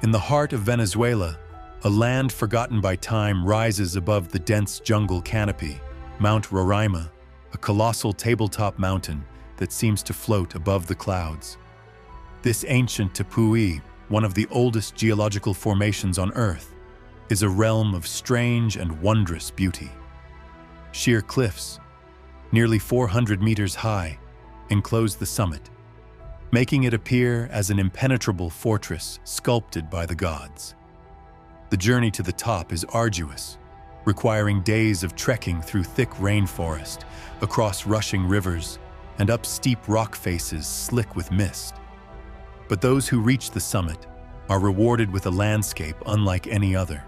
In the heart of Venezuela, a land forgotten by time rises above the dense jungle canopy, Mount Roraima, a colossal tabletop mountain that seems to float above the clouds. This ancient tepui, one of the oldest geological formations on Earth, is a realm of strange and wondrous beauty. Sheer cliffs, nearly 400 meters high, enclose the summit, making it appear as an impenetrable fortress sculpted by the gods. The journey to the top is arduous, requiring days of trekking through thick rainforest, across rushing rivers, and up steep rock faces slick with mist. But those who reach the summit are rewarded with a landscape unlike any other.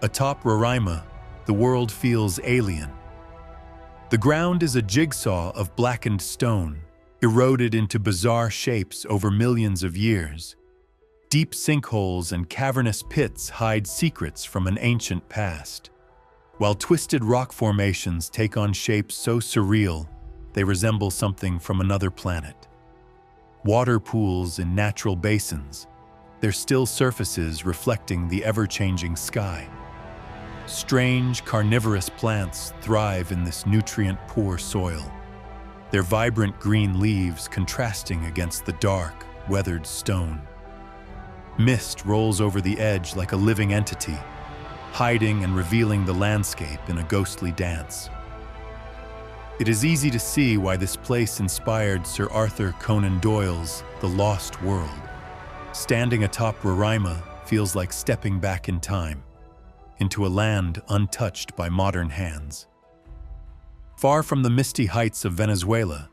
Atop Roraima, the world feels alien. The ground is a jigsaw of blackened stone, eroded into bizarre shapes over millions of years. Deep sinkholes and cavernous pits hide secrets from an ancient past, while twisted rock formations take on shapes so surreal they resemble something from another planet. Water pools in natural basins, their still surfaces reflecting the ever-changing sky. Strange carnivorous plants thrive in this nutrient-poor soil, their vibrant green leaves contrasting against the dark, weathered stone. Mist rolls over the edge like a living entity, hiding and revealing the landscape in a ghostly dance. It is easy to see why this place inspired Sir Arthur Conan Doyle's The Lost World. Standing atop Roraima feels like stepping back in time, into a land untouched by modern hands. Far from the misty heights of Venezuela,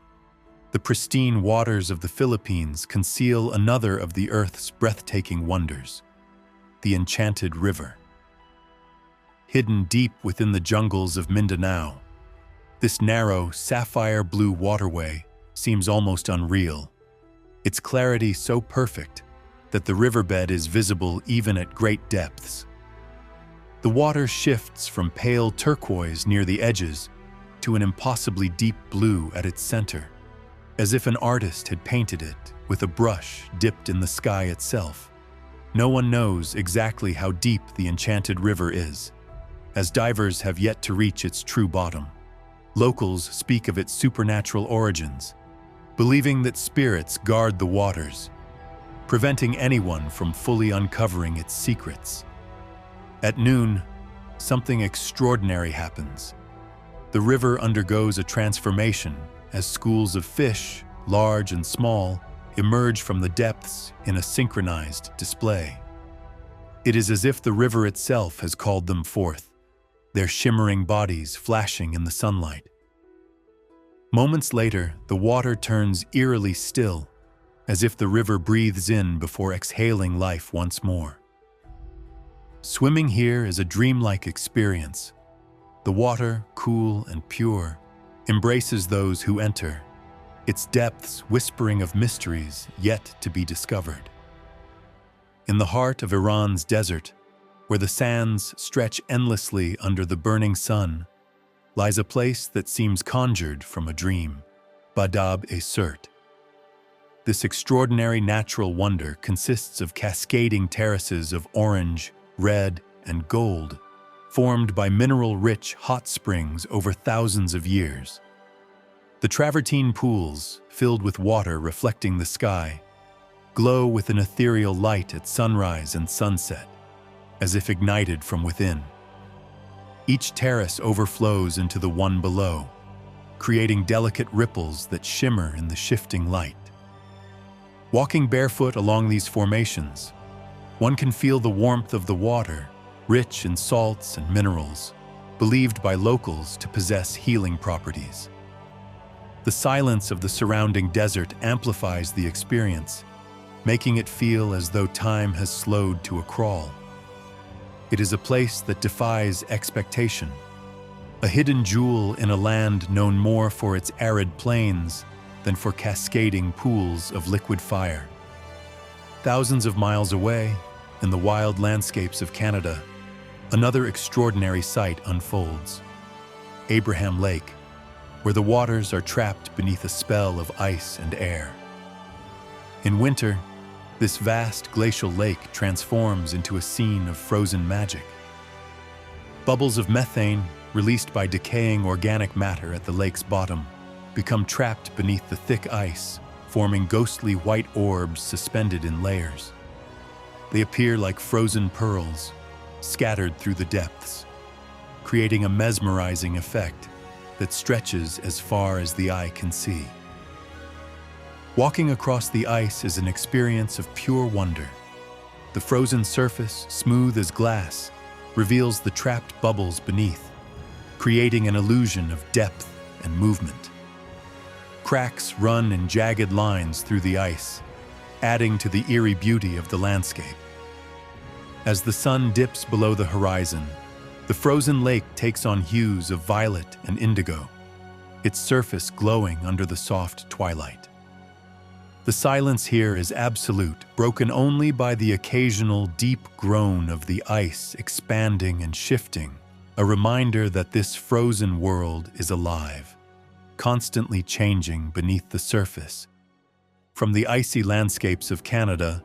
the pristine waters of the Philippines conceal another of the Earth's breathtaking wonders, the Enchanted River. Hidden deep within the jungles of Mindanao, this narrow, sapphire-blue waterway seems almost unreal, its clarity so perfect that the riverbed is visible even at great depths. The water shifts from pale turquoise near the edges to an impossibly deep blue at its center, as if an artist had painted it with a brush dipped in the sky itself. No one knows exactly how deep the Enchanted River is, as divers have yet to reach its true bottom. Locals speak of its supernatural origins, believing that spirits guard the waters, preventing anyone from fully uncovering its secrets. At noon, something extraordinary happens. The river undergoes a transformation as schools of fish, large and small, emerge from the depths in a synchronized display. It is as if the river itself has called them forth, their shimmering bodies flashing in the sunlight. Moments later, the water turns eerily still, as if the river breathes in before exhaling life once more. Swimming here is a dreamlike experience. The water, cool and pure, embraces those who enter, its depths whispering of mysteries yet to be discovered. In the heart of Iran's desert, where the sands stretch endlessly under the burning sun, lies a place that seems conjured from a dream, Badab-e-Sirte. This extraordinary natural wonder consists of cascading terraces of orange, red, and gold, formed by mineral-rich hot springs over thousands of years. The travertine pools, filled with water reflecting the sky, glow with an ethereal light at sunrise and sunset, as if ignited from within. Each terrace overflows into the one below, creating delicate ripples that shimmer in the shifting light. Walking barefoot along these formations, one can feel the warmth of the water, rich in salts and minerals, believed by locals to possess healing properties. The silence of the surrounding desert amplifies the experience, making it feel as though time has slowed to a crawl. It is a place that defies expectation, a hidden jewel in a land known more for its arid plains than for cascading pools of liquid fire. Thousands of miles away, in the wild landscapes of Canada, another extraordinary sight unfolds. Abraham Lake, where the waters are trapped beneath a spell of ice and air. In winter, This vast glacial lake transforms into a scene of frozen magic. Bubbles of methane, released by decaying organic matter at the lake's bottom, become trapped beneath the thick ice, forming ghostly white orbs suspended in layers. They appear like frozen pearls, scattered through the depths, creating a mesmerizing effect that stretches as far as the eye can see. Walking across the ice is an experience of pure wonder. The frozen surface, smooth as glass, reveals the trapped bubbles beneath, creating an illusion of depth and movement. Cracks run in jagged lines through the ice, adding to the eerie beauty of the landscape. As the sun dips below the horizon, the frozen lake takes on hues of violet and indigo, its surface glowing under the soft twilight. The silence here is absolute, broken only by the occasional deep groan of the ice expanding and shifting, a reminder that this frozen world is alive, constantly changing beneath the surface. From the icy landscapes of Canada,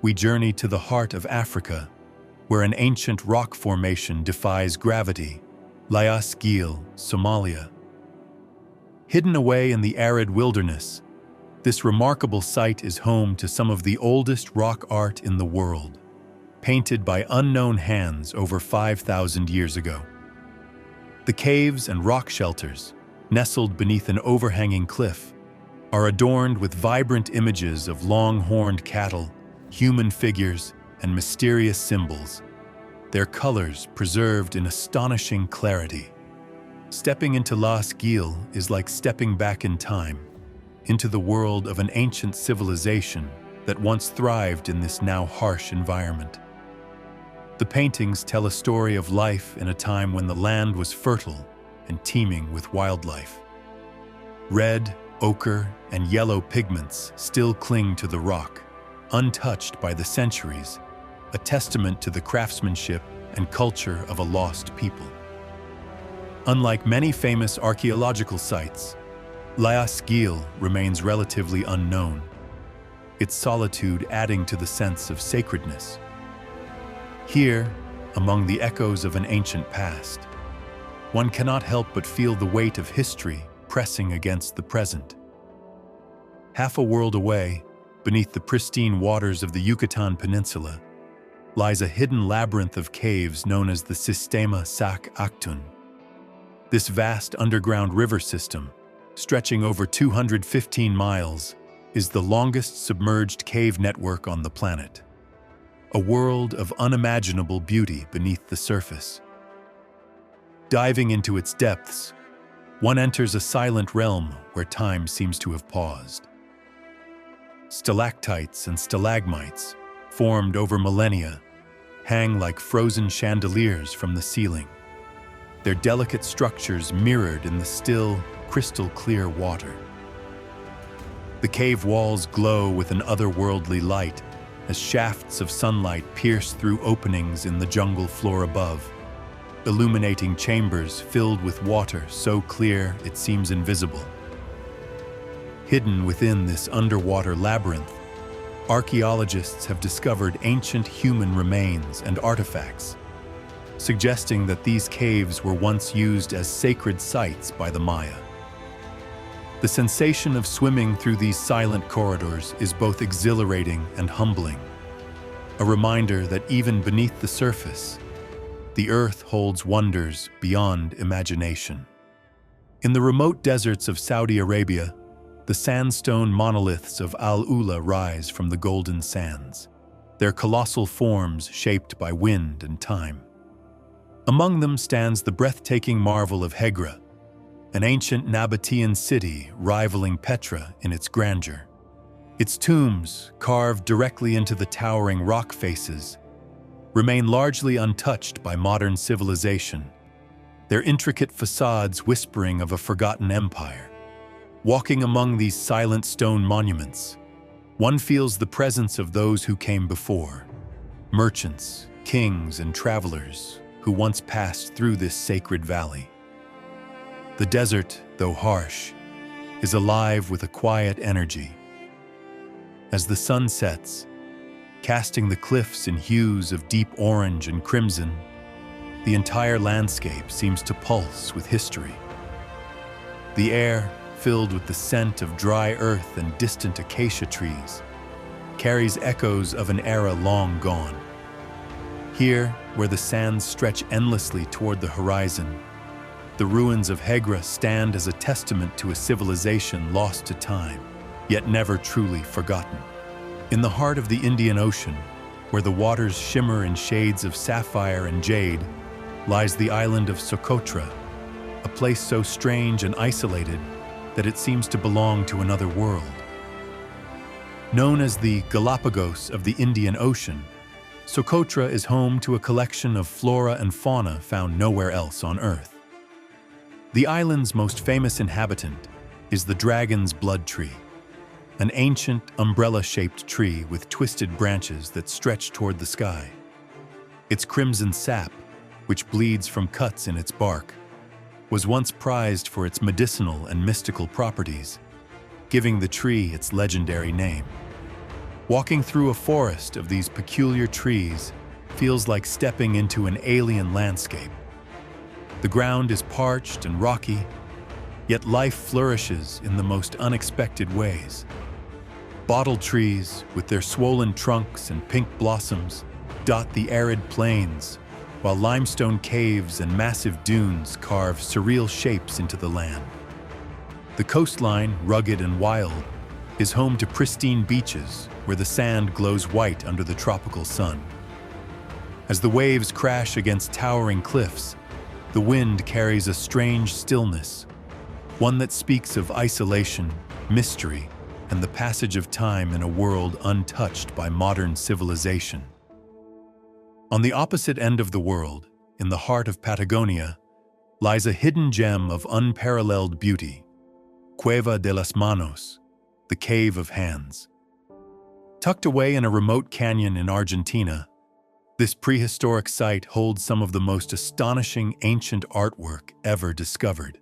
we journey to the heart of Africa, where an ancient rock formation defies gravity, Lias Gil, Somalia. Hidden away in the arid wilderness, this remarkable site is home to some of the oldest rock art in the world, painted by unknown hands over 5,000 years ago. The caves and rock shelters, nestled beneath an overhanging cliff, are adorned with vibrant images of long-horned cattle, human figures, and mysterious symbols, their colors preserved in astonishing clarity. Stepping into Lias Gil is like stepping back in time, into the world of an ancient civilization that once thrived in this now harsh environment. The paintings tell a story of life in a time when the land was fertile and teeming with wildlife. Red, ochre, and yellow pigments still cling to the rock, untouched by the centuries, a testament to the craftsmanship and culture of a lost people. Unlike many famous archaeological sites, Lias Gil remains relatively unknown, its solitude adding to the sense of sacredness. Here, among the echoes of an ancient past, one cannot help but feel the weight of history pressing against the present. Half a world away, beneath the pristine waters of the Yucatan Peninsula, lies a hidden labyrinth of caves known as the Sistema Sac Actun. This vast underground river system, stretching over 215 miles, is the longest submerged cave network on the planet. A world of unimaginable beauty beneath the surface. Diving into its depths, one enters a silent realm where time seems to have paused. Stalactites and stalagmites, formed over millennia, hang like frozen chandeliers from the ceiling, their delicate structures mirrored in the still, crystal-clear water. The cave walls glow with an otherworldly light as shafts of sunlight pierce through openings in the jungle floor above, illuminating chambers filled with water so clear it seems invisible. Hidden within this underwater labyrinth, archaeologists have discovered ancient human remains and artifacts, suggesting that these caves were once used as sacred sites by the Maya. The sensation of swimming through these silent corridors is both exhilarating and humbling, a reminder that even beneath the surface, the earth holds wonders beyond imagination. In the remote deserts of Saudi Arabia, the sandstone monoliths of Al-Ula rise from the golden sands, their colossal forms shaped by wind and time. Among them stands the breathtaking marvel of Hegra, an ancient Nabatean city rivaling Petra in its grandeur. Its tombs, carved directly into the towering rock faces, remain largely untouched by modern civilization, their intricate facades whispering of a forgotten empire. Walking among these silent stone monuments, one feels the presence of those who came before, merchants, kings, and travelers who once passed through this sacred valley. The desert, though harsh, is alive with a quiet energy. As the sun sets, casting the cliffs in hues of deep orange and crimson. The entire landscape seems to pulse with history. The air, filled with the scent of dry earth and distant acacia trees, carries echoes of an era long gone. Here, where the sands stretch endlessly toward the horizon, the ruins of Hegra stand as a testament to a civilization lost to time, yet never truly forgotten. In the heart of the Indian Ocean, where the waters shimmer in shades of sapphire and jade, lies the island of Socotra, a place so strange and isolated that it seems to belong to another world. Known as the Galapagos of the Indian Ocean, Socotra is home to a collection of flora and fauna found nowhere else on Earth. The island's most famous inhabitant is the dragon's blood tree, an ancient umbrella-shaped tree with twisted branches that stretch toward the sky. Its crimson sap, which bleeds from cuts in its bark, was once prized for its medicinal and mystical properties, giving the tree its legendary name. Walking through a forest of these peculiar trees feels like stepping into an alien landscape. The ground is parched and rocky, yet life flourishes in the most unexpected ways. Bottle trees, with their swollen trunks and pink blossoms, dot the arid plains, while limestone caves and massive dunes carve surreal shapes into the land. The coastline, rugged and wild, is home to pristine beaches where the sand glows white under the tropical sun. As the waves crash against towering cliffs, the wind carries a strange stillness, one that speaks of isolation, mystery, and the passage of time in a world untouched by modern civilization. On the opposite end of the world, in the heart of Patagonia, lies a hidden gem of unparalleled beauty, Cueva de las Manos, the Cave of Hands. Tucked away in a remote canyon in Argentina, this prehistoric site holds some of the most astonishing ancient artwork ever discovered.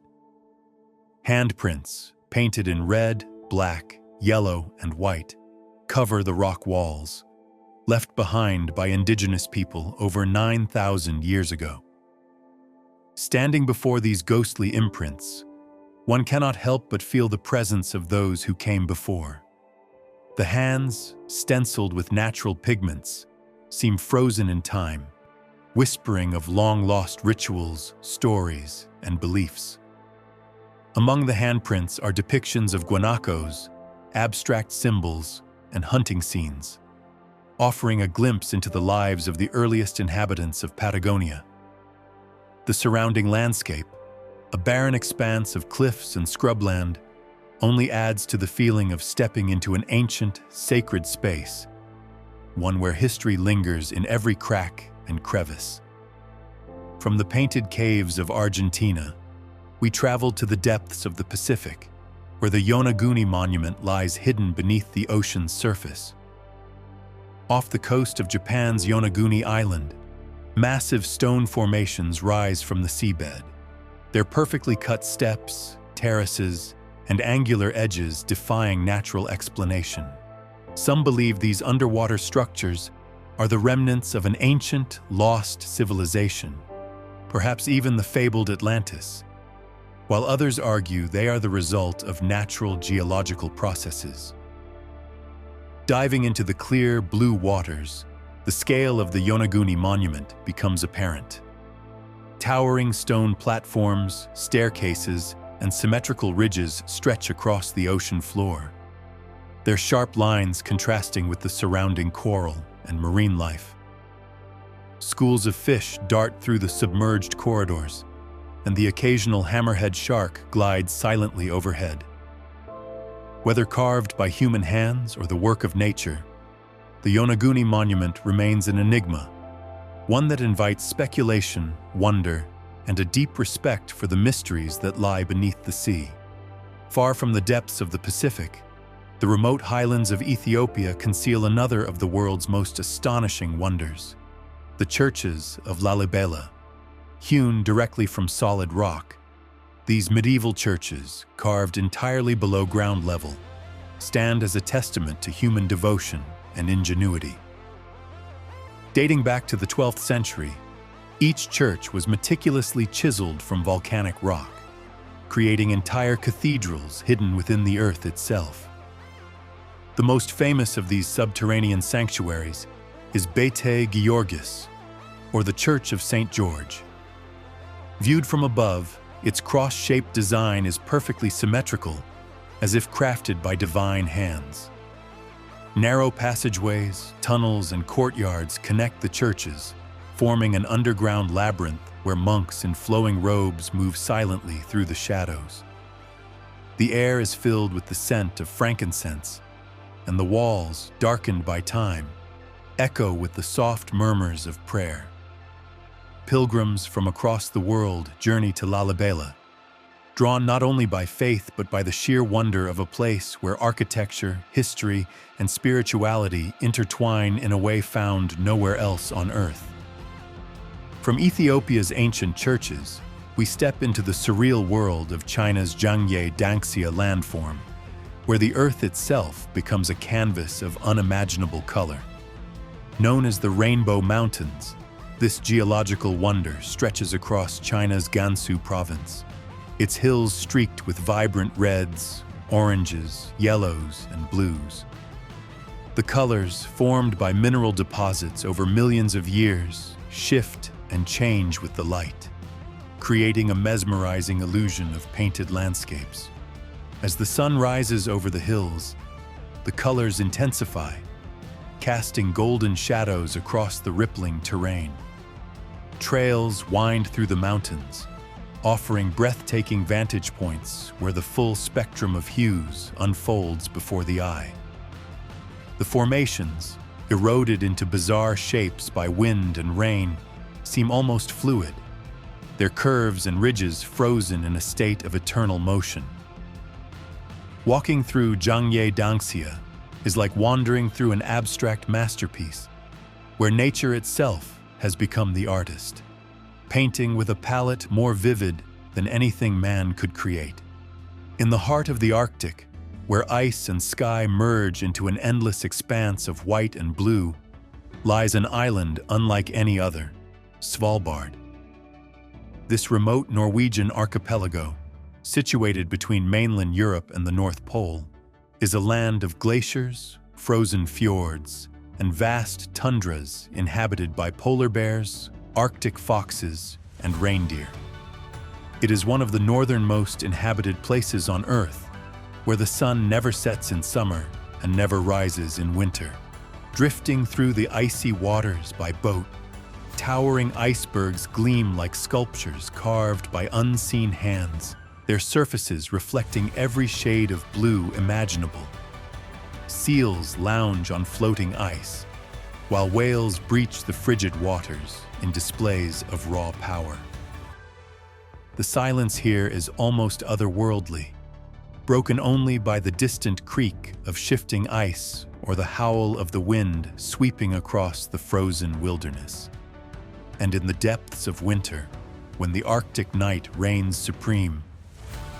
Handprints, painted in red, black, yellow, and white, cover the rock walls, left behind by indigenous people over 9,000 years ago. Standing before these ghostly imprints, one cannot help but feel the presence of those who came before. The hands, stenciled with natural pigments, seem frozen in time, whispering of long-lost rituals, stories, and beliefs. Among the handprints are depictions of guanacos, abstract symbols, and hunting scenes, offering a glimpse into the lives of the earliest inhabitants of Patagonia. The surrounding landscape, a barren expanse of cliffs and scrubland, only adds to the feeling of stepping into an ancient, sacred space, one where history lingers in every crack and crevice. From the painted caves of Argentina, we traveled to the depths of the Pacific, where the Yonaguni Monument lies hidden beneath the ocean's surface. Off the coast of Japan's Yonaguni Island, massive stone formations rise from the seabed, their perfectly cut steps, terraces, and angular edges defying natural explanation. Some believe these underwater structures are the remnants of an ancient, lost civilization, perhaps even the fabled Atlantis, while others argue they are the result of natural geological processes. Diving into the clear, blue waters, the scale of the Yonaguni Monument becomes apparent. Towering stone platforms, staircases, and symmetrical ridges stretch across the ocean floor, their sharp lines contrasting with the surrounding coral and marine life. Schools of fish dart through the submerged corridors, and the occasional hammerhead shark glides silently overhead. Whether carved by human hands or the work of nature, the Yonaguni Monument remains an enigma, one that invites speculation, wonder, and a deep respect for the mysteries that lie beneath the sea. Far from the depths of the Pacific, the remote highlands of Ethiopia conceal another of the world's most astonishing wonders, the churches of Lalibela. Hewn directly from solid rock, these medieval churches, carved entirely below ground level, stand as a testament to human devotion and ingenuity. Dating back to the 12th century, each church was meticulously chiseled from volcanic rock, creating entire cathedrals hidden within the earth itself. The most famous of these subterranean sanctuaries is Bete Georgis, or the Church of St. George. Viewed from above, its cross-shaped design is perfectly symmetrical, as if crafted by divine hands. Narrow passageways, tunnels, and courtyards connect the churches, forming an underground labyrinth where monks in flowing robes move silently through the shadows. The air is filled with the scent of frankincense, and the walls, darkened by time, echo with the soft murmurs of prayer. Pilgrims from across the world journey to Lalibela, drawn not only by faith but by the sheer wonder of a place where architecture, history, and spirituality intertwine in a way found nowhere else on earth. From Ethiopia's ancient churches, we step into the surreal world of China's Zhangye Danxia landform, where the earth itself becomes a canvas of unimaginable color. Known as the Rainbow Mountains, this geological wonder stretches across China's Gansu province, its hills streaked with vibrant reds, oranges, yellows, and blues. The colors, formed by mineral deposits over millions of years, shift and change with the light, creating a mesmerizing illusion of painted landscapes. As the sun rises over the hills, the colors intensify, casting golden shadows across the rippling terrain. Trails wind through the mountains, offering breathtaking vantage points where the full spectrum of hues unfolds before the eye. The formations, eroded into bizarre shapes by wind and rain, seem almost fluid, their curves and ridges frozen in a state of eternal motion. Walking through Zhangye Danxia is like wandering through an abstract masterpiece, where nature itself has become the artist, painting with a palette more vivid than anything man could create. In the heart of the Arctic, where ice and sky merge into an endless expanse of white and blue, lies an island unlike any other, Svalbard. This remote Norwegian archipelago, situated between mainland Europe and the North Pole, is a land of glaciers, frozen fjords, and vast tundras inhabited by polar bears, Arctic foxes, and reindeer. It is one of the northernmost inhabited places on Earth, where the sun never sets in summer and never rises in winter. Drifting through the icy waters by boat, towering icebergs gleam like sculptures carved by unseen hands, their surfaces reflecting every shade of blue imaginable. Seals lounge on floating ice, while whales breach the frigid waters in displays of raw power. The silence here is almost otherworldly, broken only by the distant creak of shifting ice or the howl of the wind sweeping across the frozen wilderness. And in the depths of winter, when the Arctic night reigns supreme,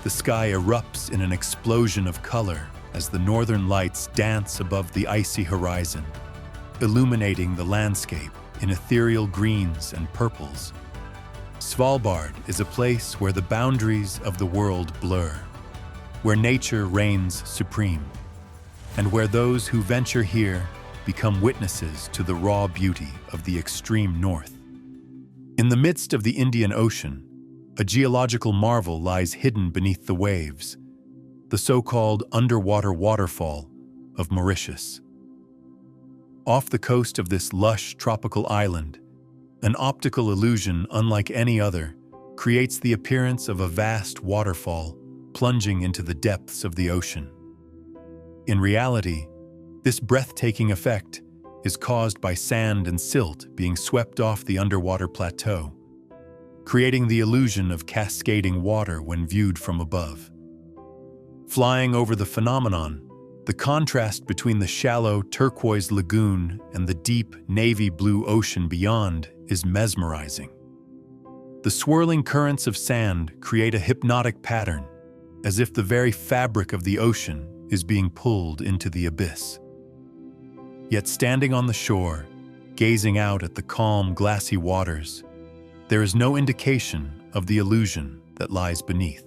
the sky erupts in an explosion of color as the northern lights dance above the icy horizon, illuminating the landscape in ethereal greens and purples. Svalbard is a place where the boundaries of the world blur, where nature reigns supreme, and where those who venture here become witnesses to the raw beauty of the extreme north. In the midst of the Indian Ocean, a geological marvel lies hidden beneath the waves, the so-called underwater waterfall of Mauritius. Off the coast of this lush tropical island, an optical illusion unlike any other creates the appearance of a vast waterfall plunging into the depths of the ocean. In reality, this breathtaking effect is caused by sand and silt being swept off the underwater plateau, creating the illusion of cascading water when viewed from above. Flying over the phenomenon, the contrast between the shallow turquoise lagoon and the deep navy blue ocean beyond is mesmerizing. The swirling currents of sand create a hypnotic pattern, as if the very fabric of the ocean is being pulled into the abyss. Yet standing on the shore, gazing out at the calm, glassy waters, there is no indication of the illusion that lies beneath.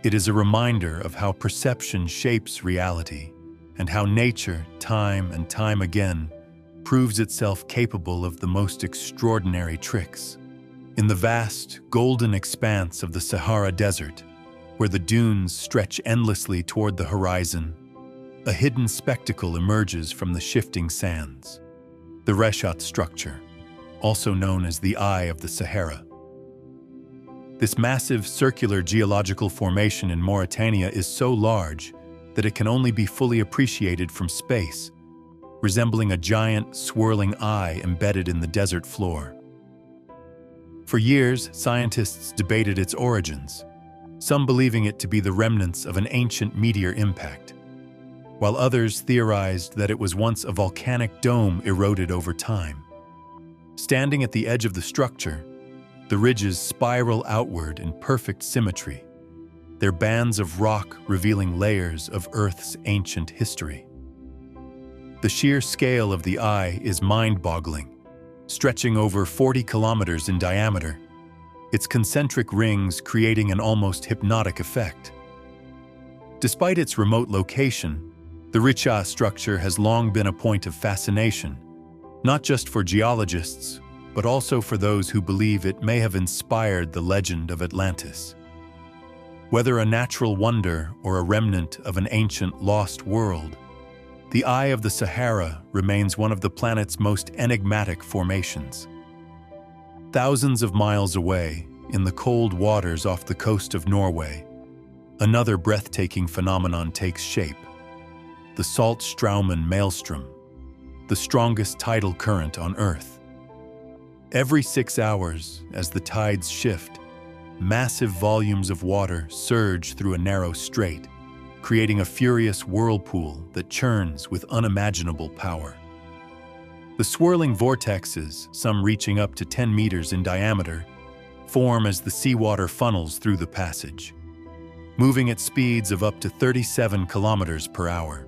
It is a reminder of how perception shapes reality and how nature, time and time again, proves itself capable of the most extraordinary tricks. In the vast, golden expanse of the Sahara Desert, where the dunes stretch endlessly toward the horizon, a hidden spectacle emerges from the shifting sands. The Reshat structure, also known as the Eye of the Sahara. This massive circular geological formation in Mauritania is so large that it can only be fully appreciated from space, resembling a giant, swirling eye embedded in the desert floor. For years, scientists debated its origins, some believing it to be the remnants of an ancient meteor impact, while others theorized that it was once a volcanic dome eroded over time. Standing at the edge of the structure, the ridges spiral outward in perfect symmetry, their bands of rock revealing layers of Earth's ancient history. The sheer scale of the eye is mind-boggling, stretching over 40 kilometers in diameter, its concentric rings creating an almost hypnotic effect. Despite its remote location, the Richa structure has long been a point of fascination, not just for geologists, but also for those who believe it may have inspired the legend of Atlantis. Whether a natural wonder or a remnant of an ancient lost world, the Eye of the Sahara remains one of the planet's most enigmatic formations. Thousands of miles away, in the cold waters off the coast of Norway, another breathtaking phenomenon takes shape: the Saltstraumen Maelstrom, the strongest tidal current on Earth. Every 6 hours, as the tides shift, massive volumes of water surge through a narrow strait, creating a furious whirlpool that churns with unimaginable power. The swirling vortexes, some reaching up to 10 meters in diameter, form as the seawater funnels through the passage, moving at speeds of up to 37 kilometers per hour.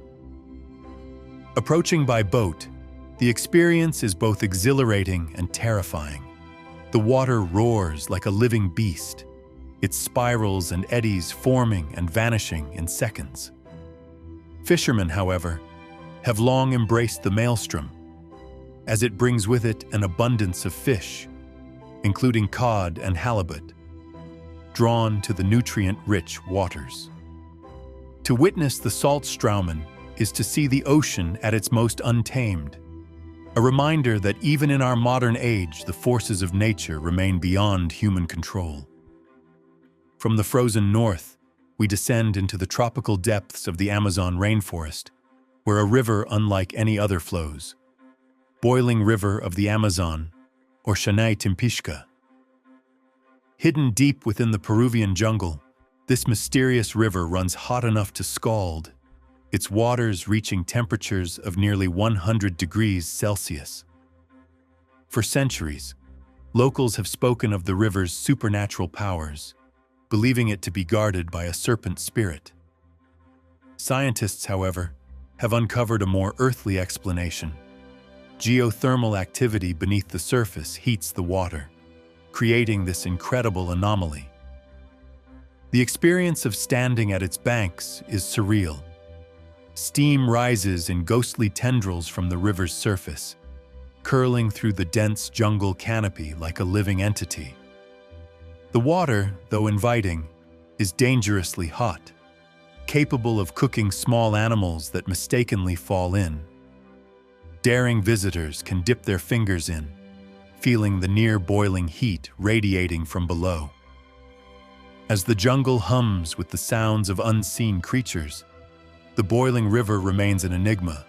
Approaching by boat, the experience is both exhilarating and terrifying. The water roars like a living beast, its spirals and eddies forming and vanishing in seconds. Fishermen, however, have long embraced the maelstrom, as it brings with it an abundance of fish, including cod and halibut, drawn to the nutrient-rich waters. To witness the Saltstraumen is to see the ocean at its most untamed, a reminder that even in our modern age, the forces of nature remain beyond human control. From the frozen north, we descend into the tropical depths of the Amazon rainforest, where a river unlike any other flows, Boiling River of the Amazon, or Shanay Timpishka. Hidden deep within the Peruvian jungle, this mysterious river runs hot enough to scald, its waters reaching temperatures of nearly 100 degrees Celsius. For centuries, locals have spoken of the river's supernatural powers, believing it to be guarded by a serpent spirit. Scientists, however, have uncovered a more earthly explanation. Geothermal activity beneath the surface heats the water, creating this incredible anomaly. The experience of standing at its banks is surreal. Steam rises in ghostly tendrils from the river's surface, curling through the dense jungle canopy like a living entity. The water, though inviting, is dangerously hot, capable of cooking small animals that mistakenly fall in. Daring visitors can dip their fingers in, feeling the near-boiling heat radiating from below. As the jungle hums with the sounds of unseen creatures, the boiling river remains an enigma,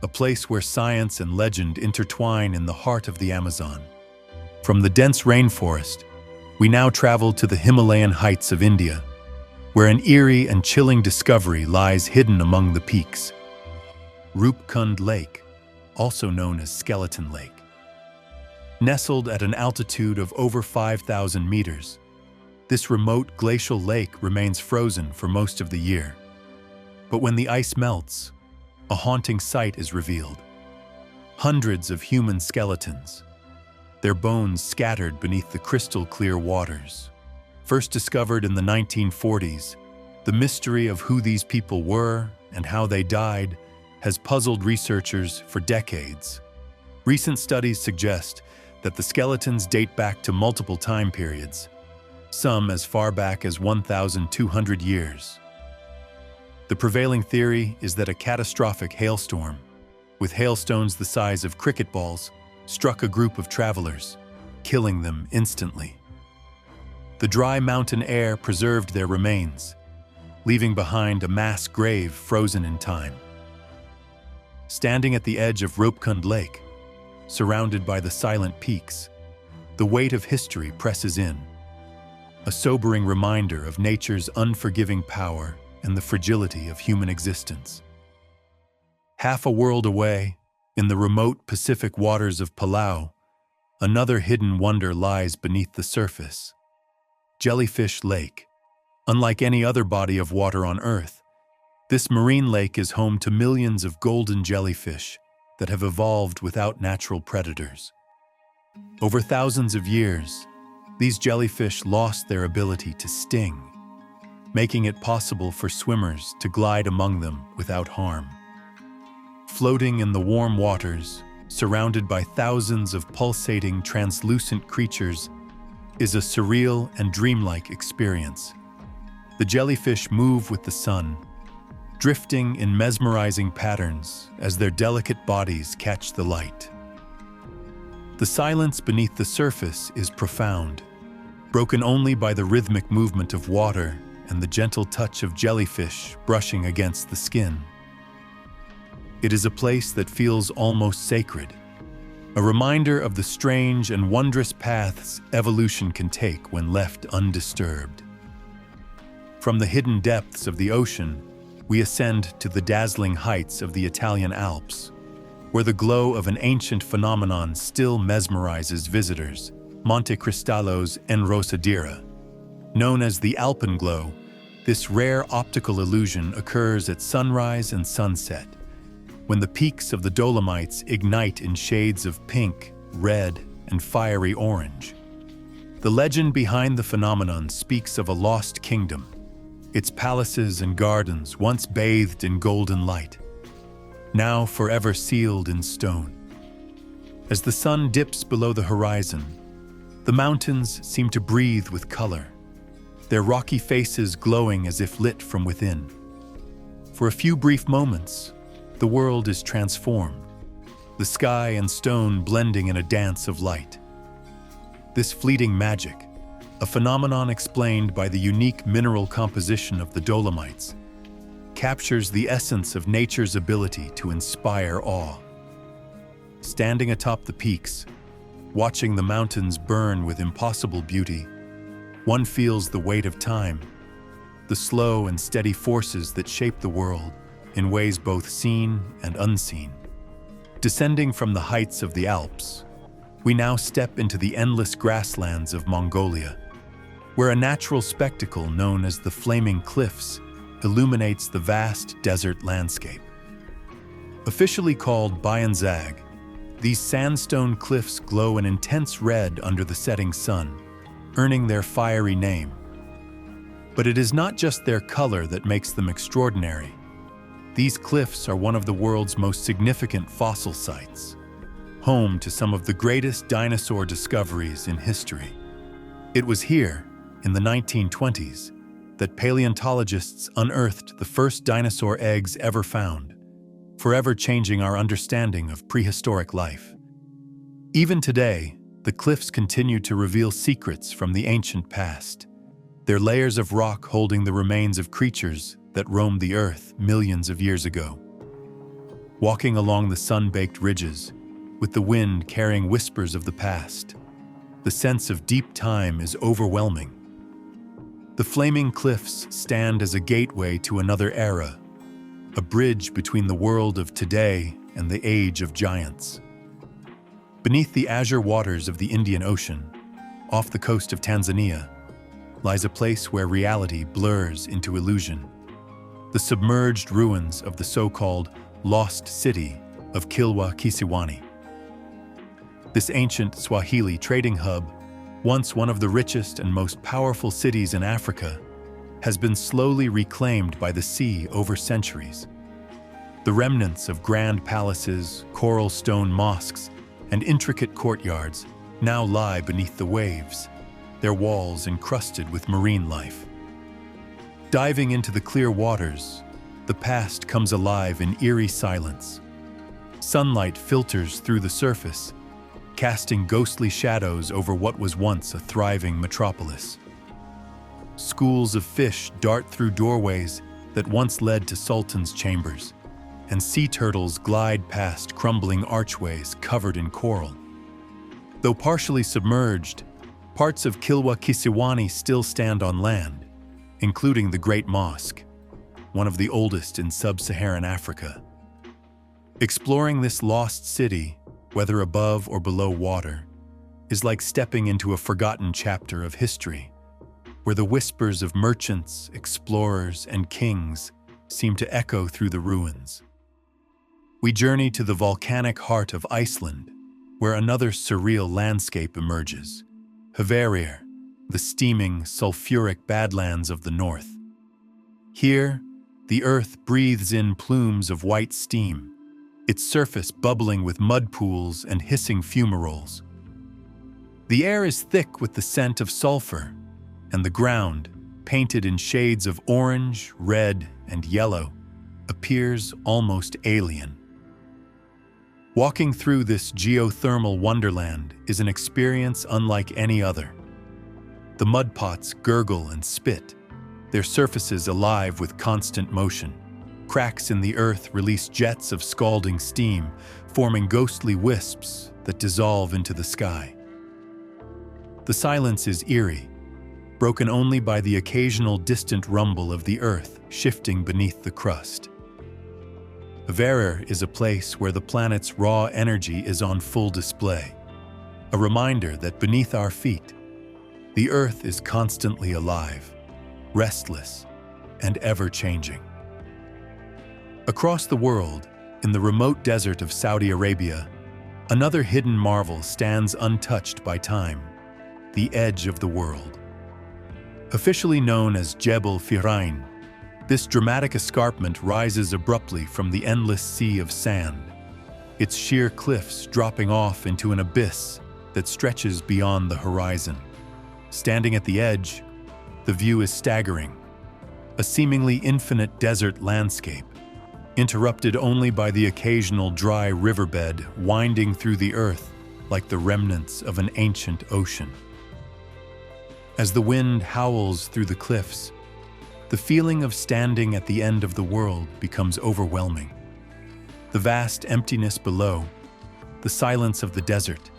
a place where science and legend intertwine in the heart of the Amazon. From the dense rainforest, we now travel to the Himalayan heights of India, where an eerie and chilling discovery lies hidden among the peaks. Rupkund Lake, also known as Skeleton Lake. Nestled at an altitude of over 5,000 meters, this remote glacial lake remains frozen for most of the year. But when the ice melts, a haunting sight is revealed. hundreds of human skeletons, their bones scattered beneath the crystal-clear waters. First discovered in the 1940s, the mystery of who these people were and how they died has puzzled researchers for decades. Recent studies suggest that the skeletons date back to multiple time periods, some as far back as 1,200 years. The prevailing theory is that a catastrophic hailstorm, with hailstones the size of cricket balls, struck a group of travelers, killing them instantly. The dry mountain air preserved their remains, leaving behind a mass grave frozen in time. Standing at the edge of Ropekund Lake, surrounded by the silent peaks, the weight of history presses in, a sobering reminder of nature's unforgiving power and the fragility of human existence. Half a world away, in the remote Pacific waters of Palau, another hidden wonder lies beneath the surface. Jellyfish Lake. Unlike any other body of water on Earth, this marine lake is home to millions of golden jellyfish that have evolved without natural predators. Over thousands of years, these jellyfish lost their ability to sting, making it possible for swimmers to glide among them without harm. Floating in the warm waters, surrounded by thousands of pulsating, translucent creatures, is a surreal and dreamlike experience. The jellyfish move with the sun, drifting in mesmerizing patterns as their delicate bodies catch the light. The silence beneath the surface is profound, broken only by the rhythmic movement of water and the gentle touch of jellyfish brushing against the skin. It is a place that feels almost sacred, a reminder of the strange and wondrous paths evolution can take when left undisturbed. From the hidden depths of the ocean, we ascend to the dazzling heights of the Italian Alps, where the glow of an ancient phenomenon still mesmerizes visitors, Monte Cristallo's Enrosadera. Known as the Alpenglow, this rare optical illusion occurs at sunrise and sunset, when the peaks of the Dolomites ignite in shades of pink, red, and fiery orange. The legend behind the phenomenon speaks of a lost kingdom, its palaces and gardens once bathed in golden light, now forever sealed in stone. As the sun dips below the horizon, the mountains seem to breathe with color, their rocky faces glowing as if lit from within. For a few brief moments, the world is transformed, the sky and stone blending in a dance of light. This fleeting magic, a phenomenon explained by the unique mineral composition of the Dolomites, captures the essence of nature's ability to inspire awe. Standing atop the peaks, watching the mountains burn with impossible beauty, one feels the weight of time, the slow and steady forces that shape the world in ways both seen and unseen. Descending from the heights of the Alps, we now step into the endless grasslands of Mongolia, where a natural spectacle known as the Flaming Cliffs illuminates the vast desert landscape. Officially called Bayan Zag, these sandstone cliffs glow an intense red under the setting sun, earning their fiery name. But it is not just their color that makes them extraordinary. These cliffs are one of the world's most significant fossil sites, home to some of the greatest dinosaur discoveries in history. It was here, in the 1920s, that paleontologists unearthed the first dinosaur eggs ever found, forever changing our understanding of prehistoric life. Even today, the cliffs continue to reveal secrets from the ancient past, their layers of rock holding the remains of creatures that roamed the earth millions of years ago. Walking along the sun-baked ridges, with the wind carrying whispers of the past, the sense of deep time is overwhelming. The Flaming Cliffs stand as a gateway to another era, a bridge between the world of today and the age of giants. Beneath the azure waters of the Indian Ocean, off the coast of Tanzania, lies a place where reality blurs into illusion. The submerged ruins of the so-called Lost City of Kilwa Kisiwani. This ancient Swahili trading hub, once one of the richest and most powerful cities in Africa, has been slowly reclaimed by the sea over centuries. The remnants of grand palaces, coral stone mosques, and intricate courtyards now lie beneath the waves, their walls encrusted with marine life. Diving into the clear waters, the past comes alive in eerie silence. Sunlight filters through the surface, casting ghostly shadows over what was once a thriving metropolis. Schools of fish dart through doorways that once led to sultans' chambers, and sea turtles glide past crumbling archways covered in coral. Though partially submerged, parts of Kilwa Kisiwani still stand on land, including the Great Mosque, one of the oldest in sub-Saharan Africa. Exploring this lost city, whether above or below water, is like stepping into a forgotten chapter of history, where the whispers of merchants, explorers, and kings seem to echo through the ruins. We journey to the volcanic heart of Iceland, where another surreal landscape emerges: Hverir, the steaming, sulfuric badlands of the north. Here, the earth breathes in plumes of white steam, its surface bubbling with mud pools and hissing fumaroles. The air is thick with the scent of sulfur, and the ground, painted in shades of orange, red, and yellow, appears almost alien. Walking through this geothermal wonderland is an experience unlike any other. The mud pots gurgle and spit, their surfaces alive with constant motion. Cracks in the earth release jets of scalding steam, forming ghostly wisps that dissolve into the sky. The silence is eerie, broken only by the occasional distant rumble of the earth shifting beneath the crust. Hverir is a place where the planet's raw energy is on full display, a reminder that beneath our feet, the earth is constantly alive, restless, and ever-changing. Across the world, in the remote desert of Saudi Arabia, another hidden marvel stands untouched by time: the edge of the world. Officially known as Jebel Firain, this dramatic escarpment rises abruptly from the endless sea of sand, its sheer cliffs dropping off into an abyss that stretches beyond the horizon. Standing at the edge, the view is staggering, a seemingly infinite desert landscape, interrupted only by the occasional dry riverbed winding through the earth like the remnants of an ancient ocean. As the wind howls through the cliffs, the feeling of standing at the end of the world becomes overwhelming. The vast emptiness below, the silence of the desert,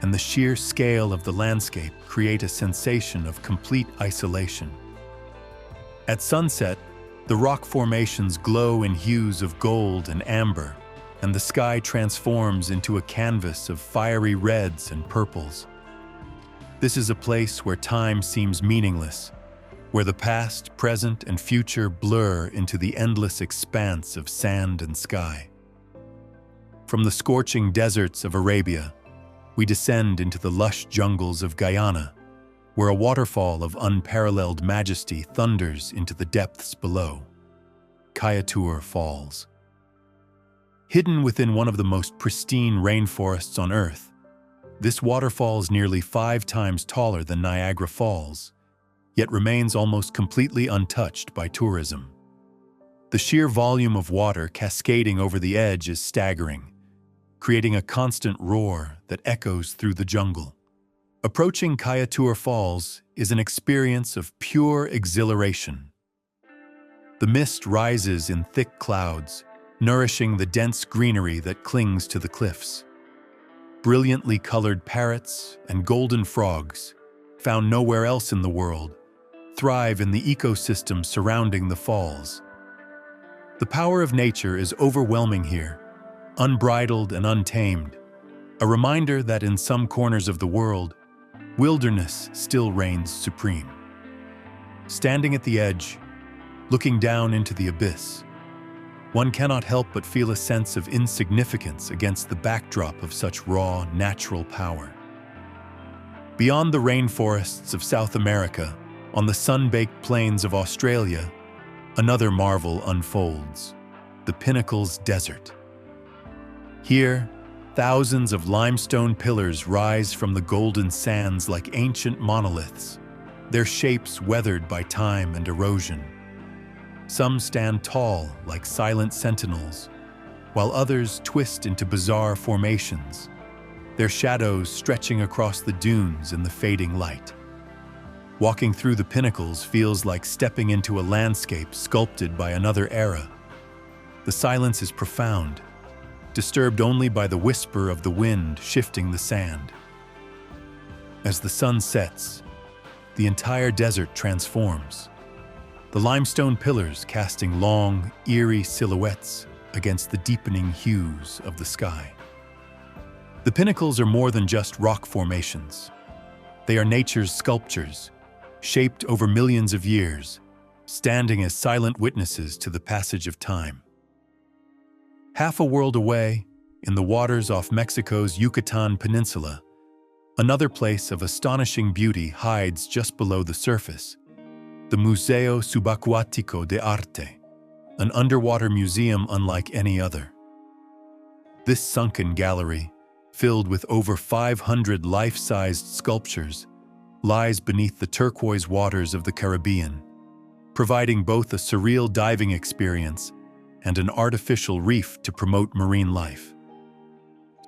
and the sheer scale of the landscape create a sensation of complete isolation. At sunset, the rock formations glow in hues of gold and amber, and the sky transforms into a canvas of fiery reds and purples. This is a place where time seems meaningless, where the past, present, and future blur into the endless expanse of sand and sky. From the scorching deserts of Arabia, we descend into the lush jungles of Guyana, where a waterfall of unparalleled majesty thunders into the depths below. Kayatour Falls. Hidden within one of the most pristine rainforests on Earth, this waterfall is nearly 5 times taller than Niagara Falls, yet remains almost completely untouched by tourism. The sheer volume of water cascading over the edge is staggering, creating a constant roar that echoes through the jungle. Approaching Kayatour Falls is an experience of pure exhilaration. The mist rises in thick clouds, nourishing the dense greenery that clings to the cliffs. Brilliantly colored parrots and golden frogs, found nowhere else in the world, thrive in the ecosystem surrounding the falls. The power of nature is overwhelming here, unbridled and untamed, a reminder that in some corners of the world, wilderness still reigns supreme. Standing at the edge, looking down into the abyss, one cannot help but feel a sense of insignificance against the backdrop of such raw, natural power. Beyond the rainforests of South America, on the sun-baked plains of Australia, another marvel unfolds: the Pinnacles Desert. Here, thousands of limestone pillars rise from the golden sands like ancient monoliths, their shapes weathered by time and erosion. Some stand tall like silent sentinels, while others twist into bizarre formations, their shadows stretching across the dunes in the fading light. Walking through the pinnacles feels like stepping into a landscape sculpted by another era. The silence is profound, disturbed only by the whisper of the wind shifting the sand. As the sun sets, the entire desert transforms, the limestone pillars casting long, eerie silhouettes against the deepening hues of the sky. The pinnacles are more than just rock formations. They are nature's sculptures, shaped over millions of years, standing as silent witnesses to the passage of time. Half a world away, in the waters off Mexico's Yucatan Peninsula, another place of astonishing beauty hides just below the surface: the Museo Subacuático de Arte, an underwater museum unlike any other. This sunken gallery, filled with over 500 life-sized sculptures, lies beneath the turquoise waters of the Caribbean, providing both a surreal diving experience and an artificial reef to promote marine life.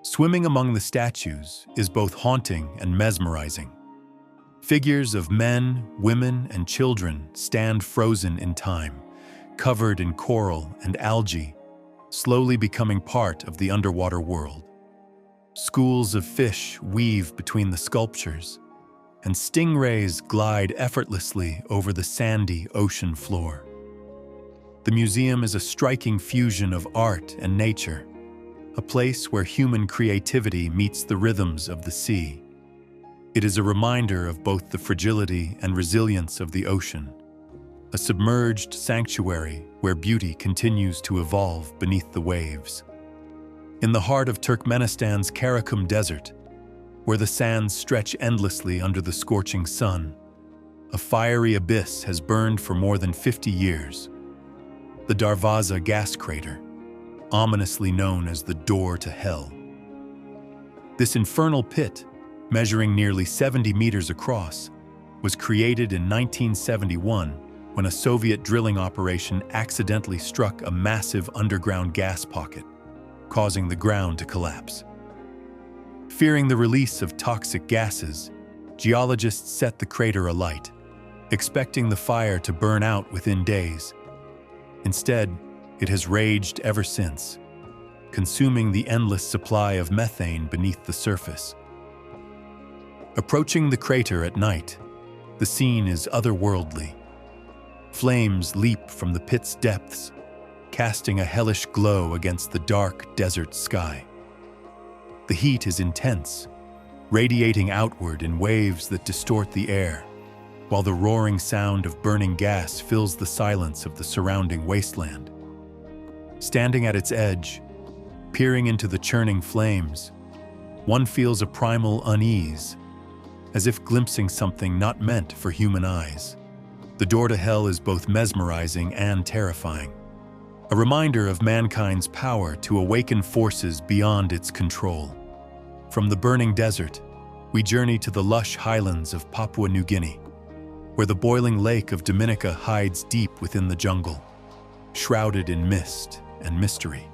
Swimming among the statues is both haunting and mesmerizing. Figures of men, women, and children stand frozen in time, covered in coral and algae, slowly becoming part of the underwater world. Schools of fish weave between the sculptures, and stingrays glide effortlessly over the sandy ocean floor. The museum is a striking fusion of art and nature, a place where human creativity meets the rhythms of the sea. It is a reminder of both the fragility and resilience of the ocean, a submerged sanctuary where beauty continues to evolve beneath the waves. In the heart of Turkmenistan's Karakum Desert, where the sands stretch endlessly under the scorching sun, a fiery abyss has burned for more than 50 years. The Darvaza gas crater, ominously known as the door to hell. This infernal pit, measuring nearly 70 meters across, was created in 1971 when a Soviet drilling operation accidentally struck a massive underground gas pocket, causing the ground to collapse. Fearing the release of toxic gases, geologists set the crater alight, expecting the fire to burn out within days. Instead, it has raged ever since, consuming the endless supply of methane beneath the surface. Approaching the crater at night, the scene is otherworldly. Flames leap from the pit's depths, casting a hellish glow against the dark desert sky. The heat is intense, radiating outward in waves that distort the air, while the roaring sound of burning gas fills the silence of the surrounding wasteland. Standing at its edge, peering into the churning flames, one feels a primal unease, as if glimpsing something not meant for human eyes. The door to hell is both mesmerizing and terrifying, a reminder of mankind's power to awaken forces beyond its control. From the burning desert, we journey to the lush highlands of Papua New Guinea, where the boiling lake of Dominica hides deep within the jungle, shrouded in mist and mystery.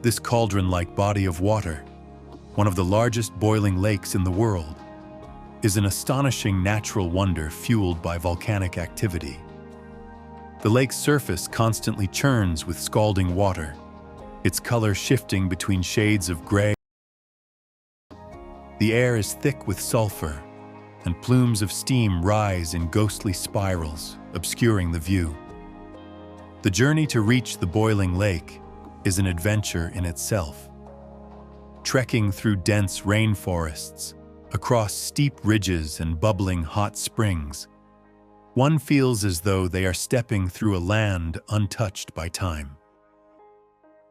This cauldron-like body of water, one of the largest boiling lakes in the world, is an astonishing natural wonder fueled by volcanic activity. The lake's surface constantly churns with scalding water, its color shifting between shades of gray. The air is thick with sulfur, and plumes of steam rise in ghostly spirals, obscuring the view. The journey to reach the boiling lake is an adventure in itself. Trekking through dense rainforests, across steep ridges and bubbling hot springs, One feels as though they are stepping through a land untouched by time.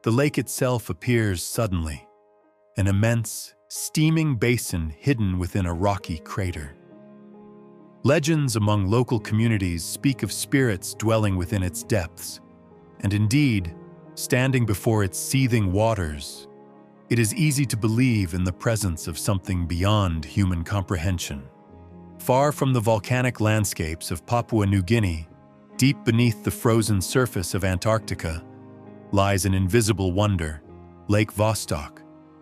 The lake itself appears suddenly, an immense, steaming basin hidden within a rocky crater. Legends among local communities speak of spirits dwelling within its depths, and indeed, standing before its seething waters, it is easy to believe in the presence of something beyond human comprehension. Far from the volcanic landscapes of Papua New Guinea, deep beneath the frozen surface of Antarctica, lies an invisible wonder, Lake Vostok,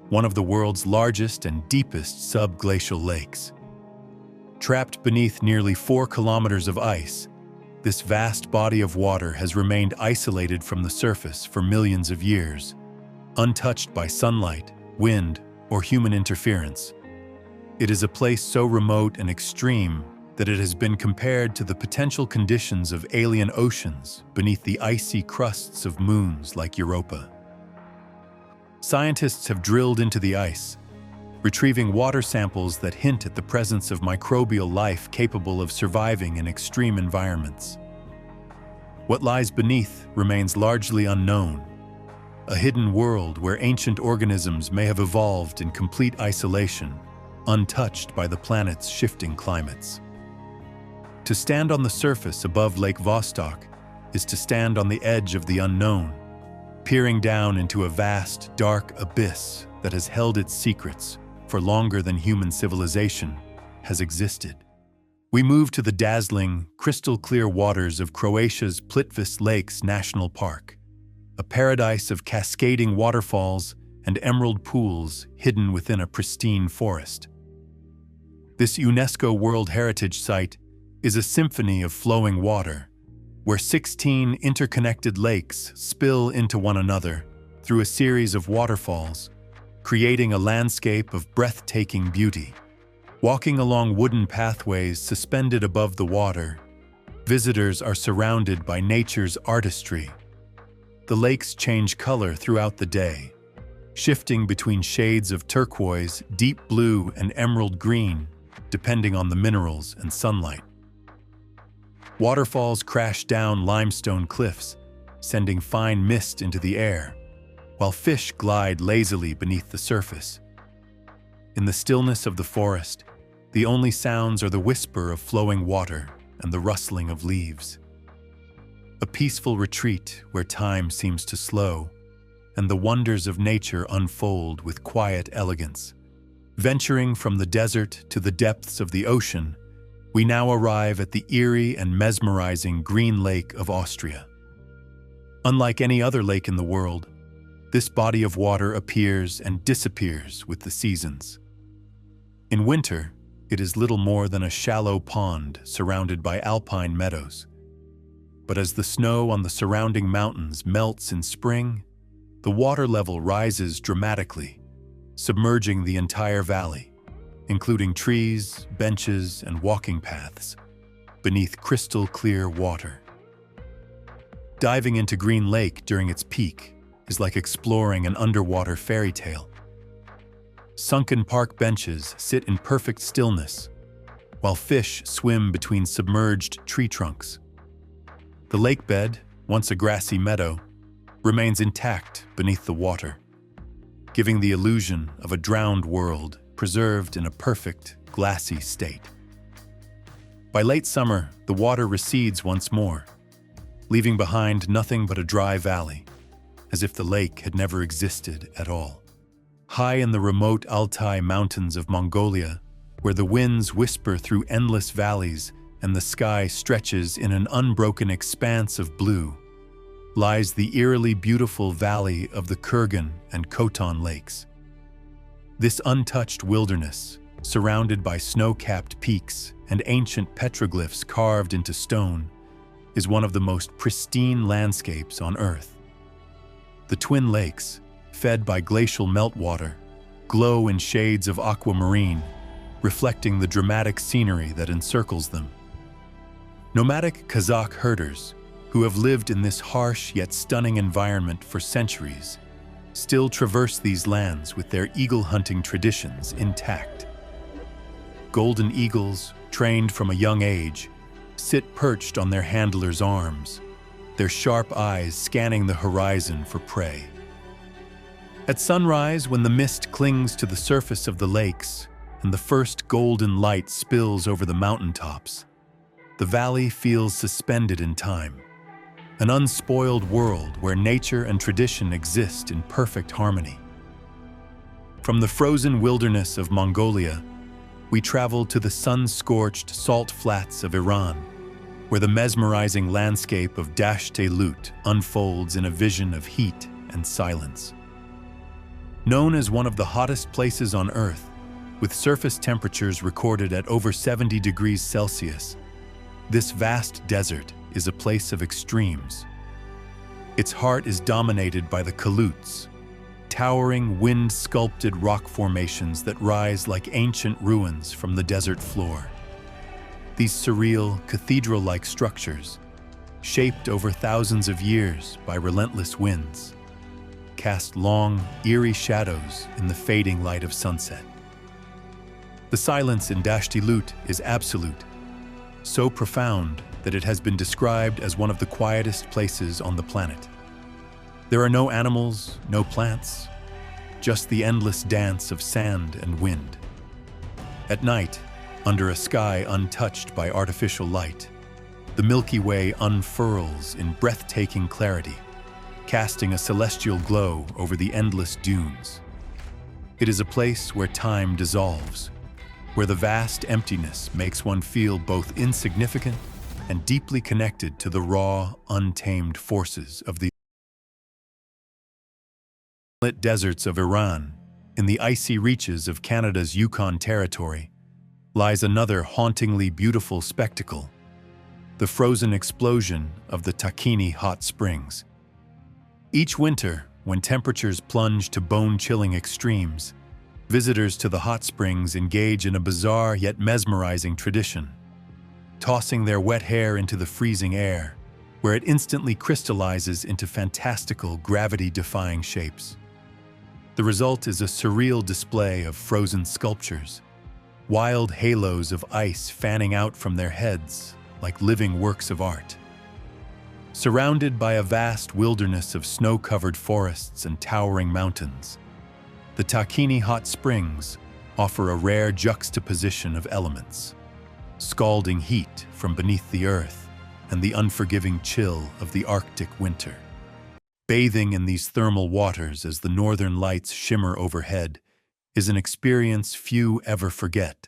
one of the world's largest and deepest subglacial lakes. Trapped beneath nearly 4 kilometers of ice, this vast body of water has remained isolated from the surface for millions of years, untouched by sunlight, wind, or human interference. It is a place so remote and extreme that it has been compared to the potential conditions of alien oceans beneath the icy crusts of moons like Europa. Scientists have drilled into the ice, retrieving water samples that hint at the presence of microbial life capable of surviving in extreme environments. What lies beneath remains largely unknown, a hidden world where ancient organisms may have evolved in complete isolation, untouched by the planet's shifting climates. To stand on the surface above Lake Vostok is to stand on the edge of the unknown, peering down into a vast, dark abyss that has held its secrets for longer than human civilization has existed. We move to the dazzling, crystal-clear waters of Croatia's Plitvice Lakes National Park, a paradise of cascading waterfalls and emerald pools hidden within a pristine forest. This UNESCO World Heritage Site is a symphony of flowing water, where 16 interconnected lakes spill into one another through a series of waterfalls, creating a landscape of breathtaking beauty. Walking along wooden pathways suspended above the water, visitors are surrounded by nature's artistry. The lakes change color throughout the day, shifting between shades of turquoise, deep blue, and emerald green, depending on the minerals and sunlight. Waterfalls crash down limestone cliffs, sending fine mist into the air, while fish glide lazily beneath the surface. In the stillness of the forest, the only sounds are the whisper of flowing water and the rustling of leaves. A peaceful retreat where time seems to slow, and the wonders of nature unfold with quiet elegance. Venturing from the desert to the depths of the ocean, we now arrive at the eerie and mesmerizing Green Lake of Austria. Unlike any other lake in the world, this body of water appears and disappears with the seasons. In winter, it is little more than a shallow pond surrounded by alpine meadows. But as the snow on the surrounding mountains melts in spring, the water level rises dramatically, submerging the entire valley, including trees, benches, and walking paths, beneath crystal-clear water. Diving into Green Lake during its peak is like exploring an underwater fairy tale. Sunken park benches sit in perfect stillness, while fish swim between submerged tree trunks. The lake bed, once a grassy meadow, remains intact beneath the water, giving the illusion of a drowned world preserved in a perfect, glassy state. By late summer, the water recedes once more, leaving behind nothing but a dry valley, as if the lake had never existed at all. High in the remote Altai Mountains of Mongolia, where the winds whisper through endless valleys and the sky stretches in an unbroken expanse of blue, lies the eerily beautiful valley of the Kurgan and Khoton lakes. This untouched wilderness, surrounded by snow-capped peaks and ancient petroglyphs carved into stone, is one of the most pristine landscapes on Earth. The twin lakes, fed by glacial meltwater, glow in shades of aquamarine, reflecting the dramatic scenery that encircles them. Nomadic Kazakh herders, who have lived in this harsh yet stunning environment for centuries, still traverse these lands with their eagle hunting traditions intact. Golden eagles, trained from a young age, sit perched on their handlers' arms, their sharp eyes scanning the horizon for prey. At sunrise, when the mist clings to the surface of the lakes and the first golden light spills over the mountaintops, the valley feels suspended in time, an unspoiled world where nature and tradition exist in perfect harmony. From the frozen wilderness of Mongolia, we travel to the sun-scorched salt flats of Iran, where the mesmerizing landscape of Dasht-e-Lut unfolds in a vision of heat and silence. Known as one of the hottest places on Earth, with surface temperatures recorded at over 70 degrees Celsius, this vast desert is a place of extremes. Its heart is dominated by the Kholuts, towering wind-sculpted rock formations that rise like ancient ruins from the desert floor. These surreal, cathedral-like structures, shaped over thousands of years by relentless winds, cast long, eerie shadows in the fading light of sunset. The silence in Dasht-e-Lut is absolute, so profound that it has been described as one of the quietest places on the planet. There are no animals, no plants, just the endless dance of sand and wind. At night, under a sky untouched by artificial light, the Milky Way unfurls in breathtaking clarity, casting a celestial glow over the endless dunes. It is a place where time dissolves, where the vast emptiness makes one feel both insignificant and deeply connected to the raw, untamed forces of the deserts of Iran. In the icy reaches of Canada's Yukon Territory lies another hauntingly beautiful spectacle: the frozen explosion of the Takhini Hot Springs. Each winter, when temperatures plunge to bone-chilling extremes, visitors to the hot springs engage in a bizarre yet mesmerizing tradition, tossing their wet hair into the freezing air, where it instantly crystallizes into fantastical, gravity-defying shapes. The result is a surreal display of frozen sculptures, wild halos of ice fanning out from their heads like living works of art. Surrounded by a vast wilderness of snow-covered forests and towering mountains, the Takhini Hot Springs offer a rare juxtaposition of elements: scalding heat from beneath the earth and the unforgiving chill of the Arctic winter. Bathing in these thermal waters as the northern lights shimmer overhead is an experience few ever forget,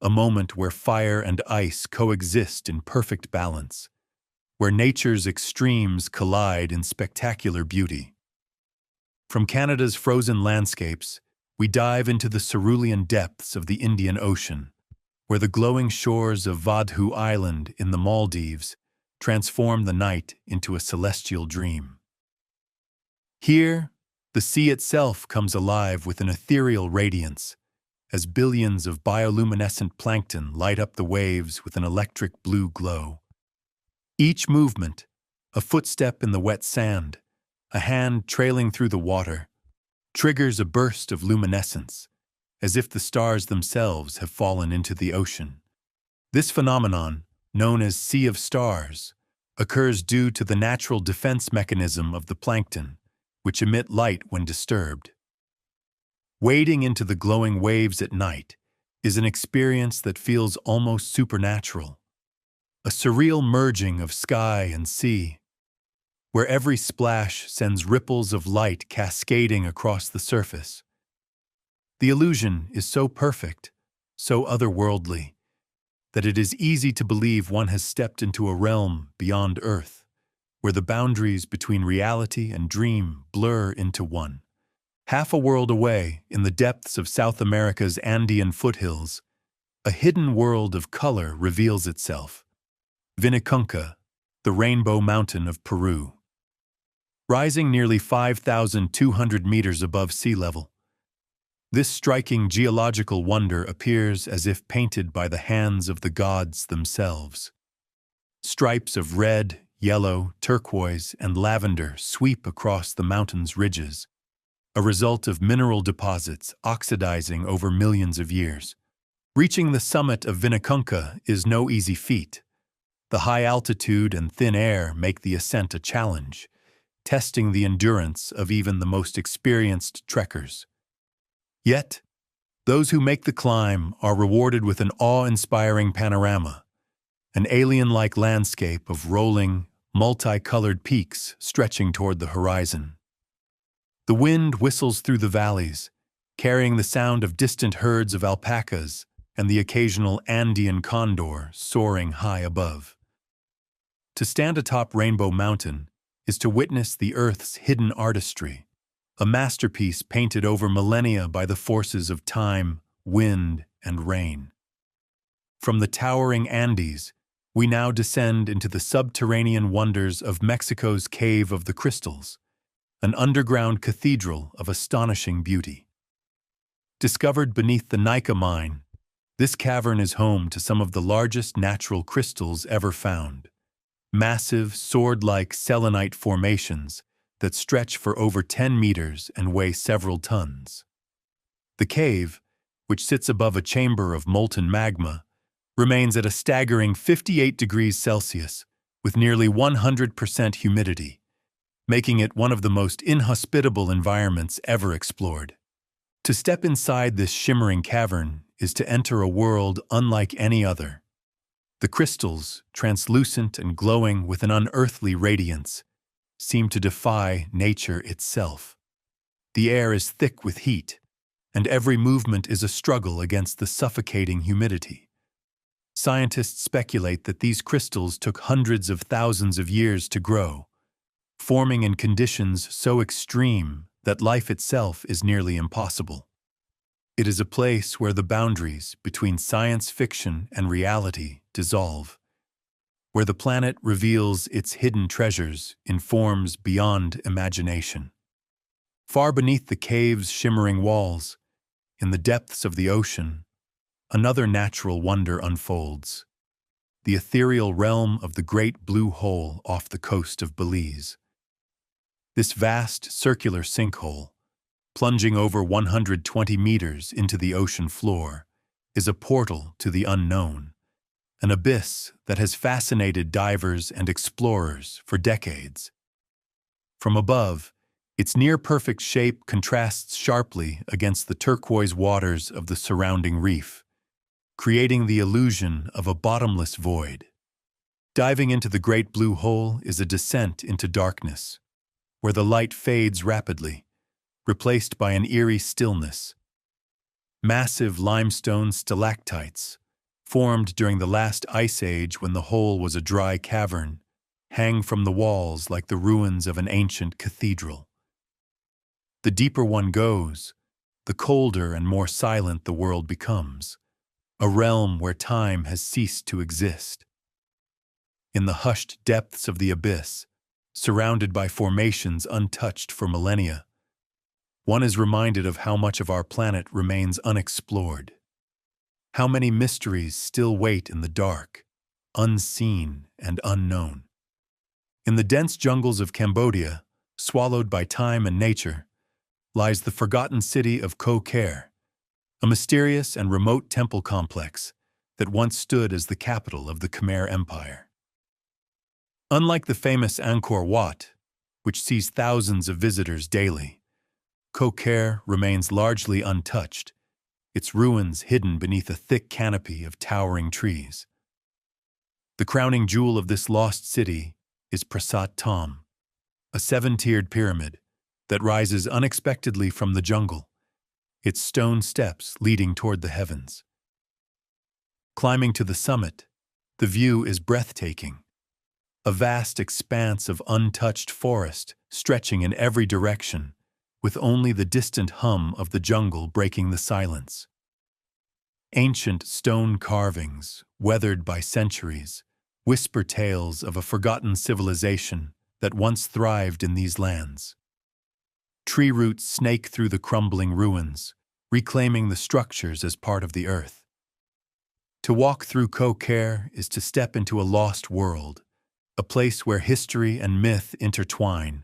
a moment where fire and ice coexist in perfect balance, where nature's extremes collide in spectacular beauty. From Canada's frozen landscapes, we dive into the cerulean depths of the Indian Ocean, where the glowing shores of Vadhu Island in the Maldives transform the night into a celestial dream. Here, the sea itself comes alive with an ethereal radiance, as billions of bioluminescent plankton light up the waves with an electric blue glow. Each movement, a footstep in the wet sand, a hand trailing through the water, triggers a burst of luminescence, as if the stars themselves have fallen into the ocean. This phenomenon, known as Sea of Stars, occurs due to the natural defense mechanism of the plankton, which emit light when disturbed. Wading into the glowing waves at night is an experience that feels almost supernatural, a surreal merging of sky and sea, where every splash sends ripples of light cascading across the surface. The illusion is so perfect, so otherworldly, that it is easy to believe one has stepped into a realm beyond Earth, where the boundaries between reality and dream blur into one. Half a world away, in the depths of South America's Andean foothills, a hidden world of color reveals itself: Vinicunca, the Rainbow Mountain of Peru. Rising nearly 5,200 meters above sea level, this striking geological wonder appears as if painted by the hands of the gods themselves. Stripes of red, yellow, turquoise, and lavender sweep across the mountain's ridges, a result of mineral deposits oxidizing over millions of years. Reaching the summit of Vinicunca is no easy feat, The high altitude and thin air make the ascent a challenge, testing the endurance of even the most experienced trekkers. Yet, those who make the climb are rewarded with an awe-inspiring panorama, an alien-like landscape of rolling, multicolored peaks stretching toward the horizon. The wind whistles through the valleys, carrying the sound of distant herds of alpacas and the occasional Andean condor soaring high above. To stand atop Rainbow Mountain is to witness the Earth's hidden artistry, a masterpiece painted over millennia by the forces of time, wind, and rain. From the towering Andes, we now descend into the subterranean wonders of Mexico's Cave of the Crystals, an underground cathedral of astonishing beauty. Discovered beneath the Nika mine, this cavern is home to some of the largest natural crystals ever found, massive, sword-like selenite formations that stretch for over 10 meters and weigh several tons. The cave, which sits above a chamber of molten magma, remains at a staggering 58 degrees Celsius with nearly 100% humidity, making it one of the most inhospitable environments ever explored. To step inside this shimmering cavern is to enter a world unlike any other. The crystals, translucent and glowing with an unearthly radiance, seem to defy nature itself. The air is thick with heat, and every movement is a struggle against the suffocating humidity. Scientists speculate that these crystals took hundreds of thousands of years to grow, forming in conditions so extreme that life itself is nearly impossible. It is a place where the boundaries between science fiction and reality dissolve, where the planet reveals its hidden treasures in forms beyond imagination. Far beneath the cave's shimmering walls, in the depths of the ocean, another natural wonder unfolds, the ethereal realm of the Great Blue Hole off the coast of Belize. This vast circular sinkhole, plunging over 120 meters into the ocean floor, is a portal to the unknown, an abyss that has fascinated divers and explorers for decades. From above, its near-perfect shape contrasts sharply against the turquoise waters of the surrounding reef, creating the illusion of a bottomless void. Diving into the Great Blue Hole is a descent into darkness, where the light fades rapidly, replaced by an eerie stillness. Massive limestone stalactites, formed during the last ice age when the hole was a dry cavern, hang from the walls like the ruins of an ancient cathedral. The deeper one goes, the colder and more silent the world becomes, a realm where time has ceased to exist. In the hushed depths of the abyss, surrounded by formations untouched for millennia, one is reminded of how much of our planet remains unexplored, how many mysteries still wait in the dark, unseen and unknown. In the dense jungles of Cambodia, swallowed by time and nature, lies the forgotten city of Ko Ker, a mysterious and remote temple complex that once stood as the capital of the Khmer Empire. Unlike the famous Angkor Wat, which sees thousands of visitors daily, Ko Ker remains largely untouched, its ruins hidden beneath a thick canopy of towering trees. The crowning jewel of this lost city is Prasat Tom, a seven-tiered pyramid that rises unexpectedly from the jungle, its stone steps leading toward the heavens. Climbing to the summit, the view is breathtaking, a vast expanse of untouched forest stretching in every direction, with only the distant hum of the jungle breaking the silence. Ancient stone carvings, weathered by centuries, whisper tales of a forgotten civilization that once thrived in these lands. Tree roots snake through the crumbling ruins, reclaiming the structures as part of the earth. To walk through Ko Ker is to step into a lost world, a place where history and myth intertwine,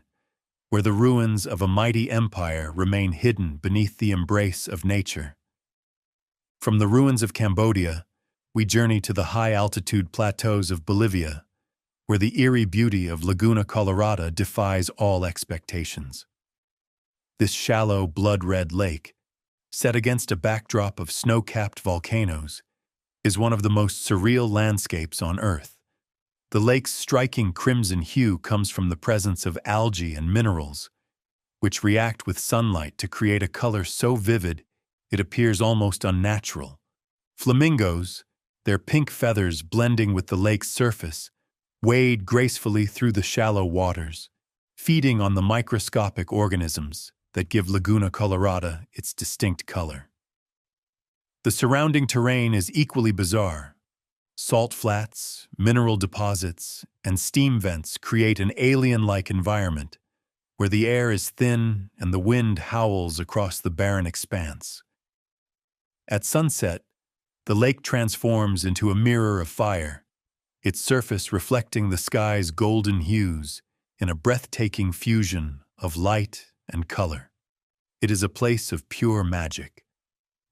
where the ruins of a mighty empire remain hidden beneath the embrace of nature. From the ruins of Cambodia, we journey to the high-altitude plateaus of Bolivia, where the eerie beauty of Laguna Colorada defies all expectations. This shallow, blood-red lake, set against a backdrop of snow-capped volcanoes, is one of the most surreal landscapes on Earth. The lake's striking crimson hue comes from the presence of algae and minerals, which react with sunlight to create a color so vivid it appears almost unnatural. Flamingos, their pink feathers blending with the lake's surface, wade gracefully through the shallow waters, feeding on the microscopic organisms that give Laguna Colorada its distinct color. The surrounding terrain is equally bizarre. Salt flats, mineral deposits, and steam vents create an alien-like environment where the air is thin and the wind howls across the barren expanse. At sunset, the lake transforms into a mirror of fire, its surface reflecting the sky's golden hues in a breathtaking fusion of light and color. It is a place of pure magic,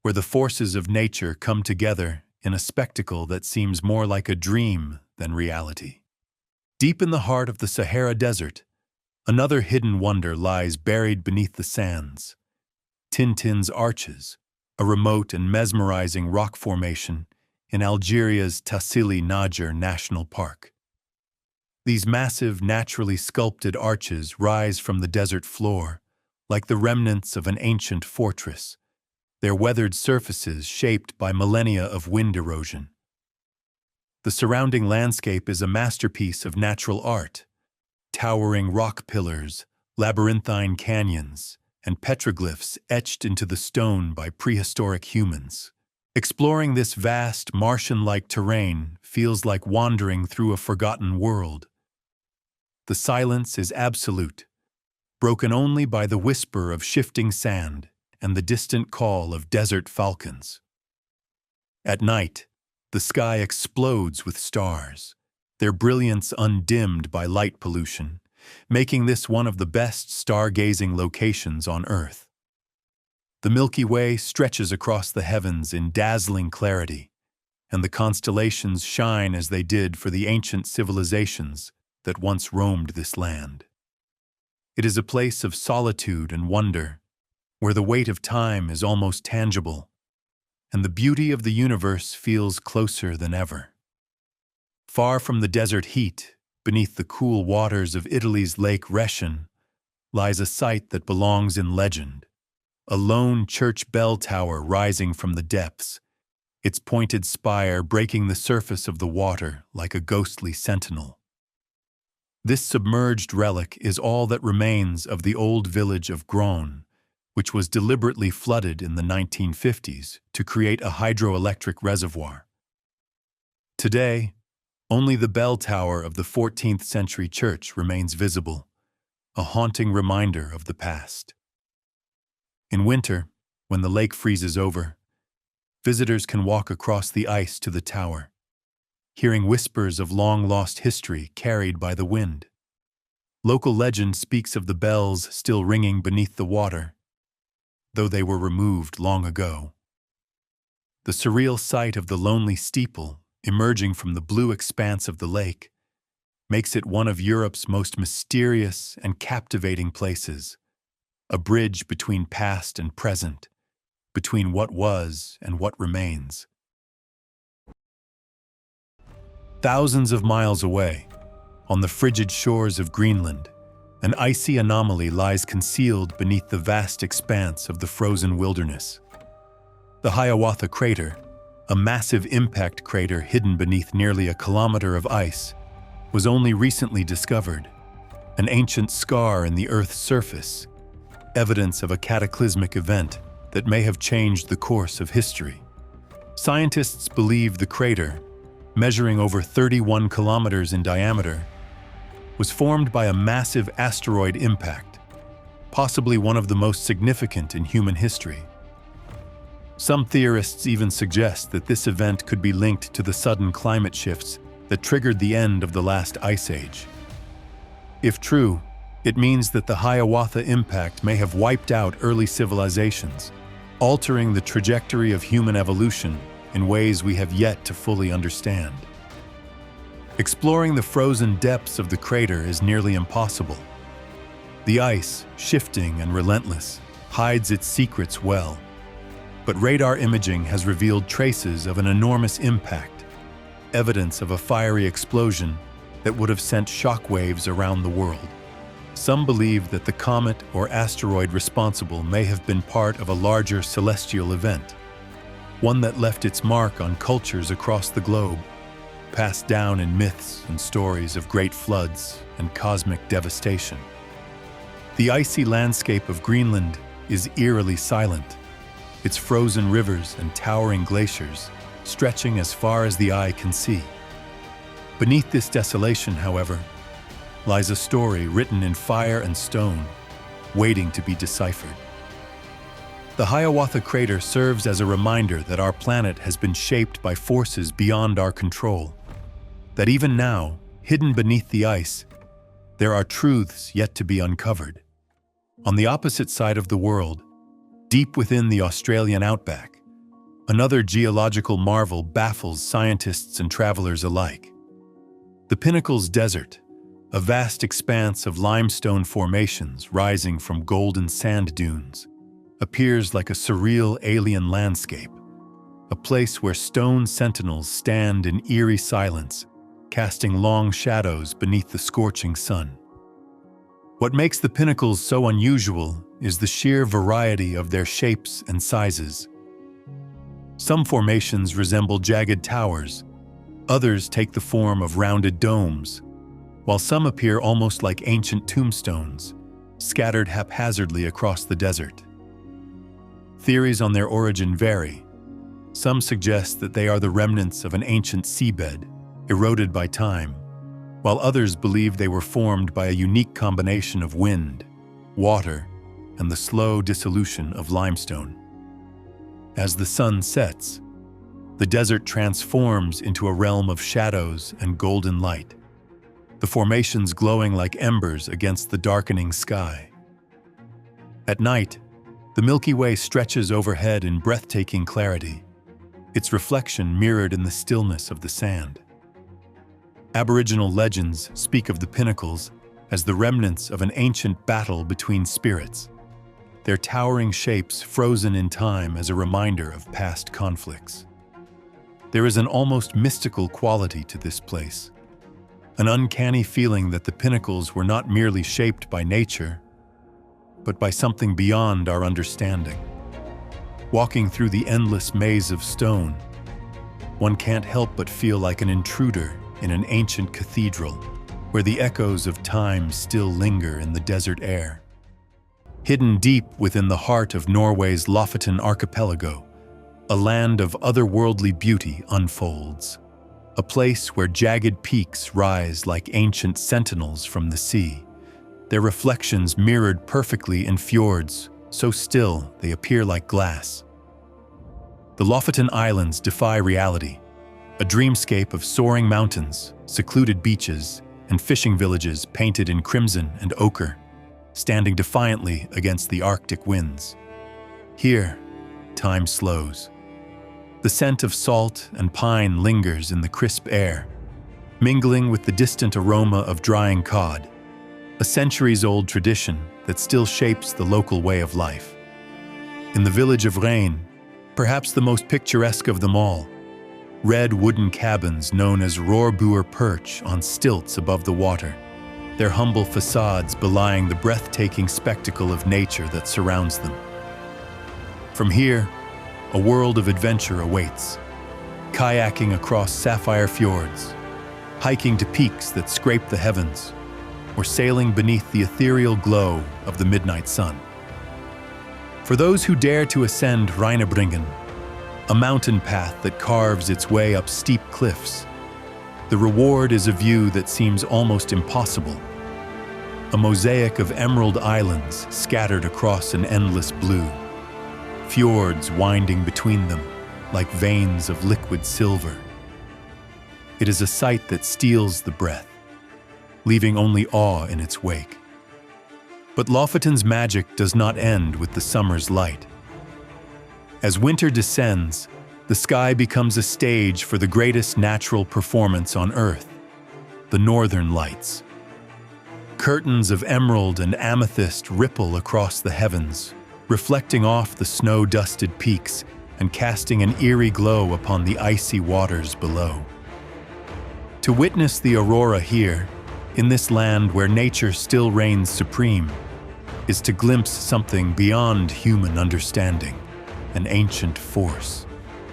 where the forces of nature come together in a spectacle that seems more like a dream than reality. Deep in the heart of the Sahara Desert, another hidden wonder lies buried beneath the sands. Tintin's Arches, a remote and mesmerizing rock formation in Algeria's Tassili N'Ajjer National Park. These massive, naturally sculpted arches rise from the desert floor, like the remnants of an ancient fortress, their weathered surfaces shaped by millennia of wind erosion. The surrounding landscape is a masterpiece of natural art. Towering rock pillars, labyrinthine canyons, and petroglyphs etched into the stone by prehistoric humans. Exploring this vast, Martian-like terrain feels like wandering through a forgotten world. The silence is absolute, broken only by the whisper of shifting sand and the distant call of desert falcons. At night, the sky explodes with stars, their brilliance undimmed by light pollution, making this one of the best stargazing locations on Earth. The Milky Way stretches across the heavens in dazzling clarity, and the constellations shine as they did for the ancient civilizations that once roamed this land. It is a place of solitude and wonder, where the weight of time is almost tangible, and the beauty of the universe feels closer than ever. Far from the desert heat, beneath the cool waters of Italy's Lake Rhetian, lies a site that belongs in legend. A lone church bell tower rising from the depths, its pointed spire breaking the surface of the water like a ghostly sentinel. This submerged relic is all that remains of the old village of Groen, which was deliberately flooded in the 1950s to create a hydroelectric reservoir. Today, only the bell tower of the 14th century church remains visible, a haunting reminder of the past. In winter, when the lake freezes over, visitors can walk across the ice to the tower, hearing whispers of long-lost history carried by the wind. Local legend speaks of the bells still ringing beneath the water, though they were removed long ago. The surreal sight of the lonely steeple emerging from the blue expanse of the lake makes it one of Europe's most mysterious and captivating places, a bridge between past and present, between what was and what remains. Thousands of miles away, on the frigid shores of Greenland, an icy anomaly lies concealed beneath the vast expanse of the frozen wilderness. The Hiawatha Crater, a massive impact crater hidden beneath nearly a kilometer of ice, was only recently discovered, an ancient scar in the Earth's surface, evidence of a cataclysmic event that may have changed the course of history. Scientists believe the crater, measuring over 31 kilometers in diameter, was formed by a massive asteroid impact, possibly one of the most significant in human history. Some theorists even suggest that this event could be linked to the sudden climate shifts that triggered the end of the last ice age. If true, it means that the Hiawatha impact may have wiped out early civilizations, altering the trajectory of human evolution in ways we have yet to fully understand. Exploring the frozen depths of the crater is nearly impossible. The ice, shifting and relentless, hides its secrets well. But radar imaging has revealed traces of an enormous impact, evidence of a fiery explosion that would have sent shockwaves around the world. Some believe that the comet or asteroid responsible may have been part of a larger celestial event, one that left its mark on cultures across the globe, passed down in myths and stories of great floods and cosmic devastation. The icy landscape of Greenland is eerily silent, its frozen rivers and towering glaciers stretching as far as the eye can see. Beneath this desolation, however, lies a story written in fire and stone, waiting to be deciphered. The Hiawatha Crater serves as a reminder that our planet has been shaped by forces beyond our control, that even now, hidden beneath the ice, there are truths yet to be uncovered. On the opposite side of the world, deep within the Australian outback, another geological marvel baffles scientists and travelers alike. The Pinnacles Desert, a vast expanse of limestone formations rising from golden sand dunes, appears like a surreal alien landscape, a place where stone sentinels stand in eerie silence, casting long shadows beneath the scorching sun. What makes the Pinnacles so unusual is the sheer variety of their shapes and sizes. Some formations resemble jagged towers, others take the form of rounded domes, while some appear almost like ancient tombstones, scattered haphazardly across the desert. Theories on their origin vary. Some suggest that they are the remnants of an ancient seabed, eroded by time, while others believe they were formed by a unique combination of wind, water, and the slow dissolution of limestone. As the sun sets, the desert transforms into a realm of shadows and golden light, the formations glowing like embers against the darkening sky. At night, the Milky Way stretches overhead in breathtaking clarity, its reflection mirrored in the stillness of the sand. Aboriginal legends speak of the Pinnacles as the remnants of an ancient battle between spirits, their towering shapes frozen in time as a reminder of past conflicts. There is an almost mystical quality to this place, an uncanny feeling that the Pinnacles were not merely shaped by nature, but by something beyond our understanding. Walking through the endless maze of stone, one can't help but feel like an intruder in an ancient cathedral, where the echoes of time still linger in the desert air. Hidden deep within the heart of Norway's Lofoten archipelago, a land of otherworldly beauty unfolds, a place where jagged peaks rise like ancient sentinels from the sea, their reflections mirrored perfectly in fjords, so still they appear like glass. The Lofoten Islands defy reality, a dreamscape of soaring mountains, secluded beaches, and fishing villages painted in crimson and ochre, standing defiantly against the Arctic winds. Here, time slows. The scent of salt and pine lingers in the crisp air, mingling with the distant aroma of drying cod, a centuries-old tradition that still shapes the local way of life. In the village of Rein, perhaps the most picturesque of them all, red wooden cabins known as Roerboer perch on stilts above the water, their humble facades belying the breathtaking spectacle of nature that surrounds them. From here, a world of adventure awaits, kayaking across sapphire fjords, hiking to peaks that scrape the heavens, or sailing beneath the ethereal glow of the midnight sun. For those who dare to ascend Reinebringen, a mountain path that carves its way up steep cliffs, the reward is a view that seems almost impossible. A mosaic of emerald islands scattered across an endless blue, fjords winding between them like veins of liquid silver. It is a sight that steals the breath, leaving only awe in its wake. But Lofoten's magic does not end with the summer's light. As winter descends, the sky becomes a stage for the greatest natural performance on Earth, the Northern Lights. Curtains of emerald and amethyst ripple across the heavens, reflecting off the snow-dusted peaks and casting an eerie glow upon the icy waters below. To witness the aurora here, in this land where nature still reigns supreme, is to glimpse something beyond human understanding, an ancient force,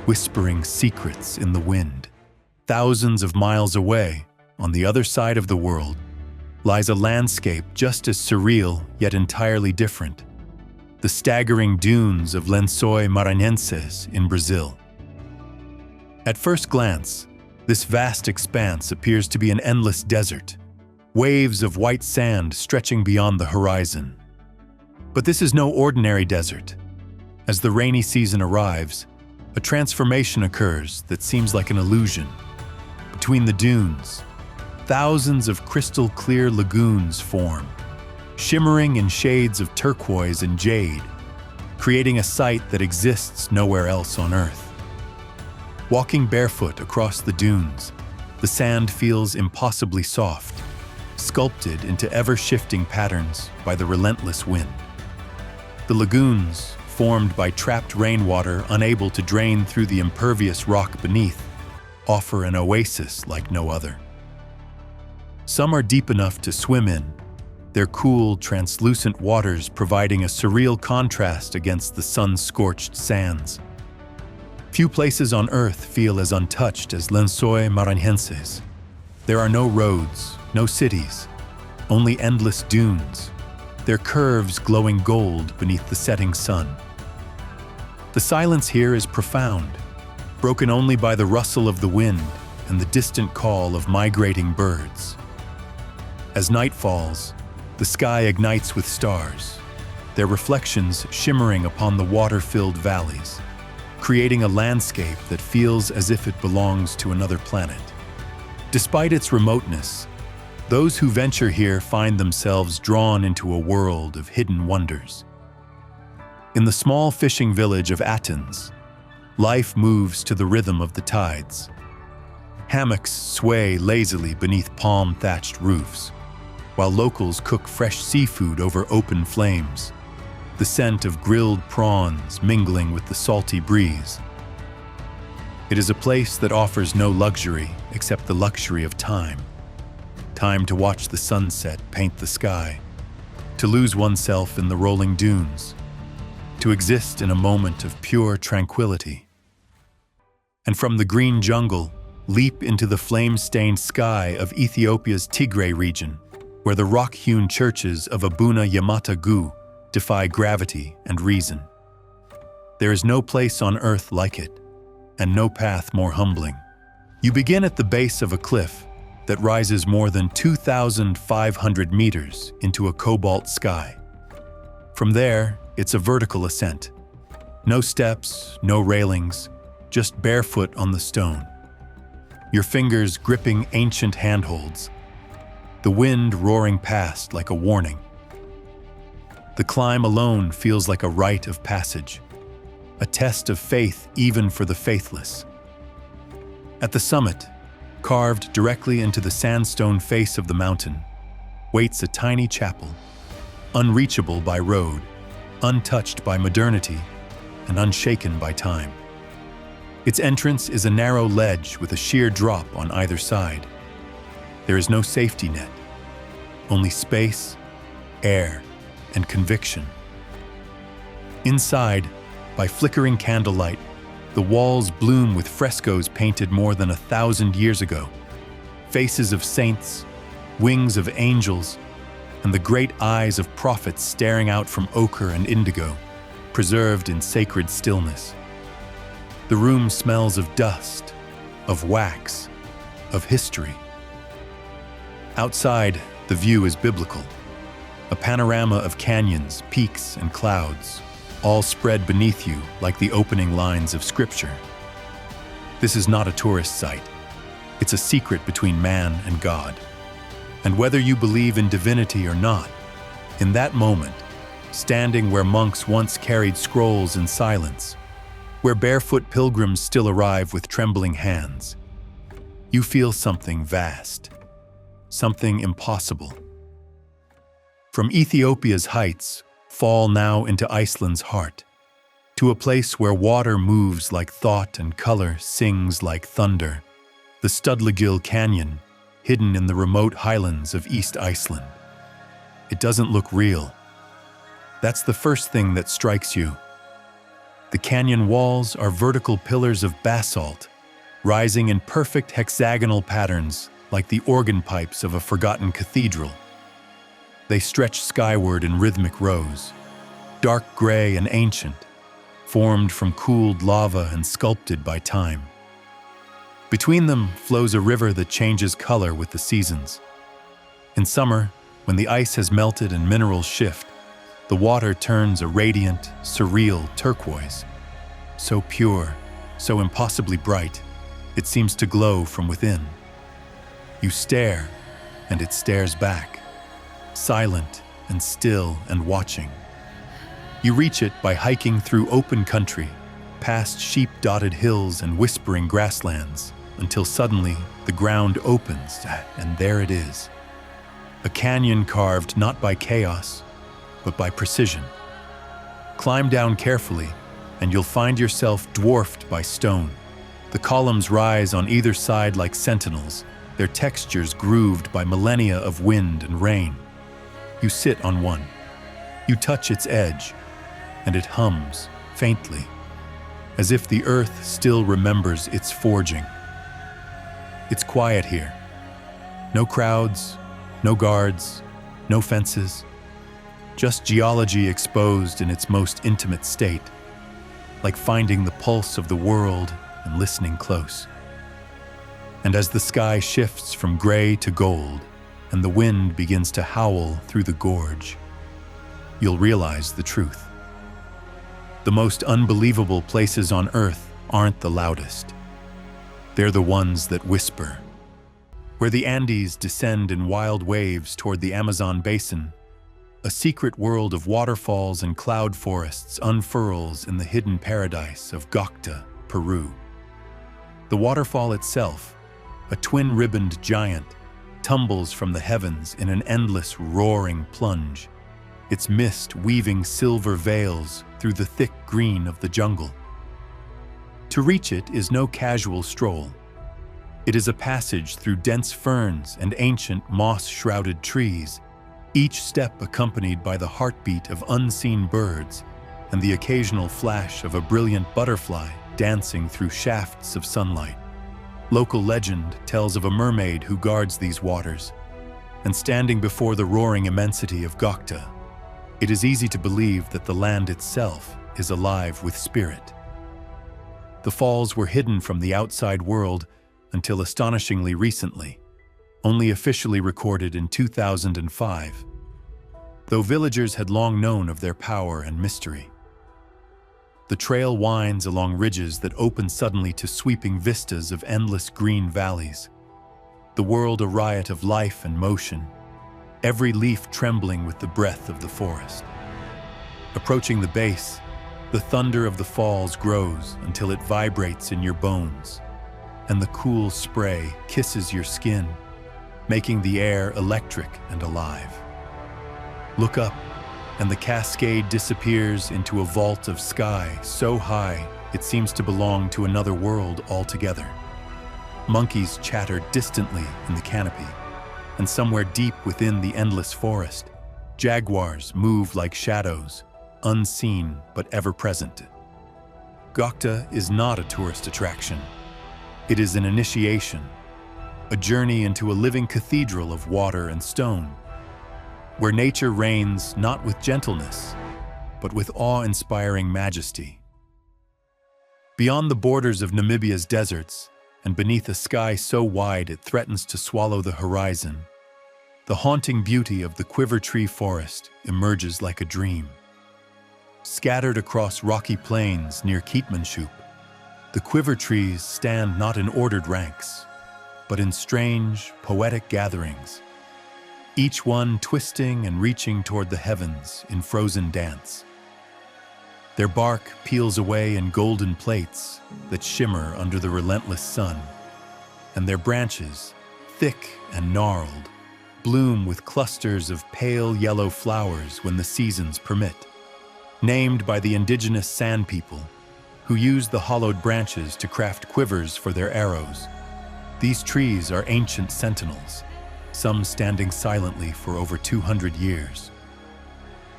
whispering secrets in the wind. Thousands of miles away, on the other side of the world, lies a landscape just as surreal yet entirely different: the staggering dunes of Lençóis Maranhenses in Brazil. At first glance, this vast expanse appears to be an endless desert, waves of white sand stretching beyond the horizon. But this is no ordinary desert. As the rainy season arrives, a transformation occurs that seems like an illusion. Between the dunes, thousands of crystal-clear lagoons form, shimmering in shades of turquoise and jade, creating a sight that exists nowhere else on Earth. Walking barefoot across the dunes, the sand feels impossibly soft, sculpted into ever-shifting patterns by the relentless wind. The lagoons, formed by trapped rainwater unable to drain through the impervious rock beneath, offer an oasis like no other. Some are deep enough to swim in, their cool, translucent waters providing a surreal contrast against the sun-scorched sands. Few places on Earth feel as untouched as Lençóis Maranhenses. There are no roads, no cities, only endless dunes, their curves glowing gold beneath the setting sun. The silence here is profound, broken only by the rustle of the wind and the distant call of migrating birds. As night falls, the sky ignites with stars, their reflections shimmering upon the water-filled valleys, creating a landscape that feels as if it belongs to another planet. Despite its remoteness, those who venture here find themselves drawn into a world of hidden wonders. In the small fishing village of Athens, life moves to the rhythm of the tides. Hammocks sway lazily beneath palm-thatched roofs, while locals cook fresh seafood over open flames, the scent of grilled prawns mingling with the salty breeze. It is a place that offers no luxury except the luxury of time. Time to watch the sunset paint the sky, to lose oneself in the rolling dunes, to exist in a moment of pure tranquility. And from the green jungle, leap into the flame-stained sky of Ethiopia's Tigray region, where the rock-hewn churches of Abuna Yamata Gu defy gravity and reason. There is no place on Earth like it, and no path more humbling. You begin at the base of a cliff that rises more than 2,500 meters into a cobalt sky. From there, it's a vertical ascent. No steps, no railings, just barefoot on the stone. Your fingers gripping ancient handholds, the wind roaring past like a warning. The climb alone feels like a rite of passage, a test of faith even for the faithless. At the summit, carved directly into the sandstone face of the mountain, waits a tiny chapel, unreachable by road, untouched by modernity, and unshaken by time. Its entrance is a narrow ledge with a sheer drop on either side. There is no safety net, only space, air, and conviction. Inside, by flickering candlelight, the walls bloom with frescoes painted more than 1,000 years ago, faces of saints, wings of angels, and the great eyes of prophets staring out from ochre and indigo, preserved in sacred stillness. The room smells of dust, of wax, of history. Outside, the view is biblical, a panorama of canyons, peaks, and clouds, all spread beneath you like the opening lines of Scripture. This is not a tourist site. It's a secret between man and God. And whether you believe in divinity or not, in that moment, standing where monks once carried scrolls in silence, where barefoot pilgrims still arrive with trembling hands. You feel something vast, something impossible. From Ethiopia's heights, fall now into Iceland's heart, to a place where water moves like thought and color sings like thunder, the Studlagill Canyon, hidden in the remote highlands of East Iceland. It doesn't look real. That's the first thing that strikes you. The canyon walls are vertical pillars of basalt, rising in perfect hexagonal patterns like the organ pipes of a forgotten cathedral. They stretch skyward in rhythmic rows, dark gray and ancient, formed from cooled lava and sculpted by time. Between them flows a river that changes color with the seasons. In summer, when the ice has melted and minerals shift, the water turns a radiant, surreal turquoise. So pure, so impossibly bright, it seems to glow from within. You stare, and it stares back, silent and still and watching. You reach it by hiking through open country, past sheep-dotted hills and whispering grasslands, until suddenly the ground opens, and there it is. A canyon carved not by chaos, but by precision. Climb down carefully, and you'll find yourself dwarfed by stone. The columns rise on either side like sentinels, their textures grooved by millennia of wind and rain. You sit on one. You touch its edge, and it hums faintly, as if the earth still remembers its forging. It's quiet here. No crowds, no guards, no fences. Just geology exposed in its most intimate state, like finding the pulse of the world and listening close. And as the sky shifts from gray to gold, and the wind begins to howl through the gorge, you'll realize the truth. The most unbelievable places on Earth aren't the loudest. They're the ones that whisper. Where the Andes descend in wild waves toward the Amazon basin, a secret world of waterfalls and cloud forests unfurls in the hidden paradise of Gocta, Peru. The waterfall itself, a twin-ribboned giant, tumbles from the heavens in an endless roaring plunge, its mist weaving silver veils through the thick green of the jungle. To reach it is no casual stroll. It is a passage through dense ferns and ancient moss-shrouded trees, each step accompanied by the heartbeat of unseen birds and the occasional flash of a brilliant butterfly dancing through shafts of sunlight. Local legend tells of a mermaid who guards these waters, and standing before the roaring immensity of Gocta, it is easy to believe that the land itself is alive with spirit. The falls were hidden from the outside world until astonishingly recently, only officially recorded in 2005, though villagers had long known of their power and mystery. The trail winds along ridges that open suddenly to sweeping vistas of endless green valleys, the world a riot of life and motion, every leaf trembling with the breath of the forest. Approaching the base, the thunder of the falls grows until it vibrates in your bones, and the cool spray kisses your skin, making the air electric and alive. Look up, and the cascade disappears into a vault of sky so high it seems to belong to another world altogether. Monkeys chatter distantly in the canopy, and somewhere deep within the endless forest, jaguars move like shadows, unseen but ever present. Gocta is not a tourist attraction. It is an initiation, a journey into a living cathedral of water and stone, where nature reigns not with gentleness, but with awe-inspiring majesty. Beyond the borders of Namibia's deserts, and beneath a sky so wide it threatens to swallow the horizon, the haunting beauty of the Quiver Tree Forest emerges like a dream. Scattered across rocky plains near Keetmanshoop, the quiver trees stand not in ordered ranks, but in strange, poetic gatherings, each one twisting and reaching toward the heavens in frozen dance. Their bark peels away in golden plates that shimmer under the relentless sun, and their branches, thick and gnarled, bloom with clusters of pale yellow flowers when the seasons permit. Named by the indigenous San people, who use the hollowed branches to craft quivers for their arrows, these trees are ancient sentinels, some standing silently for over 200 years.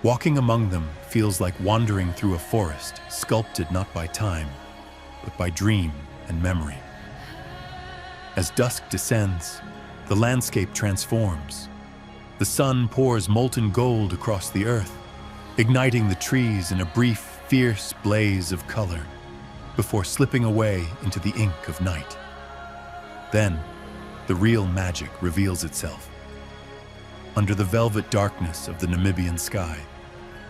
Walking among them feels like wandering through a forest sculpted not by time, but by dream and memory. As dusk descends, the landscape transforms. The sun pours molten gold across the earth, igniting the trees in a brief, fierce blaze of color before slipping away into the ink of night. Then, the real magic reveals itself. Under the velvet darkness of the Namibian sky,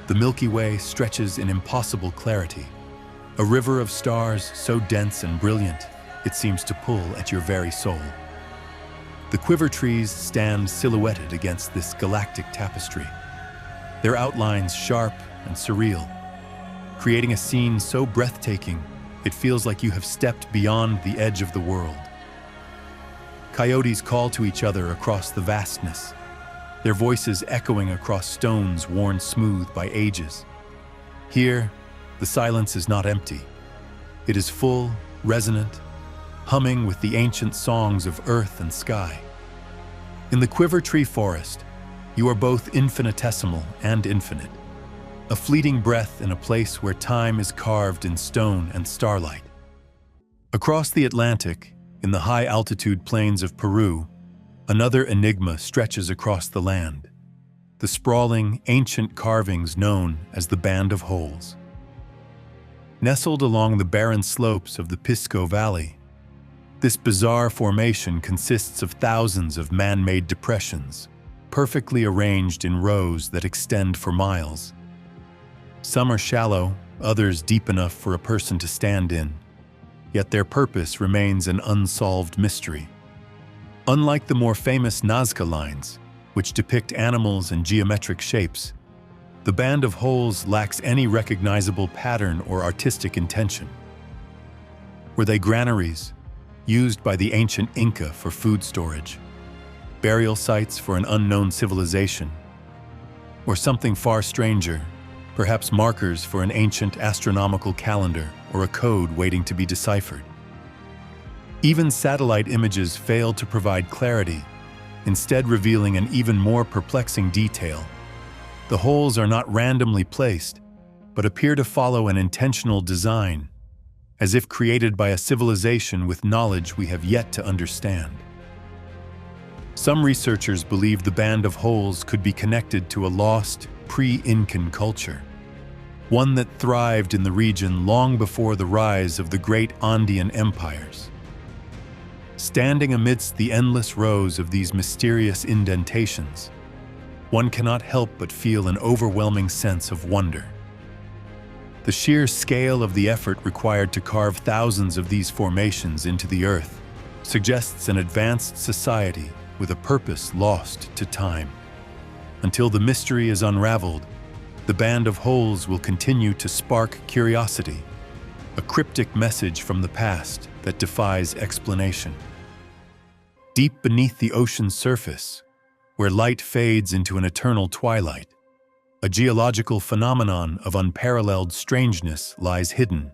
the Milky Way stretches in impossible clarity, a river of stars so dense and brilliant it seems to pull at your very soul. The quiver trees stand silhouetted against this galactic tapestry, their outlines sharp and surreal, creating a scene so breathtaking it feels like you have stepped beyond the edge of the world. Coyotes call to each other across the vastness, their voices echoing across stones worn smooth by ages. Here, the silence is not empty. It is full, resonant, humming with the ancient songs of earth and sky. In the Quiver Tree Forest, you are both infinitesimal and infinite, a fleeting breath in a place where time is carved in stone and starlight. Across the Atlantic, in the high-altitude plains of Peru, another enigma stretches across the land, the sprawling, ancient carvings known as the Band of Holes. Nestled along the barren slopes of the Pisco Valley, this bizarre formation consists of thousands of man-made depressions, perfectly arranged in rows that extend for miles. Some are shallow, others deep enough for a person to stand in, yet their purpose remains an unsolved mystery. Unlike the more famous Nazca lines, which depict animals and geometric shapes, the Band of Holes lacks any recognizable pattern or artistic intention. Were they granaries, used by the ancient Inca for food storage, burial sites for an unknown civilization, or something far stranger, perhaps markers for an ancient astronomical calendar or a code waiting to be deciphered? Even satellite images fail to provide clarity, instead revealing an even more perplexing detail. The holes are not randomly placed, but appear to follow an intentional design, as if created by a civilization with knowledge we have yet to understand. Some researchers believe the Band of Holes could be connected to a lost, pre-Incan culture, one that thrived in the region long before the rise of the great Andean empires. Standing amidst the endless rows of these mysterious indentations, one cannot help but feel an overwhelming sense of wonder. The sheer scale of the effort required to carve thousands of these formations into the earth suggests an advanced society with a purpose lost to time. Until the mystery is unraveled, the Band of Holes will continue to spark curiosity, a cryptic message from the past that defies explanation. Deep beneath the ocean's surface, where light fades into an eternal twilight, a geological phenomenon of unparalleled strangeness lies hidden: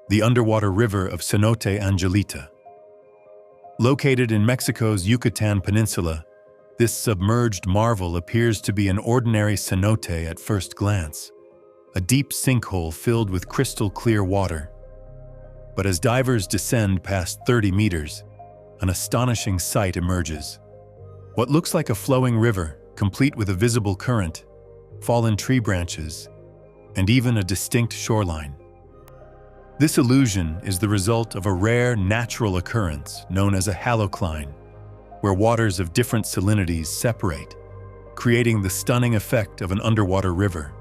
the underwater river of Cenote Angelita. Located in Mexico's Yucatan Peninsula, this submerged marvel appears to be an ordinary cenote at first glance, a deep sinkhole filled with crystal-clear water. But as divers descend past 30 meters, an astonishing sight emerges. What looks like a flowing river, complete with a visible current, fallen tree branches, and even a distinct shoreline. This illusion is the result of a rare natural occurrence known as a halocline, where waters of different salinities separate, creating the stunning effect of an underwater river.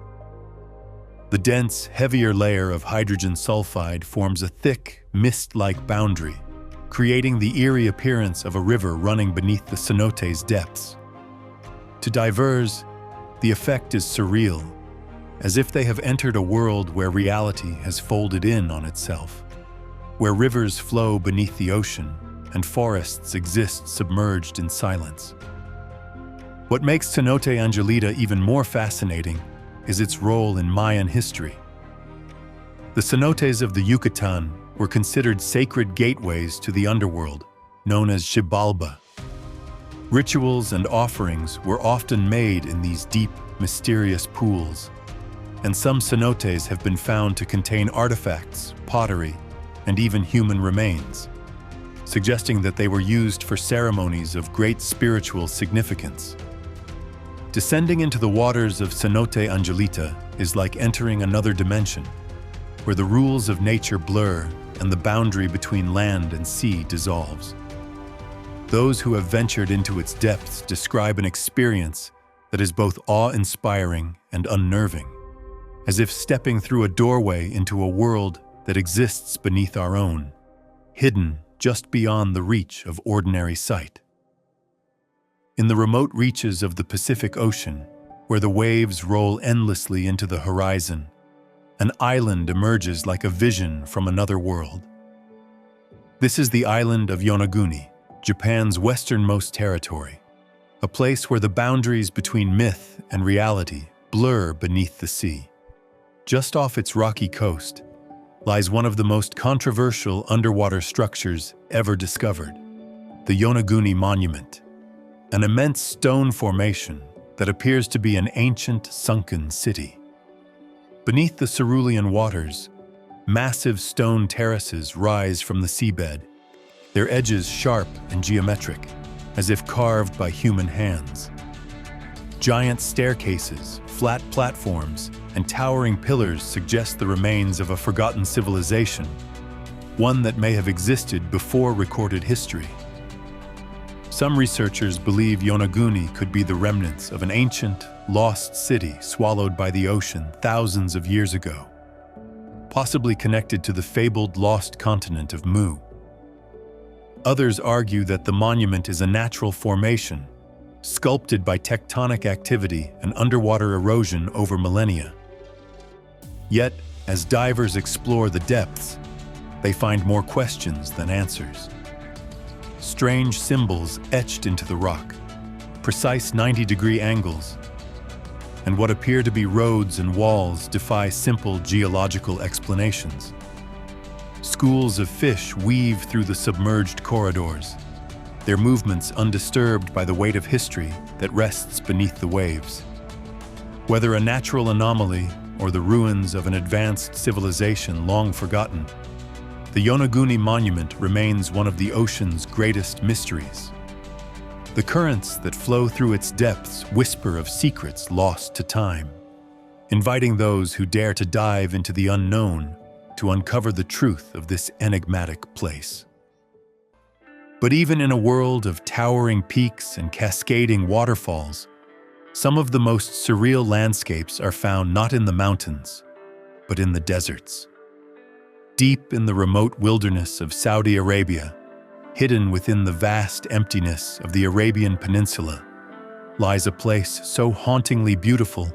The dense, heavier layer of hydrogen sulfide forms a thick, mist-like boundary, creating the eerie appearance of a river running beneath the cenote's depths. To divers, the effect is surreal, as if they have entered a world where reality has folded in on itself, where rivers flow beneath the ocean and forests exist submerged in silence. What makes Cenote Angelita even more fascinating is its role in Mayan history. The cenotes of the Yucatan were considered sacred gateways to the underworld, known as Xibalba. Rituals and offerings were often made in these deep, mysterious pools, and some cenotes have been found to contain artifacts, pottery, and even human remains, suggesting that they were used for ceremonies of great spiritual significance. Descending into the waters of Cenote Angelita is like entering another dimension, where the rules of nature blur and the boundary between land and sea dissolves. Those who have ventured into its depths describe an experience that is both awe-inspiring and unnerving, as if stepping through a doorway into a world that exists beneath our own, hidden just beyond the reach of ordinary sight. In the remote reaches of the Pacific Ocean, where the waves roll endlessly into the horizon, an island emerges like a vision from another world. This is the island of Yonaguni, Japan's westernmost territory, a place where the boundaries between myth and reality blur beneath the sea. Just off its rocky coast lies one of the most controversial underwater structures ever discovered, the Yonaguni Monument, an immense stone formation that appears to be an ancient sunken city. Beneath the cerulean waters, massive stone terraces rise from the seabed, their edges sharp and geometric, as if carved by human hands. Giant staircases, flat platforms, and towering pillars suggest the remains of a forgotten civilization, one that may have existed before recorded history. Some researchers believe Yonaguni could be the remnants of an ancient, lost city swallowed by the ocean thousands of years ago, possibly connected to the fabled lost continent of Mu. Others argue that the monument is a natural formation, sculpted by tectonic activity and underwater erosion over millennia. Yet, as divers explore the depths, they find more questions than answers. Strange symbols etched into the rock, precise 90-degree angles, and what appear to be roads and walls defy simple geological explanations. Schools of fish weave through the submerged corridors, their movements undisturbed by the weight of history that rests beneath the waves. Whether a natural anomaly or the ruins of an advanced civilization long forgotten, the Yonaguni Monument remains one of the ocean's greatest mysteries. The currents that flow through its depths whisper of secrets lost to time, inviting those who dare to dive into the unknown to uncover the truth of this enigmatic place. But even in a world of towering peaks and cascading waterfalls, some of the most surreal landscapes are found not in the mountains, but in the deserts. Deep in the remote wilderness of Saudi Arabia, hidden within the vast emptiness of the Arabian Peninsula, lies a place so hauntingly beautiful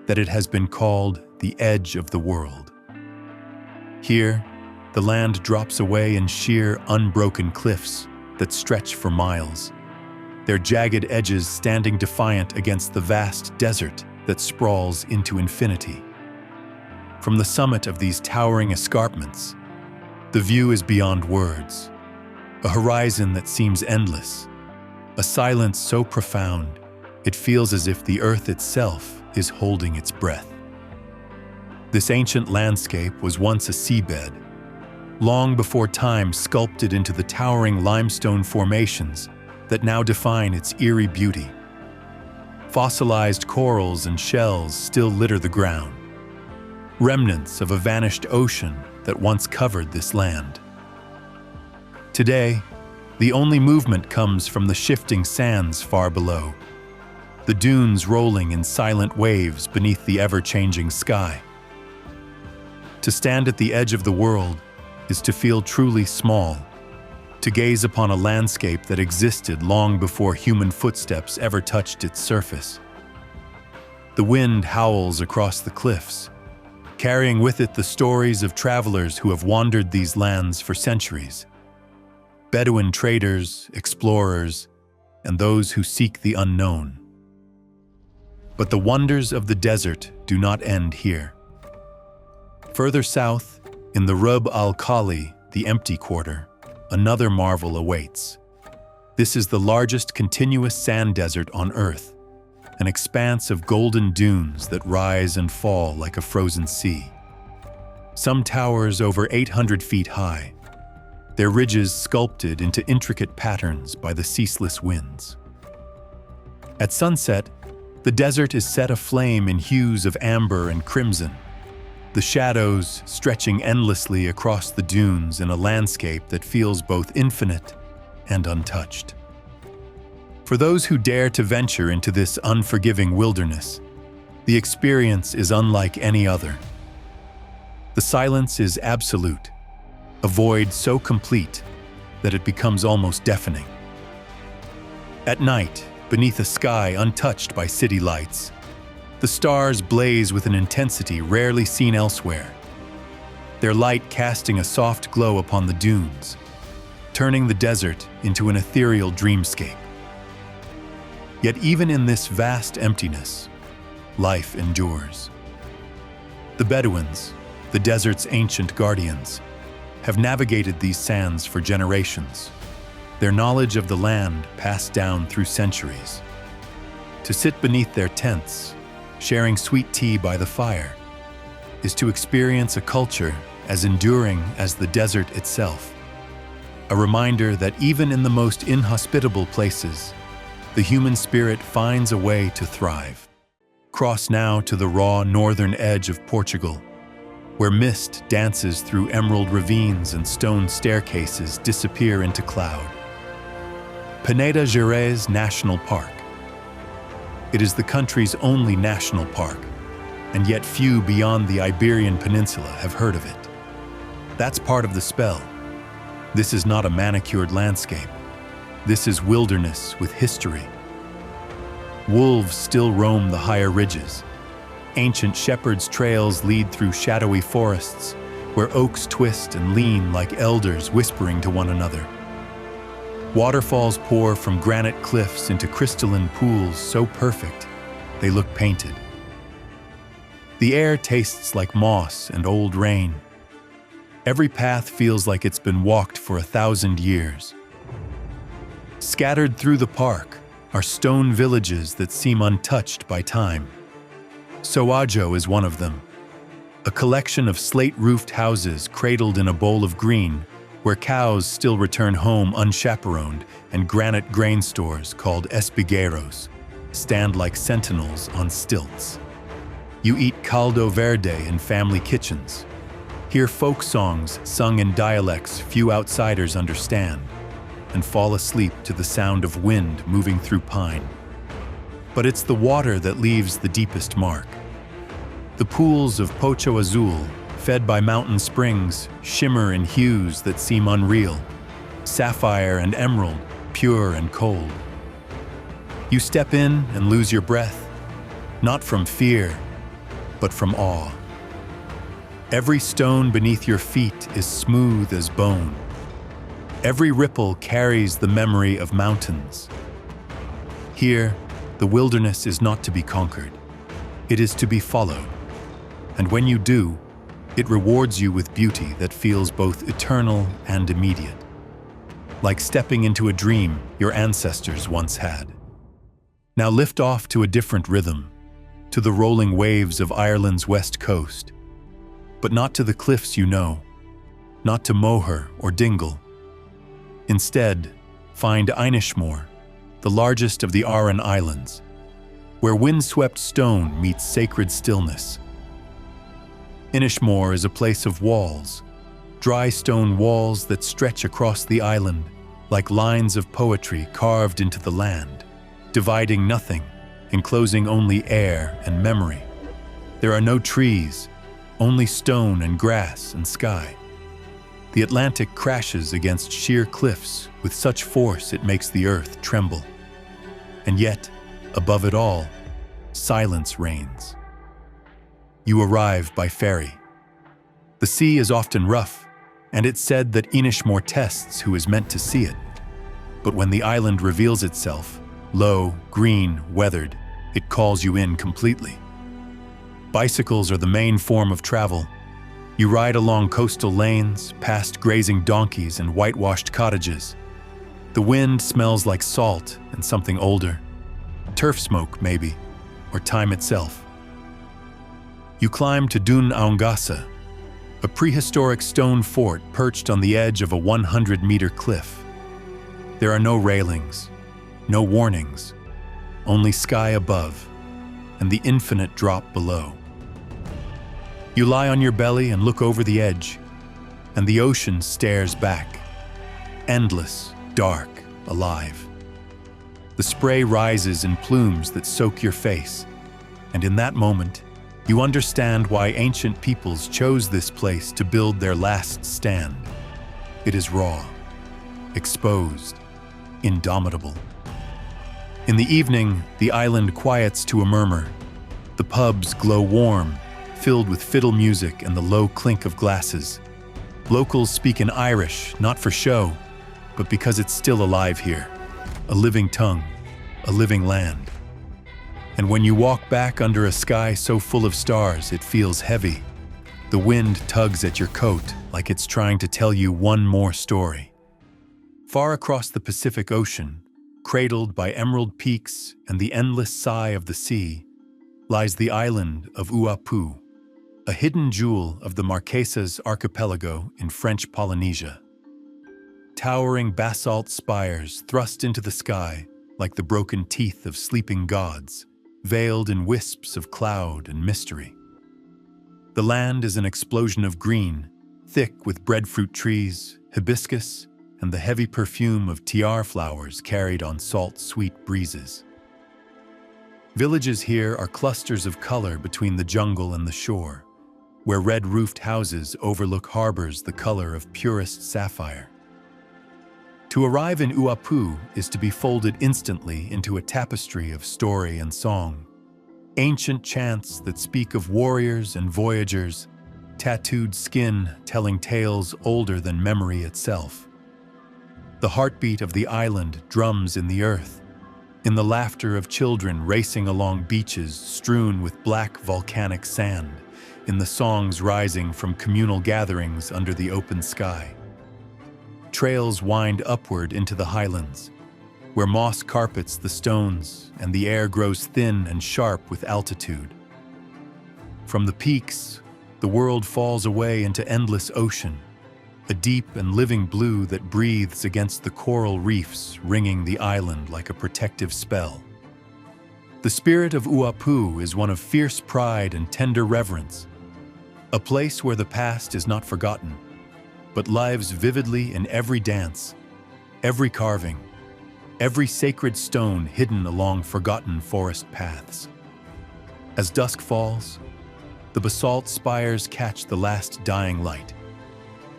that it has been called the edge of the world. Here, the land drops away in sheer, unbroken cliffs that stretch for miles, their jagged edges standing defiant against the vast desert that sprawls into infinity. From the summit of these towering escarpments, the view is beyond words, a horizon that seems endless, a silence so profound it feels as if the earth itself is holding its breath. This ancient landscape was once a seabed, long before time sculpted into the towering limestone formations that now define its eerie beauty. Fossilized corals and shells still litter the ground, remnants of a vanished ocean that once covered this land. Today, the only movement comes from the shifting sands far below, the dunes rolling in silent waves beneath the ever-changing sky. To stand at the edge of the world is to feel truly small, to gaze upon a landscape that existed long before human footsteps ever touched its surface. The wind howls across the cliffs, carrying with it the stories of travelers who have wandered these lands for centuries. Bedouin traders, explorers, and those who seek the unknown. But the wonders of the desert do not end here. Further south, in the Rub al-Khali, the empty quarter, another marvel awaits. This is the largest continuous sand desert on Earth, an expanse of golden dunes that rise and fall like a frozen sea. Some towers over 800 feet high, their ridges sculpted into intricate patterns by the ceaseless winds. At sunset, the desert is set aflame in hues of amber and crimson, the shadows stretching endlessly across the dunes in a landscape that feels both infinite and untouched. For those who dare to venture into this unforgiving wilderness, the experience is unlike any other. The silence is absolute, a void so complete that it becomes almost deafening. At night, beneath a sky untouched by city lights, the stars blaze with an intensity rarely seen elsewhere, their light casting a soft glow upon the dunes, turning the desert into an ethereal dreamscape. Yet even in this vast emptiness, life endures. The Bedouins, the desert's ancient guardians, have navigated these sands for generations, their knowledge of the land passed down through centuries. To sit beneath their tents, sharing sweet tea by the fire, is to experience a culture as enduring as the desert itself. A reminder that even in the most inhospitable places, the human spirit finds a way to thrive. Cross now to the raw northern edge of Portugal, where mist dances through emerald ravines and stone staircases disappear into cloud. Peneda Gerês National Park. It is the country's only national park, and yet few beyond the Iberian Peninsula have heard of it. That's part of the spell. This is not a manicured landscape. This is wilderness with history. Wolves still roam the higher ridges. Ancient shepherds' trails lead through shadowy forests, where oaks twist and lean like elders whispering to one another. Waterfalls pour from granite cliffs into crystalline pools so perfect, they look painted. The air tastes like moss and old rain. Every path feels like it's been walked for 1,000 years. Scattered through the park are stone villages that seem untouched by time. Soajo is one of them, a collection of slate-roofed houses cradled in a bowl of green, where cows still return home unchaperoned, and granite grain stores called espigueiros stand like sentinels on stilts. You eat caldo verde in family kitchens, hear folk songs sung in dialects few outsiders understand, and fall asleep to the sound of wind moving through pine. But it's the water that leaves the deepest mark. The pools of Poço Azul, fed by mountain springs, shimmer in hues that seem unreal, sapphire and emerald, pure and cold. You step in and lose your breath, not from fear, but from awe. Every stone beneath your feet is smooth as bone. Every ripple carries the memory of mountains. Here, the wilderness is not to be conquered. It is to be followed. And when you do, it rewards you with beauty that feels both eternal and immediate, like stepping into a dream your ancestors once had. Now lift off to a different rhythm, to the rolling waves of Ireland's west coast, but not to the cliffs you know, not to Moher or Dingle. Instead, find Inishmore, the largest of the Aran Islands, where windswept stone meets sacred stillness. Inishmore is a place of walls, dry stone walls that stretch across the island like lines of poetry carved into the land, dividing nothing, enclosing only air and memory. There are no trees, only stone and grass and sky. The Atlantic crashes against sheer cliffs with such force it makes the earth tremble. And yet, above it all, silence reigns. You arrive by ferry. The sea is often rough, and it's said that Inishmore tests who is meant to see it. But when the island reveals itself, low, green, weathered, it calls you in completely. Bicycles are the main form of travel. You ride along coastal lanes, past grazing donkeys and whitewashed cottages. The wind smells like salt and something older. Turf smoke, maybe, or time itself. You climb to Dun Aungasa, a prehistoric stone fort perched on the edge of a 100-meter cliff. There are no railings, no warnings, only sky above and the infinite drop below. You lie on your belly and look over the edge, and the ocean stares back, endless, dark, alive. The spray rises in plumes that soak your face, and in that moment, you understand why ancient peoples chose this place to build their last stand. It is raw, exposed, indomitable. In the evening, the island quiets to a murmur. The pubs glow warm, filled with fiddle music and the low clink of glasses. Locals speak in Irish, not for show, but because it's still alive here. A living tongue, a living land. And when you walk back under a sky so full of stars, it feels heavy. The wind tugs at your coat like it's trying to tell you one more story. Far across the Pacific Ocean, cradled by emerald peaks and the endless sigh of the sea, lies the island of Uapu, a hidden jewel of the Marquesas archipelago in French Polynesia. Towering basalt spires thrust into the sky like the broken teeth of sleeping gods, veiled in wisps of cloud and mystery. The land is an explosion of green, thick with breadfruit trees, hibiscus, and the heavy perfume of tiar flowers carried on salt-sweet breezes. Villages here are clusters of color between the jungle and the shore, where red-roofed houses overlook harbors the color of purest sapphire. To arrive in Uapu is to be folded instantly into a tapestry of story and song. Ancient chants that speak of warriors and voyagers, tattooed skin telling tales older than memory itself. The heartbeat of the island drums in the earth, in the laughter of children racing along beaches strewn with black volcanic sand, in the songs rising from communal gatherings under the open sky. Trails wind upward into the highlands, where moss carpets the stones and the air grows thin and sharp with altitude. From the peaks, the world falls away into endless ocean, a deep and living blue that breathes against the coral reefs ringing the island like a protective spell. The spirit of Uapu is one of fierce pride and tender reverence, a place where the past is not forgotten, but lives vividly in every dance, every carving, every sacred stone hidden along forgotten forest paths. As dusk falls, the basalt spires catch the last dying light,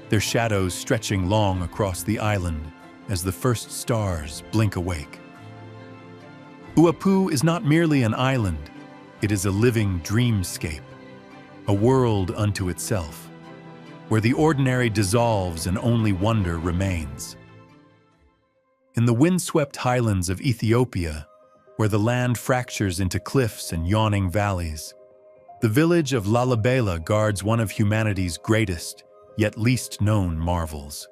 their shadows stretching long across the island as the first stars blink awake. Uapu is not merely an island, it is a living dreamscape, a world unto itself, where the ordinary dissolves and only wonder remains. In the windswept highlands of Ethiopia, where the land fractures into cliffs and yawning valleys, the village of Lalibela guards one of humanity's greatest, yet least known marvels.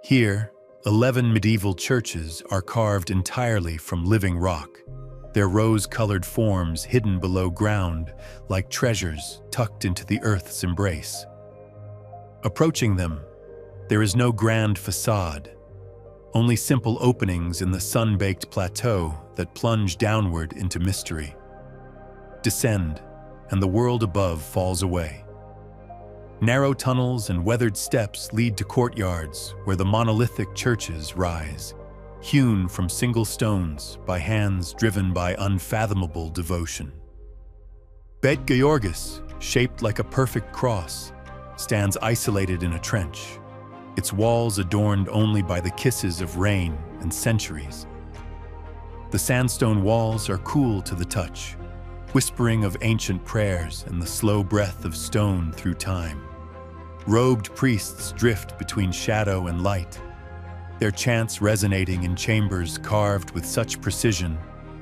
Here, 11 medieval churches are carved entirely from living rock, their rose-colored forms hidden below ground like treasures tucked into the earth's embrace. Approaching them, there is no grand facade, only simple openings in the sun-baked plateau that plunge downward into mystery. Descend, and the world above falls away. Narrow tunnels and weathered steps lead to courtyards where the monolithic churches rise, hewn from single stones by hands driven by unfathomable devotion. Bet Georgis, shaped like a perfect cross, stands isolated in a trench, its walls adorned only by the kisses of rain and centuries. The sandstone walls are cool to the touch, whispering of ancient prayers and the slow breath of stone through time. Robed priests drift between shadow and light, their chants resonating in chambers carved with such precision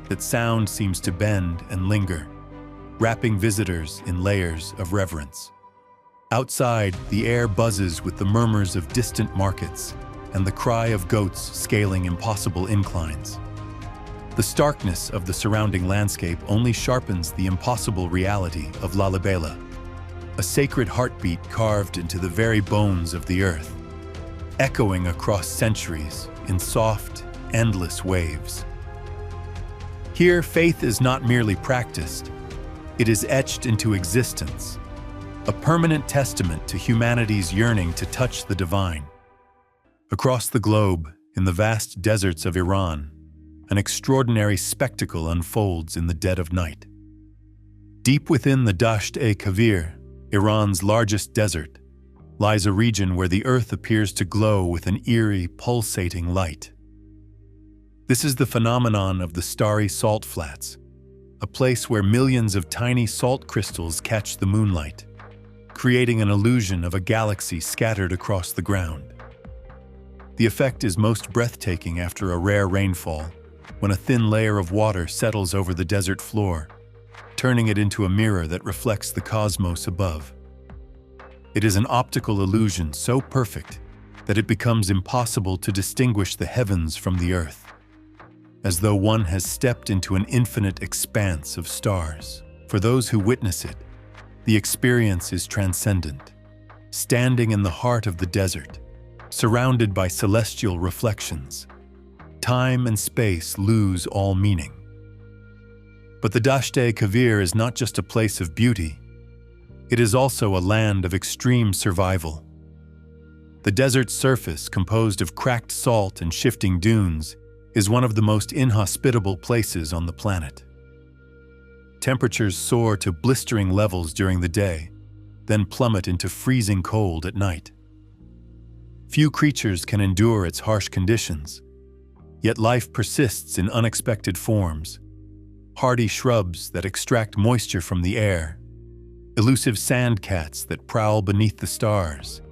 that sound seems to bend and linger, wrapping visitors in layers of reverence. Outside, the air buzzes with the murmurs of distant markets and the cry of goats scaling impossible inclines. The starkness of the surrounding landscape only sharpens the impossible reality of Lalibela, a sacred heartbeat carved into the very bones of the earth, echoing across centuries in soft, endless waves. Here, faith is not merely practiced, it is etched into existence, a permanent testament to humanity's yearning to touch the divine. Across the globe, in the vast deserts of Iran, an extraordinary spectacle unfolds in the dead of night. Deep within the Dasht-e-Kavir, Iran's largest desert, lies a region where the earth appears to glow with an eerie, pulsating light. This is the phenomenon of the starry salt flats, a place where millions of tiny salt crystals catch the moonlight, creating an illusion of a galaxy scattered across the ground. The effect is most breathtaking after a rare rainfall, when a thin layer of water settles over the desert floor, turning it into a mirror that reflects the cosmos above. It is an optical illusion so perfect that it becomes impossible to distinguish the heavens from the earth, as though one has stepped into an infinite expanse of stars. For those who witness it, the experience is transcendent. Standing in the heart of the desert, surrounded by celestial reflections, time and space lose all meaning. But the Dasht-e-Kavir is not just a place of beauty, it is also a land of extreme survival. The desert's surface, composed of cracked salt and shifting dunes, is one of the most inhospitable places on the planet. Temperatures soar to blistering levels during the day, then plummet into freezing cold at night. Few creatures can endure its harsh conditions, yet life persists in unexpected forms. Hardy shrubs that extract moisture from the air, elusive sand cats that prowl beneath the stars,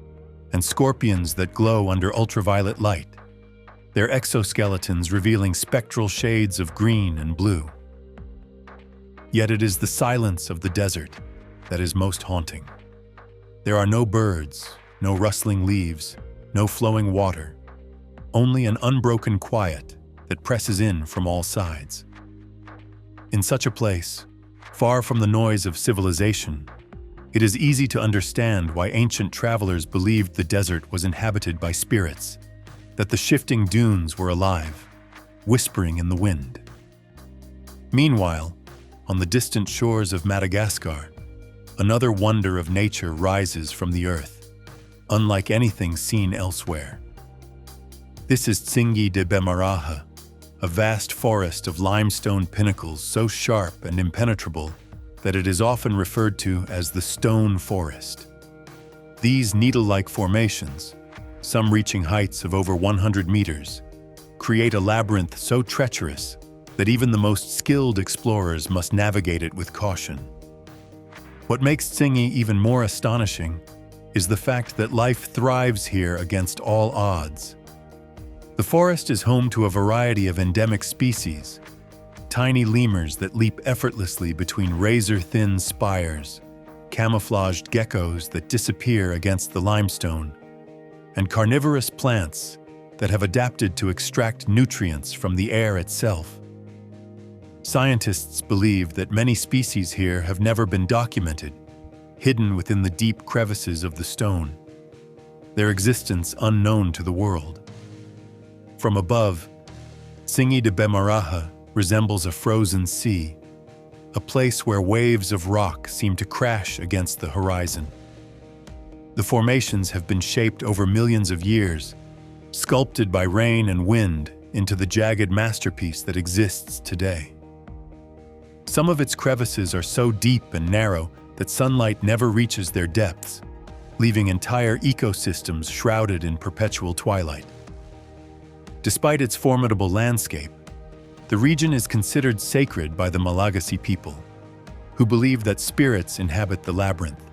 and scorpions that glow under ultraviolet light, their exoskeletons revealing spectral shades of green and blue. Yet it is the silence of the desert that is most haunting. There are no birds, no rustling leaves, no flowing water, only an unbroken quiet that presses in from all sides. In such a place, far from the noise of civilization, it is easy to understand why ancient travelers believed the desert was inhabited by spirits, that the shifting dunes were alive, whispering in the wind. Meanwhile, on the distant shores of Madagascar, another wonder of nature rises from the earth, unlike anything seen elsewhere. This is Tsingy de Bemaraha, a vast forest of limestone pinnacles so sharp and impenetrable that it is often referred to as the Stone Forest. These needle-like formations, some reaching heights of over 100 meters, create a labyrinth so treacherous that even the most skilled explorers must navigate it with caution. What makes Tsingy even more astonishing is the fact that life thrives here against all odds. The forest is home to a variety of endemic species, tiny lemurs that leap effortlessly between razor-thin spires, camouflaged geckos that disappear against the limestone, and carnivorous plants that have adapted to extract nutrients from the air itself. Scientists believe that many species here have never been documented, hidden within the deep crevices of the stone, their existence unknown to the world. From above, Tsingy de Bemaraha resembles a frozen sea, a place where waves of rock seem to crash against the horizon. The formations have been shaped over millions of years, sculpted by rain and wind into the jagged masterpiece that exists today. Some of its crevices are so deep and narrow that sunlight never reaches their depths, leaving entire ecosystems shrouded in perpetual twilight. Despite its formidable landscape, the region is considered sacred by the Malagasy people, who believe that spirits inhabit the labyrinth.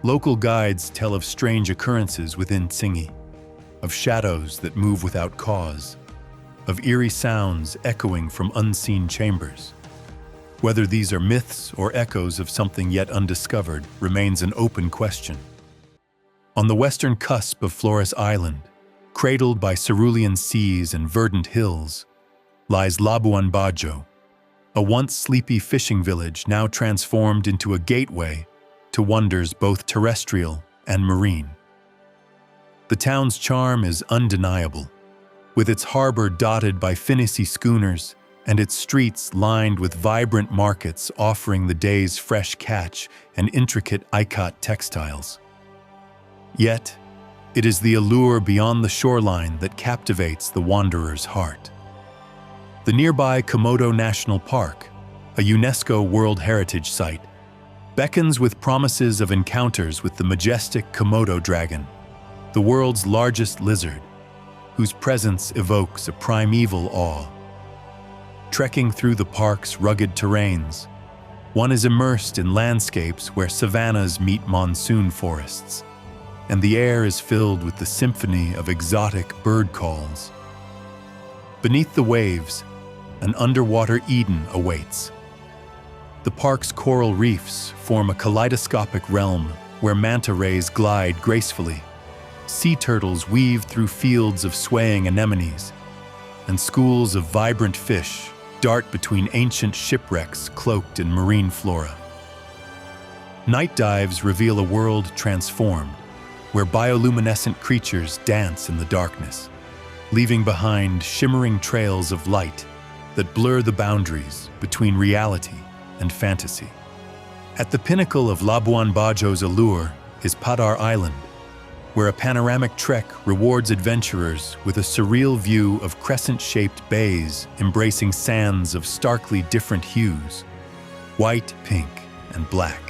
Local guides tell of strange occurrences within Tsingy, of shadows that move without cause, of eerie sounds echoing from unseen chambers. Whether these are myths or echoes of something yet undiscovered remains an open question. On the western cusp of Flores Island, cradled by cerulean seas and verdant hills, lies Labuan Bajo, a once sleepy fishing village now transformed into a gateway to wonders both terrestrial and marine. The town's charm is undeniable, with its harbor dotted by finissy schooners and its streets lined with vibrant markets offering the day's fresh catch and intricate ikat textiles. Yet, it is the allure beyond the shoreline that captivates the wanderer's heart. The nearby Komodo National Park, a UNESCO World Heritage Site, beckons with promises of encounters with the majestic Komodo dragon, the world's largest lizard, whose presence evokes a primeval awe. Trekking through the park's rugged terrains, one is immersed in landscapes where savannas meet monsoon forests, and the air is filled with the symphony of exotic bird calls. Beneath the waves, an underwater Eden awaits. The park's coral reefs form a kaleidoscopic realm where manta rays glide gracefully, sea turtles weave through fields of swaying anemones, and schools of vibrant fish dart between ancient shipwrecks cloaked in marine flora. Night dives reveal a world transformed, where bioluminescent creatures dance in the darkness, leaving behind shimmering trails of light that blur the boundaries between reality and fantasy. At the pinnacle of Labuan Bajo's allure is Padar Island, where a panoramic trek rewards adventurers with a surreal view of crescent-shaped bays embracing sands of starkly different hues, white, pink, and black,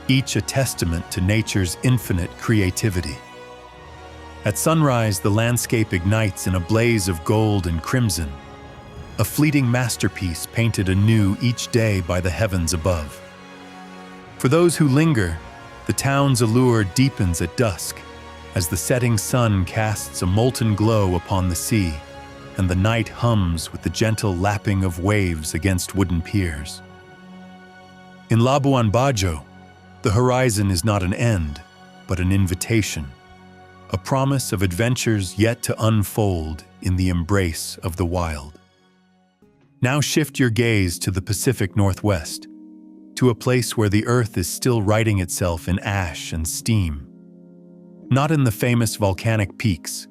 each a testament to nature's infinite creativity. At sunrise, the landscape ignites in a blaze of gold and crimson, a fleeting masterpiece painted anew each day by the heavens above. For those who linger, the town's allure deepens at dusk, as the setting sun casts a molten glow upon the sea, and the night hums with the gentle lapping of waves against wooden piers. In Labuan Bajo, the horizon is not an end, but an invitation, a promise of adventures yet to unfold in the embrace of the wild. Now shift your gaze to the Pacific Northwest, to a place where the earth is still writing itself in ash and steam. Not in the famous volcanic peaks,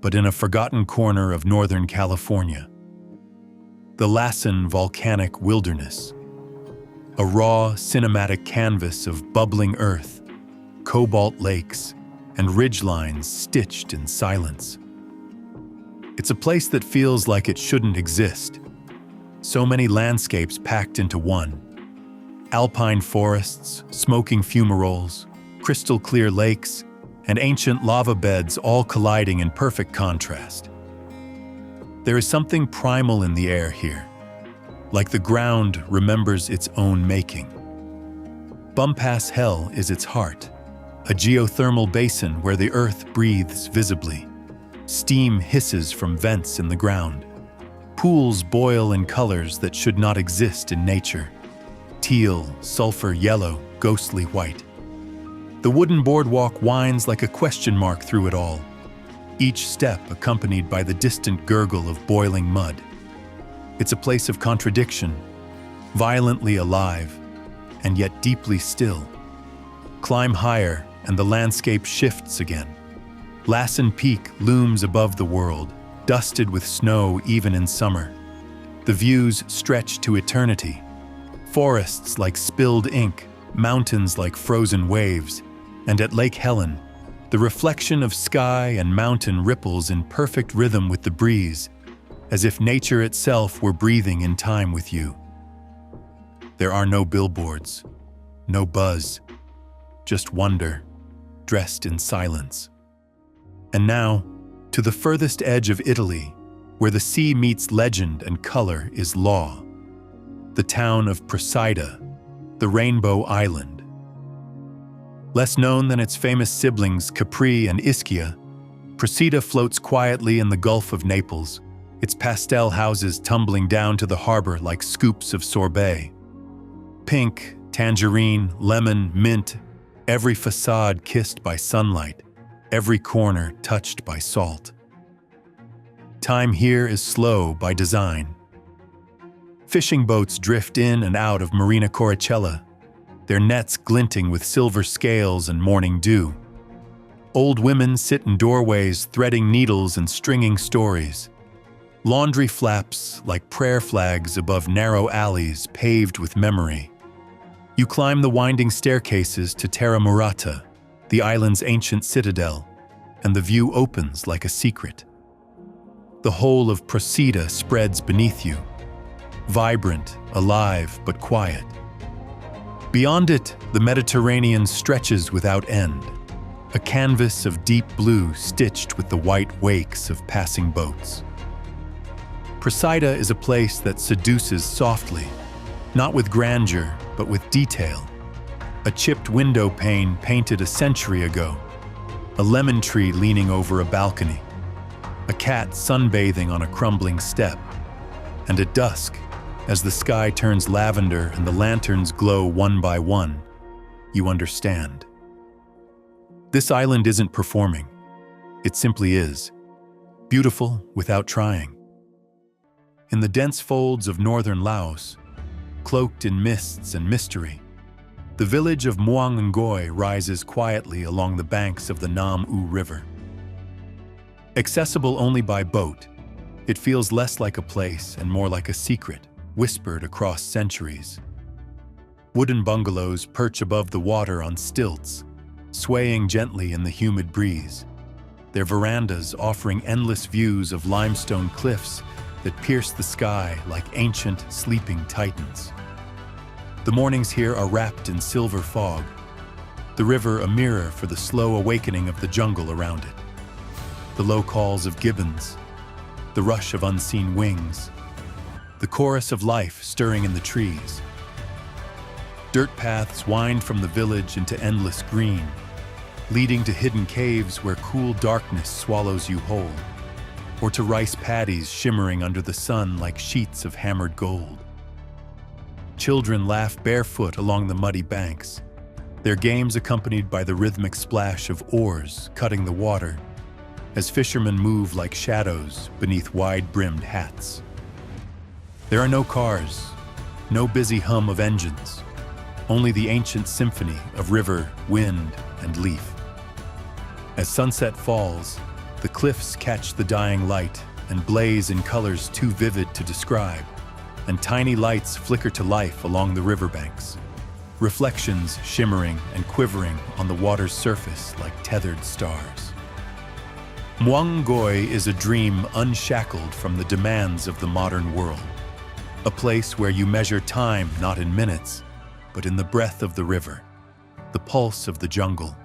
but in a forgotten corner of Northern California. The Lassen Volcanic Wilderness, a raw, cinematic canvas of bubbling earth, cobalt lakes, and ridgelines stitched in silence. It's a place that feels like it shouldn't exist. So many landscapes packed into one. Alpine forests, smoking fumaroles, crystal-clear lakes, and ancient lava beds all colliding in perfect contrast. There is something primal in the air here, like the ground remembers its own making. Bumpass Hell is its heart, a geothermal basin where the earth breathes visibly. Steam hisses from vents in the ground. Pools boil in colors that should not exist in nature. Teal, sulfur yellow, ghostly white. The wooden boardwalk winds like a question mark through it all, each step accompanied by the distant gurgle of boiling mud. It's a place of contradiction, violently alive, and yet deeply still. Climb higher, and the landscape shifts again. Lassen Peak looms above the world, dusted with snow even in summer. The views stretch to eternity. Forests like spilled ink, mountains like frozen waves, and at Lake Helen, the reflection of sky and mountain ripples in perfect rhythm with the breeze, as if nature itself were breathing in time with you. There are no billboards, no buzz, just wonder, dressed in silence. And now, to the furthest edge of Italy, where the sea meets legend and color is law. the town of Procida, the Rainbow Island. Less known than its famous siblings Capri and Ischia, Procida floats quietly in the Gulf of Naples, its pastel houses tumbling down to the harbor like scoops of sorbet. Pink, tangerine, lemon, mint, every facade kissed by sunlight, every corner touched by salt. Time here is slow by design. Fishing boats drift in and out of Marina Coricella, their nets glinting with silver scales and morning dew. Old women sit in doorways threading needles and stringing stories. Laundry flaps like prayer flags above narrow alleys paved with memory. You climb the winding staircases to Terra Murata, the island's ancient citadel, and the view opens like a secret. The whole of Procida spreads beneath you, vibrant, alive, but quiet. Beyond it, the Mediterranean stretches without end, a canvas of deep blue stitched with the white wakes of passing boats. Procida is a place that seduces softly, not with grandeur, but with detail. A chipped window pane painted a century ago, a lemon tree leaning over a balcony, a cat sunbathing on a crumbling step, and at dusk, as the sky turns lavender and the lanterns glow one by one, you understand. This island isn't performing. It simply is, beautiful without trying. In the dense folds of northern Laos, cloaked in mists and mystery, the village of Muang Ngoy rises quietly along the banks of the Nam U River. Accessible only by boat, it feels less like a place and more like a secret, whispered across centuries. Wooden bungalows perch above the water on stilts, swaying gently in the humid breeze, their verandas offering endless views of limestone cliffs that pierce the sky like ancient, sleeping titans. The mornings here are wrapped in silver fog, the river a mirror for the slow awakening of the jungle around it. The low calls of gibbons, the rush of unseen wings, the chorus of life stirring in the trees. Dirt paths wind from the village into endless green, leading to hidden caves where cool darkness swallows you whole, or to rice paddies shimmering under the sun like sheets of hammered gold. Children laugh barefoot along the muddy banks, their games accompanied by the rhythmic splash of oars cutting the water as fishermen move like shadows beneath wide-brimmed hats. There are no cars, no busy hum of engines, only the ancient symphony of river, wind, and leaf. As sunset falls, the cliffs catch the dying light and blaze in colors too vivid to describe, and tiny lights flicker to life along the riverbanks, reflections shimmering and quivering on the water's surface like tethered stars. Muang Ngoy is a dream unshackled from the demands of the modern world, a place where you measure time not in minutes, but in the breath of the river, the pulse of the jungle,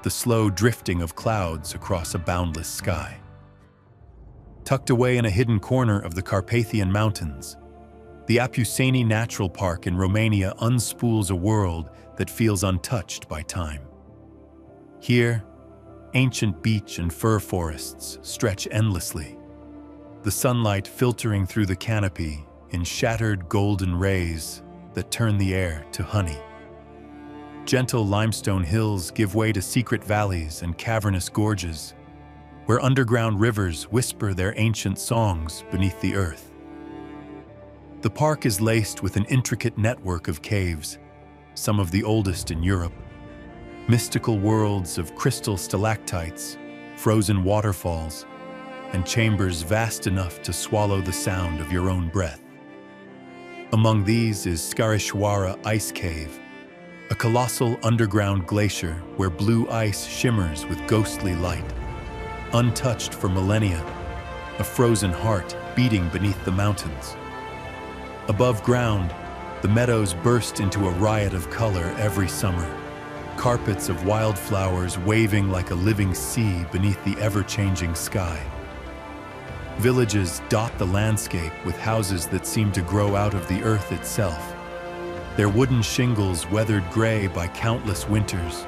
the slow drifting of clouds across a boundless sky. Tucked away in a hidden corner of the Carpathian Mountains, the Apuseni Natural Park in Romania unspools a world that feels untouched by time. Here, ancient beech and fir forests stretch endlessly, the sunlight filtering through the canopy in shattered golden rays that turn the air to honey. Gentle limestone hills give way to secret valleys and cavernous gorges, where underground rivers whisper their ancient songs beneath the earth. The park is laced with an intricate network of caves, some of the oldest in Europe, mystical worlds of crystal stalactites, frozen waterfalls, and chambers vast enough to swallow the sound of your own breath. Among these is Skarishwara Ice Cave, a colossal underground glacier where blue ice shimmers with ghostly light, untouched for millennia, a frozen heart beating beneath the mountains. Above ground, the meadows burst into a riot of color every summer, carpets of wildflowers waving like a living sea beneath the ever-changing sky. Villages dot the landscape with houses that seem to grow out of the earth itself, their wooden shingles weathered gray by countless winters,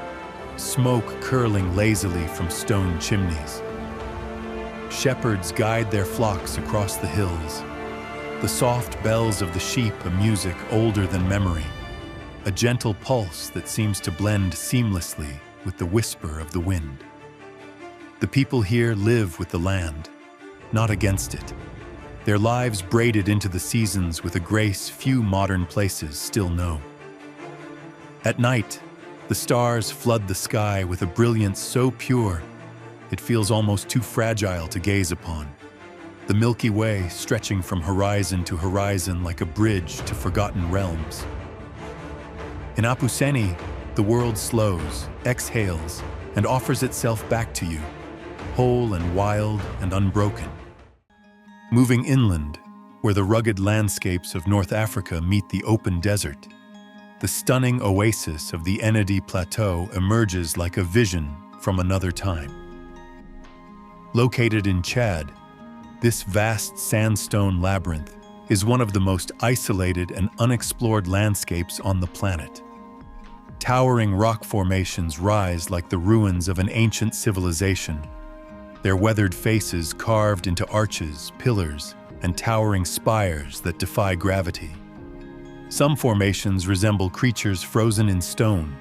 smoke curling lazily from stone chimneys. Shepherds guide their flocks across the hills, the soft bells of the sheep a music older than memory, a gentle pulse that seems to blend seamlessly with the whisper of the wind. The people here live with the land, not against it, their lives braided into the seasons with a grace few modern places still know. At night, the stars flood the sky with a brilliance so pure it feels almost too fragile to gaze upon, the Milky Way stretching from horizon to horizon like a bridge to forgotten realms. In Apuseni, the world slows, exhales, and offers itself back to you, whole and wild and unbroken. Moving inland, where the rugged landscapes of North Africa meet the open desert, the stunning oasis of the Enedi Plateau emerges like a vision from another time. Located in Chad, this vast sandstone labyrinth is one of the most isolated and unexplored landscapes on the planet. Towering rock formations rise like the ruins of an ancient civilization, their weathered faces carved into arches, pillars, and towering spires that defy gravity. Some formations resemble creatures frozen in stone,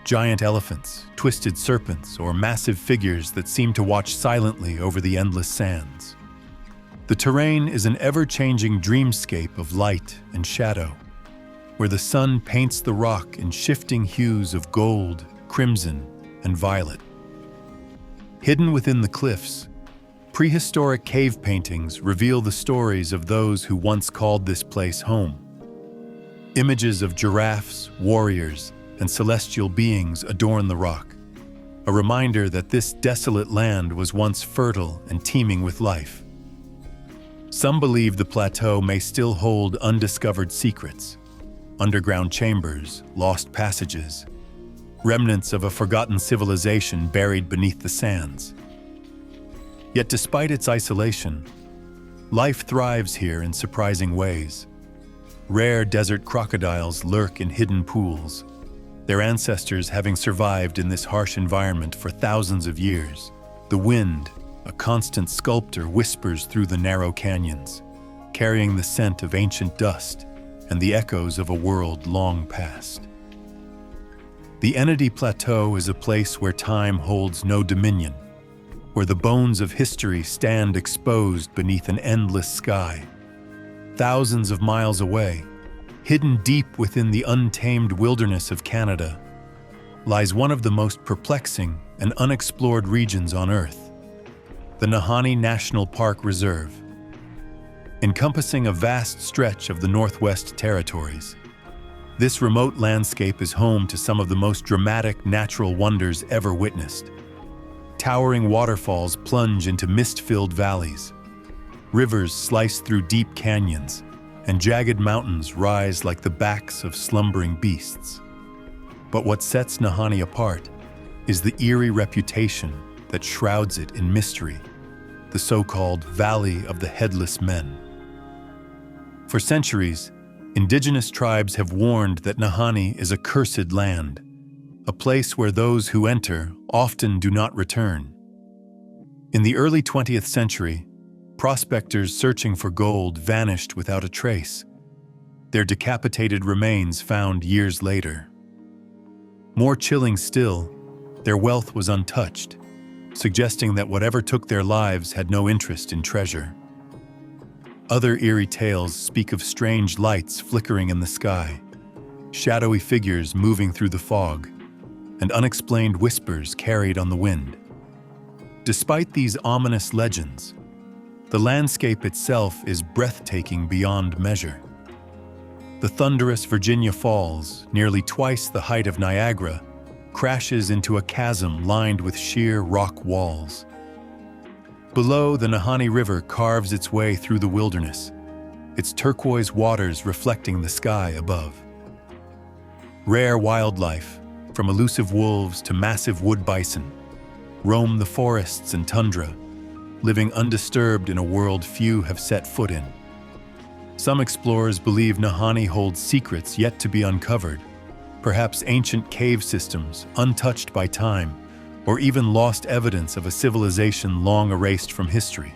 giant elephants, twisted serpents, or massive figures that seem to watch silently over the endless sands. The terrain is an ever-changing dreamscape of light and shadow, where the sun paints the rock in shifting hues of gold, crimson, and violet. Hidden within the cliffs, prehistoric cave paintings reveal the stories of those who once called this place home. Images of giraffes, warriors, and celestial beings adorn the rock, a reminder that this desolate land was once fertile and teeming with life. Some believe the plateau may still hold undiscovered secrets, underground chambers, lost passages, remnants of a forgotten civilization buried beneath the sands. Yet despite its isolation, life thrives here in surprising ways. Rare desert crocodiles lurk in hidden pools, their ancestors having survived in this harsh environment for thousands of years. The wind, a constant sculptor, whispers through the narrow canyons, carrying the scent of ancient dust and the echoes of a world long past. The Enedi Plateau is a place where time holds no dominion, where the bones of history stand exposed beneath an endless sky. Thousands of miles away, hidden deep within the untamed wilderness of Canada, lies one of the most perplexing and unexplored regions on Earth, the Nahanni National Park Reserve. Encompassing a vast stretch of the Northwest Territories, this remote landscape is home to some of the most dramatic natural wonders ever witnessed. Towering waterfalls plunge into mist-filled valleys. Rivers slice through deep canyons, and jagged mountains rise like the backs of slumbering beasts. But what sets Nahanni apart is the eerie reputation that shrouds it in mystery, the so-called Valley of the Headless Men. For centuries, indigenous tribes have warned that Nahanni is a cursed land, a place where those who enter often do not return. In the early 20th century, prospectors searching for gold vanished without a trace, their decapitated remains found years later. More chilling still, their wealth was untouched, suggesting that whatever took their lives had no interest in treasure. Other eerie tales speak of strange lights flickering in the sky, shadowy figures moving through the fog, and unexplained whispers carried on the wind. Despite these ominous legends, the landscape itself is breathtaking beyond measure. The thunderous Virginia Falls, nearly twice the height of Niagara, crashes into a chasm lined with sheer rock walls. Below, the Nahanni River carves its way through the wilderness, its turquoise waters reflecting the sky above. Rare wildlife, from elusive wolves to massive wood bison, roam the forests and tundra, living undisturbed in a world few have set foot in. Some explorers believe Nahanni holds secrets yet to be uncovered, perhaps ancient cave systems untouched by time, or even lost evidence of a civilization long erased from history.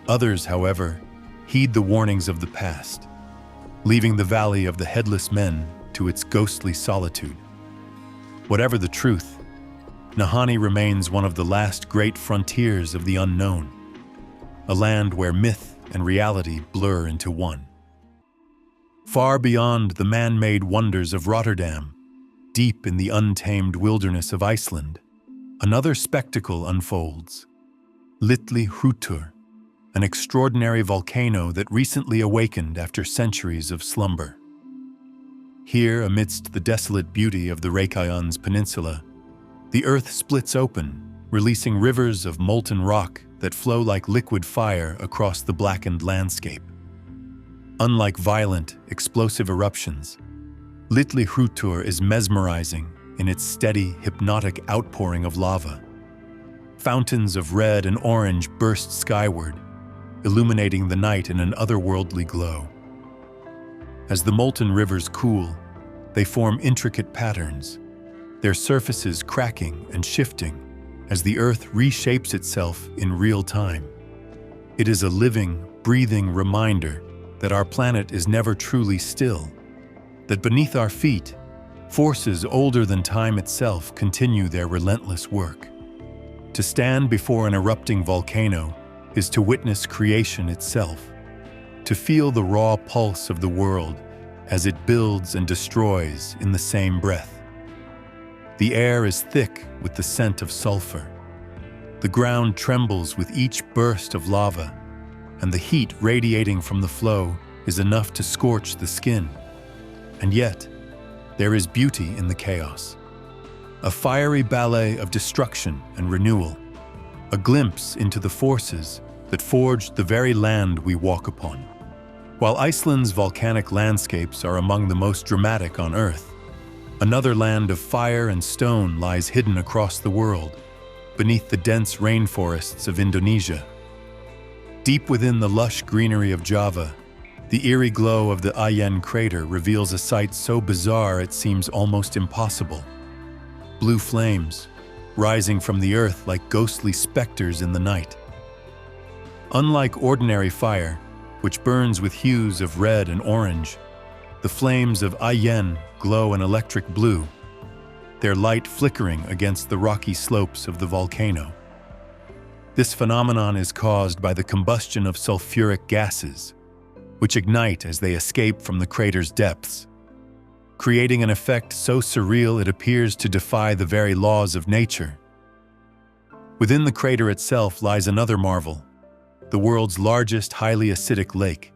Others, however, heed the warnings of the past, leaving the Valley of the Headless Men to its ghostly solitude. Whatever the truth, Nahanni remains one of the last great frontiers of the unknown, a land where myth and reality blur into one. Far beyond the man-made wonders of Rotterdam, deep in the untamed wilderness of Iceland, another spectacle unfolds. Litli Hrútur, an extraordinary volcano that recently awakened after centuries of slumber. Here, amidst the desolate beauty of the Reykjanes Peninsula, the earth splits open, releasing rivers of molten rock that flow like liquid fire across the blackened landscape. Unlike violent, explosive eruptions, Litli Hrútur is mesmerizing in its steady, hypnotic outpouring of lava. Fountains of red and orange burst skyward, illuminating the night in an otherworldly glow. As the molten rivers cool, they form intricate patterns, their surfaces cracking and shifting as the earth reshapes itself in real time. It is a living, breathing reminder that our planet is never truly still, that beneath our feet, forces older than time itself continue their relentless work. To stand before an erupting volcano is to witness creation itself, to feel the raw pulse of the world as it builds and destroys in the same breath. The air is thick with the scent of sulfur. The ground trembles with each burst of lava, and the heat radiating from the flow is enough to scorch the skin. And yet, there is beauty in the chaos. A fiery ballet of destruction and renewal, a glimpse into the forces that forged the very land we walk upon. While Iceland's volcanic landscapes are among the most dramatic on Earth, another land of fire and stone lies hidden across the world, beneath the dense rainforests of Indonesia. Deep within the lush greenery of Java, the eerie glow of the Ayen crater reveals a sight so bizarre it seems almost impossible. Blue flames, rising from the earth like ghostly specters in the night. Unlike ordinary fire, which burns with hues of red and orange, the flames of Ayen glow an electric blue, their light flickering against the rocky slopes of the volcano. This phenomenon is caused by the combustion of sulfuric gases, which ignite as they escape from the crater's depths, creating an effect so surreal it appears to defy the very laws of nature. Within the crater itself lies another marvel, the world's largest highly acidic lake,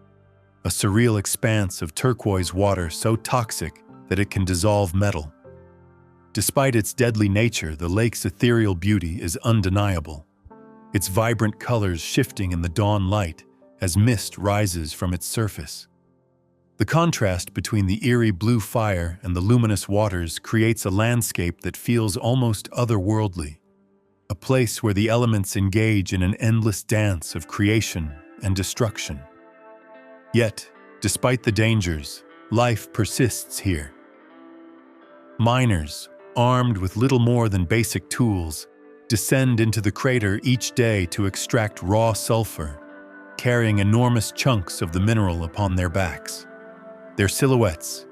a surreal expanse of turquoise water so toxic that it can dissolve metal. Despite its deadly nature, the lake's ethereal beauty is undeniable, its vibrant colors shifting in the dawn light as mist rises from its surface. The contrast between the eerie blue fire and the luminous waters creates a landscape that feels almost otherworldly, a place where the elements engage in an endless dance of creation and destruction. Yet, despite the dangers, life persists here. Miners, armed with little more than basic tools, descend into the crater each day to extract raw sulfur, carrying enormous chunks of the mineral upon their backs. Their silhouettes,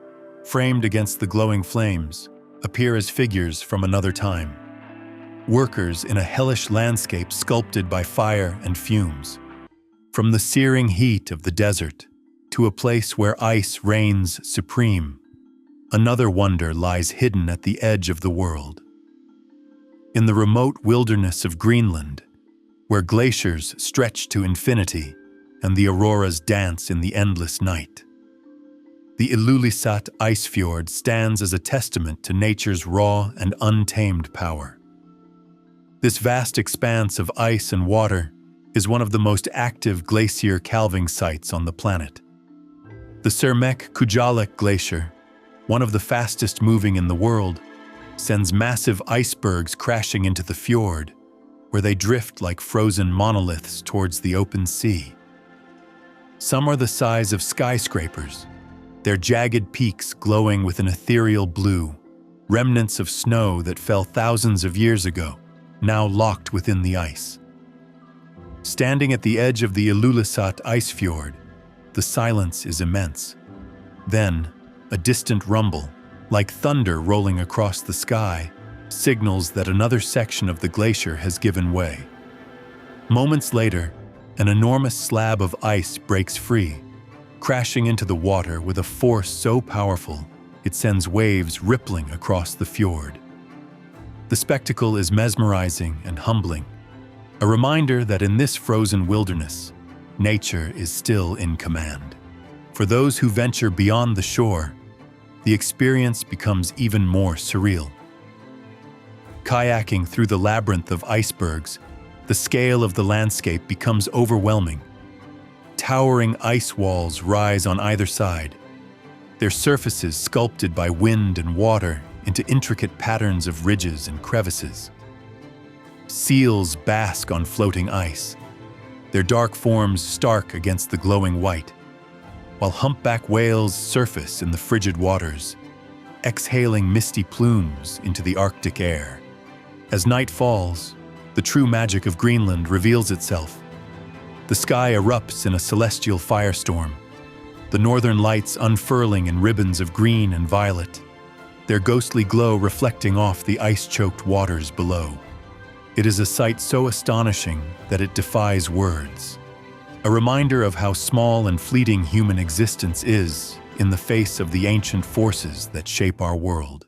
framed against the glowing flames, appear as figures from another time. Workers in a hellish landscape sculpted by fire and fumes. From the searing heat of the desert to a place where ice reigns supreme, another wonder lies hidden at the edge of the world. In the remote wilderness of Greenland, where glaciers stretch to infinity and the auroras dance in the endless night, the Ilulissat ice fjord stands as a testament to nature's raw and untamed power. This vast expanse of ice and water is one of the most active glacier calving sites on the planet. The Cermek Kujalek Glacier, one of the fastest moving in the world, sends massive icebergs crashing into the fjord, where they drift like frozen monoliths towards the open sea. Some are the size of skyscrapers, their jagged peaks glowing with an ethereal blue, remnants of snow that fell thousands of years ago, now locked within the ice. Standing at the edge of the Ilulissat ice fjord, the silence is immense. Then, a distant rumble, like thunder rolling across the sky, signals that another section of the glacier has given way. Moments later, an enormous slab of ice breaks free, crashing into the water with a force so powerful it sends waves rippling across the fjord. The spectacle is mesmerizing and humbling, a reminder that in this frozen wilderness, nature is still in command. For those who venture beyond the shore, the experience becomes even more surreal. Kayaking through the labyrinth of icebergs, the scale of the landscape becomes overwhelming. Towering ice walls rise on either side, their surfaces sculpted by wind and water into intricate patterns of ridges and crevices. Seals bask on floating ice, their dark forms stark against the glowing white, while humpback whales surface in the frigid waters, exhaling misty plumes into the Arctic air. As night falls, the true magic of Greenland reveals itself. The sky erupts in a celestial firestorm, the northern lights unfurling in ribbons of green and violet, their ghostly glow reflecting off the ice-choked waters below. It is a sight so astonishing that it defies words, a reminder of how small and fleeting human existence is in the face of the ancient forces that shape our world.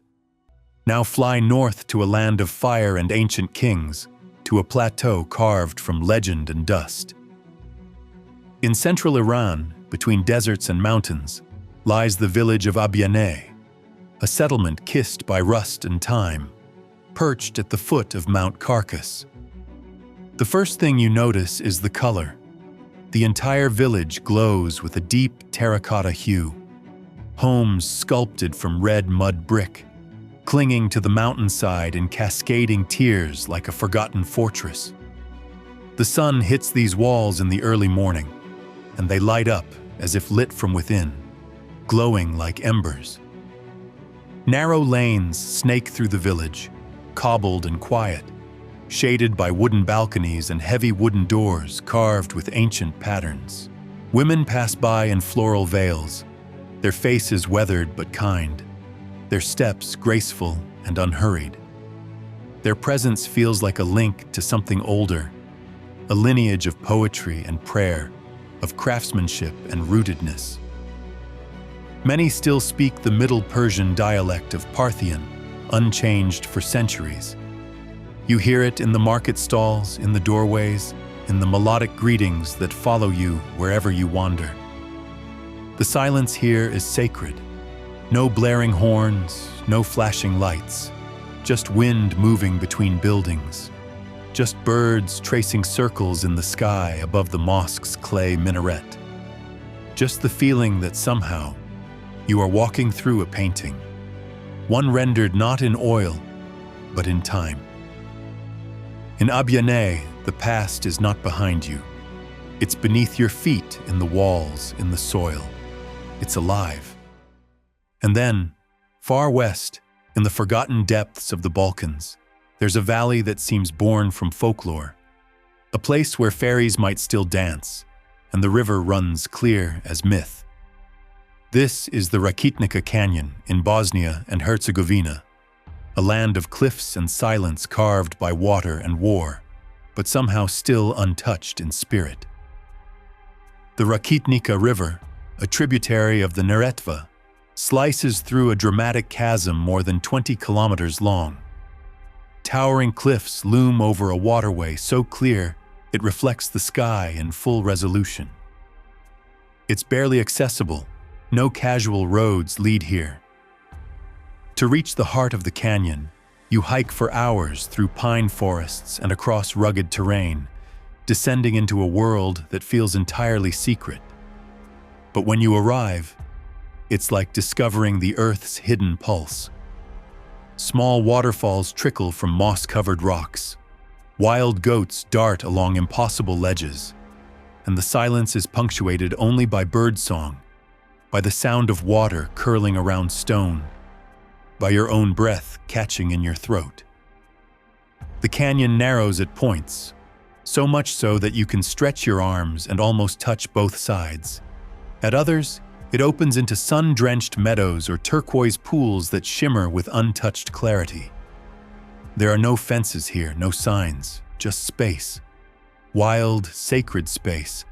Now fly north to a land of fire and ancient kings, to a plateau carved from legend and dust. In central Iran, between deserts and mountains, lies the village of Abianeh, a settlement kissed by rust and time, perched at the foot of Mount Carcas. The first thing you notice is the color. The entire village glows with a deep terracotta hue, homes sculpted from red mud brick, clinging to the mountainside in cascading tiers like a forgotten fortress. The sun hits these walls in the early morning, and they light up as if lit from within, glowing like embers. Narrow lanes snake through the village, cobbled and quiet, shaded by wooden balconies and heavy wooden doors carved with ancient patterns. Women pass by in floral veils, their faces weathered but kind, their steps graceful and unhurried. Their presence feels like a link to something older, a lineage of poetry and prayer, of craftsmanship and rootedness. Many still speak the Middle Persian dialect of Parthian, unchanged for centuries. You hear it in the market stalls, in the doorways, in the melodic greetings that follow you wherever you wander. The silence here is sacred. No blaring horns, no flashing lights, just wind moving between buildings, just birds tracing circles in the sky above the mosque's clay minaret. Just the feeling that somehow you are walking through a painting, one rendered not in oil, but in time. In Abianeh, the past is not behind you. It's beneath your feet, in the walls, in the soil. It's alive. And then, far west, in the forgotten depths of the Balkans, there's a valley that seems born from folklore, a place where fairies might still dance, and the river runs clear as myth. This is the Rakitnica Canyon in Bosnia and Herzegovina, a land of cliffs and silence carved by water and war, but somehow still untouched in spirit. The Rakitnica River, a tributary of the Neretva, slices through a dramatic chasm more than 20 kilometers long. Towering cliffs loom over a waterway so clear it reflects the sky in full resolution. It's barely accessible. No casual roads lead here. To reach the heart of the canyon, you hike for hours through pine forests and across rugged terrain, descending into a world that feels entirely secret. But when you arrive, it's like discovering the Earth's hidden pulse. Small waterfalls trickle from moss-covered rocks, Wild goats dart along impossible ledges, and the silence is punctuated only by birdsong, by the sound of water curling around stone, by your own breath catching in your throat. The canyon narrows at points, so much so that you can stretch your arms and almost touch both sides. At others, it opens into sun-drenched meadows or turquoise pools that shimmer with untouched clarity. There are no fences here, no signs, just space. Wild, sacred space.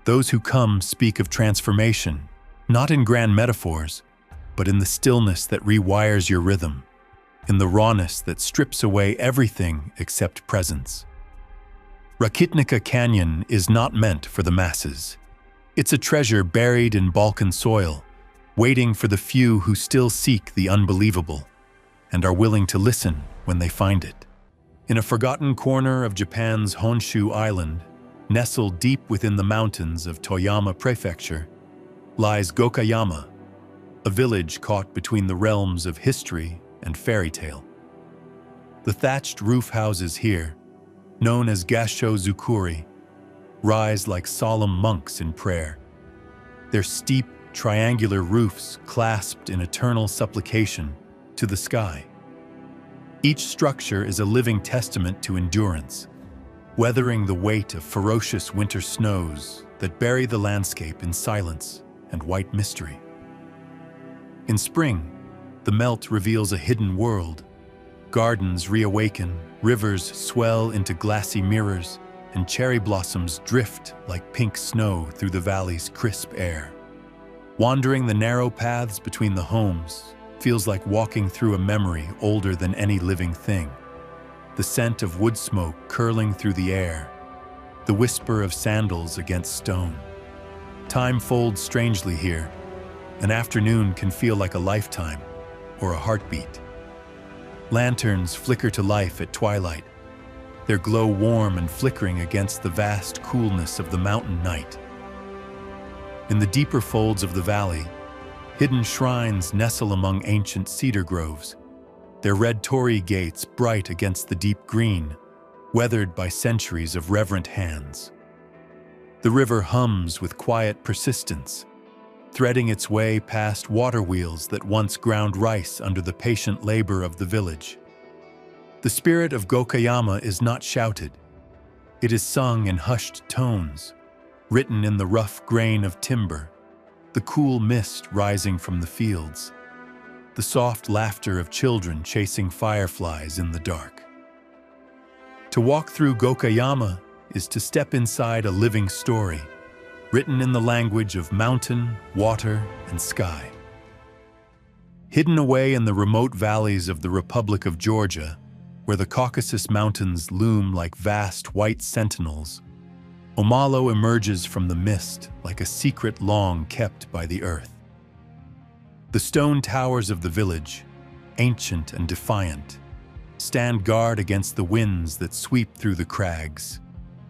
Those who come speak of transformation, not in grand metaphors, but in the stillness that rewires your rhythm, in the rawness that strips away everything except presence. Rakitnica Canyon is not meant for the masses. It's a treasure buried in Balkan soil, waiting for the few who still seek the unbelievable and are willing to listen when they find it. In a forgotten corner of Japan's Honshu Island, nestled deep within the mountains of Toyama Prefecture, lies Gokayama, a village caught between the realms of history and fairy tale. The thatched roof houses here, known as Gasho Zukuri, rise like solemn monks in prayer, their steep, triangular roofs clasped in eternal supplication to the sky. Each structure is a living testament to endurance, weathering the weight of ferocious winter snows that bury the landscape in silence and white mystery. In spring, the melt reveals a hidden world. Gardens reawaken, rivers swell into glassy mirrors, and cherry blossoms drift like pink snow through the valley's crisp air. Wandering the narrow paths between the homes feels like walking through a memory older than any living thing. The scent of wood smoke curling through the air, the whisper of sandals against stone. Time folds strangely here. An afternoon can feel like a lifetime or a heartbeat. Lanterns flicker to life at twilight, their glow warm and flickering against the vast coolness of the mountain night. In the deeper folds of the valley, hidden shrines nestle among ancient cedar groves, their red torii gates bright against the deep green, weathered by centuries of reverent hands. The river hums with quiet persistence, threading its way past water wheels that once ground rice under the patient labor of the village. The spirit of Gokayama is not shouted. It is sung in hushed tones, written in the rough grain of timber, the cool mist rising from the fields, the soft laughter of children chasing fireflies in the dark. To walk through Gokayama is to step inside a living story, written in the language of mountain, water, and sky. Hidden away in the remote valleys of the Republic of Georgia, where the Caucasus Mountains loom like vast white sentinels, Omalo emerges from the mist like a secret long kept by the earth. The stone towers of the village, ancient and defiant, stand guard against the winds that sweep through the crags,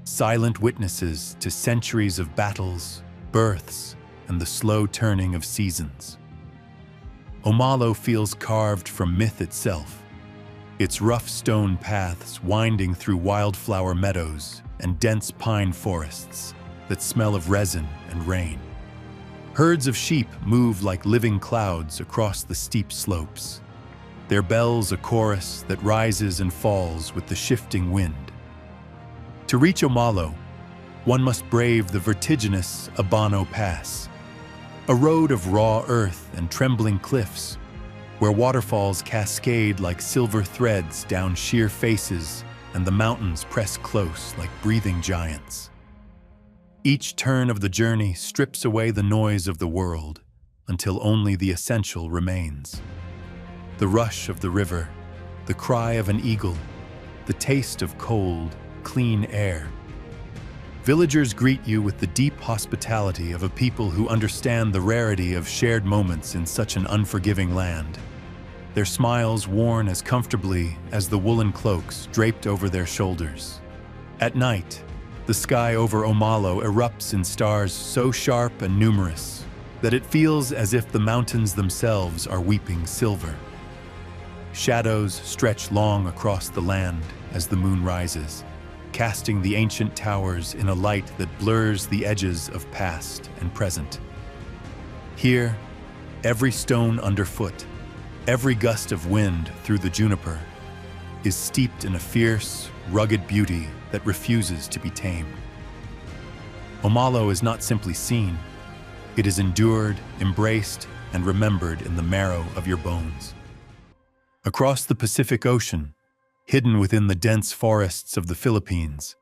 silent witnesses to centuries of battles, births, and the slow turning of seasons. Omalo feels carved from myth itself, its rough stone paths winding through wildflower meadows and dense pine forests that smell of resin and rain. Herds of sheep move like living clouds across the steep slopes, their bells a chorus that rises and falls with the shifting wind. To reach Omalo, one must brave the vertiginous Abano Pass, a road of raw earth and trembling cliffs, where waterfalls cascade like silver threads down sheer faces and the mountains press close like breathing giants. Each turn of the journey strips away the noise of the world until only the essential remains. The rush of the river, the cry of an eagle, the taste of cold, clean air. Villagers greet you with the deep hospitality of a people who understand the rarity of shared moments in such an unforgiving land. Their smiles worn as comfortably as the woolen cloaks draped over their shoulders. At night, the sky over Omalo erupts in stars so sharp and numerous that it feels as if the mountains themselves are weeping silver. Shadows stretch long across the land, as the moon rises, casting the ancient towers in a light that blurs the edges of past and present. Here, every stone underfoot, every gust of wind through the juniper, is steeped in a fierce, rugged beauty that refuses to be tamed. Omalo is not simply seen, it is endured, embraced, and remembered in the marrow of your bones. Across the Pacific Ocean, hidden within the dense forests of the Philippines,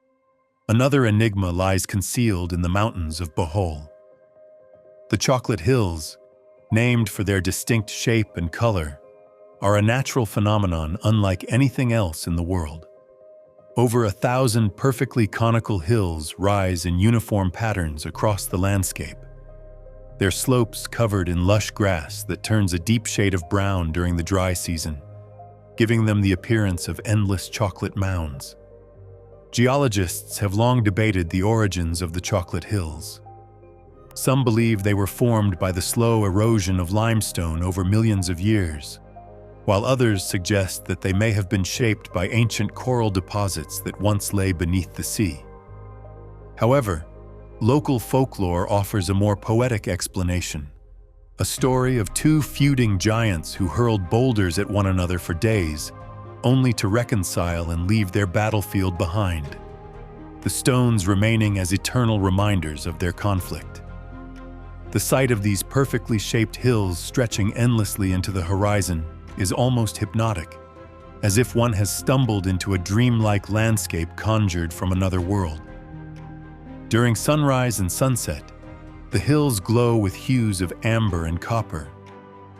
another enigma lies concealed in the mountains of Bohol. The Chocolate Hills, named for their distinct shape and color, are a natural phenomenon unlike anything else in the world. Over 1,000 perfectly conical hills rise in uniform patterns across the landscape, their slopes covered in lush grass that turns a deep shade of brown during the dry season, giving them the appearance of endless chocolate mounds. Geologists have long debated the origins of the Chocolate Hills. Some believe they were formed by the slow erosion of limestone over millions of years, while others suggest that they may have been shaped by ancient coral deposits that once lay beneath the sea. However, local folklore offers a more poetic explanation, a story of two feuding giants who hurled boulders at one another for days, only to reconcile and leave their battlefield behind, the stones remaining as eternal reminders of their conflict. The sight of these perfectly shaped hills stretching endlessly into the horizon is almost hypnotic, as if one has stumbled into a dreamlike landscape conjured from another world. During sunrise and sunset, the hills glow with hues of amber and copper,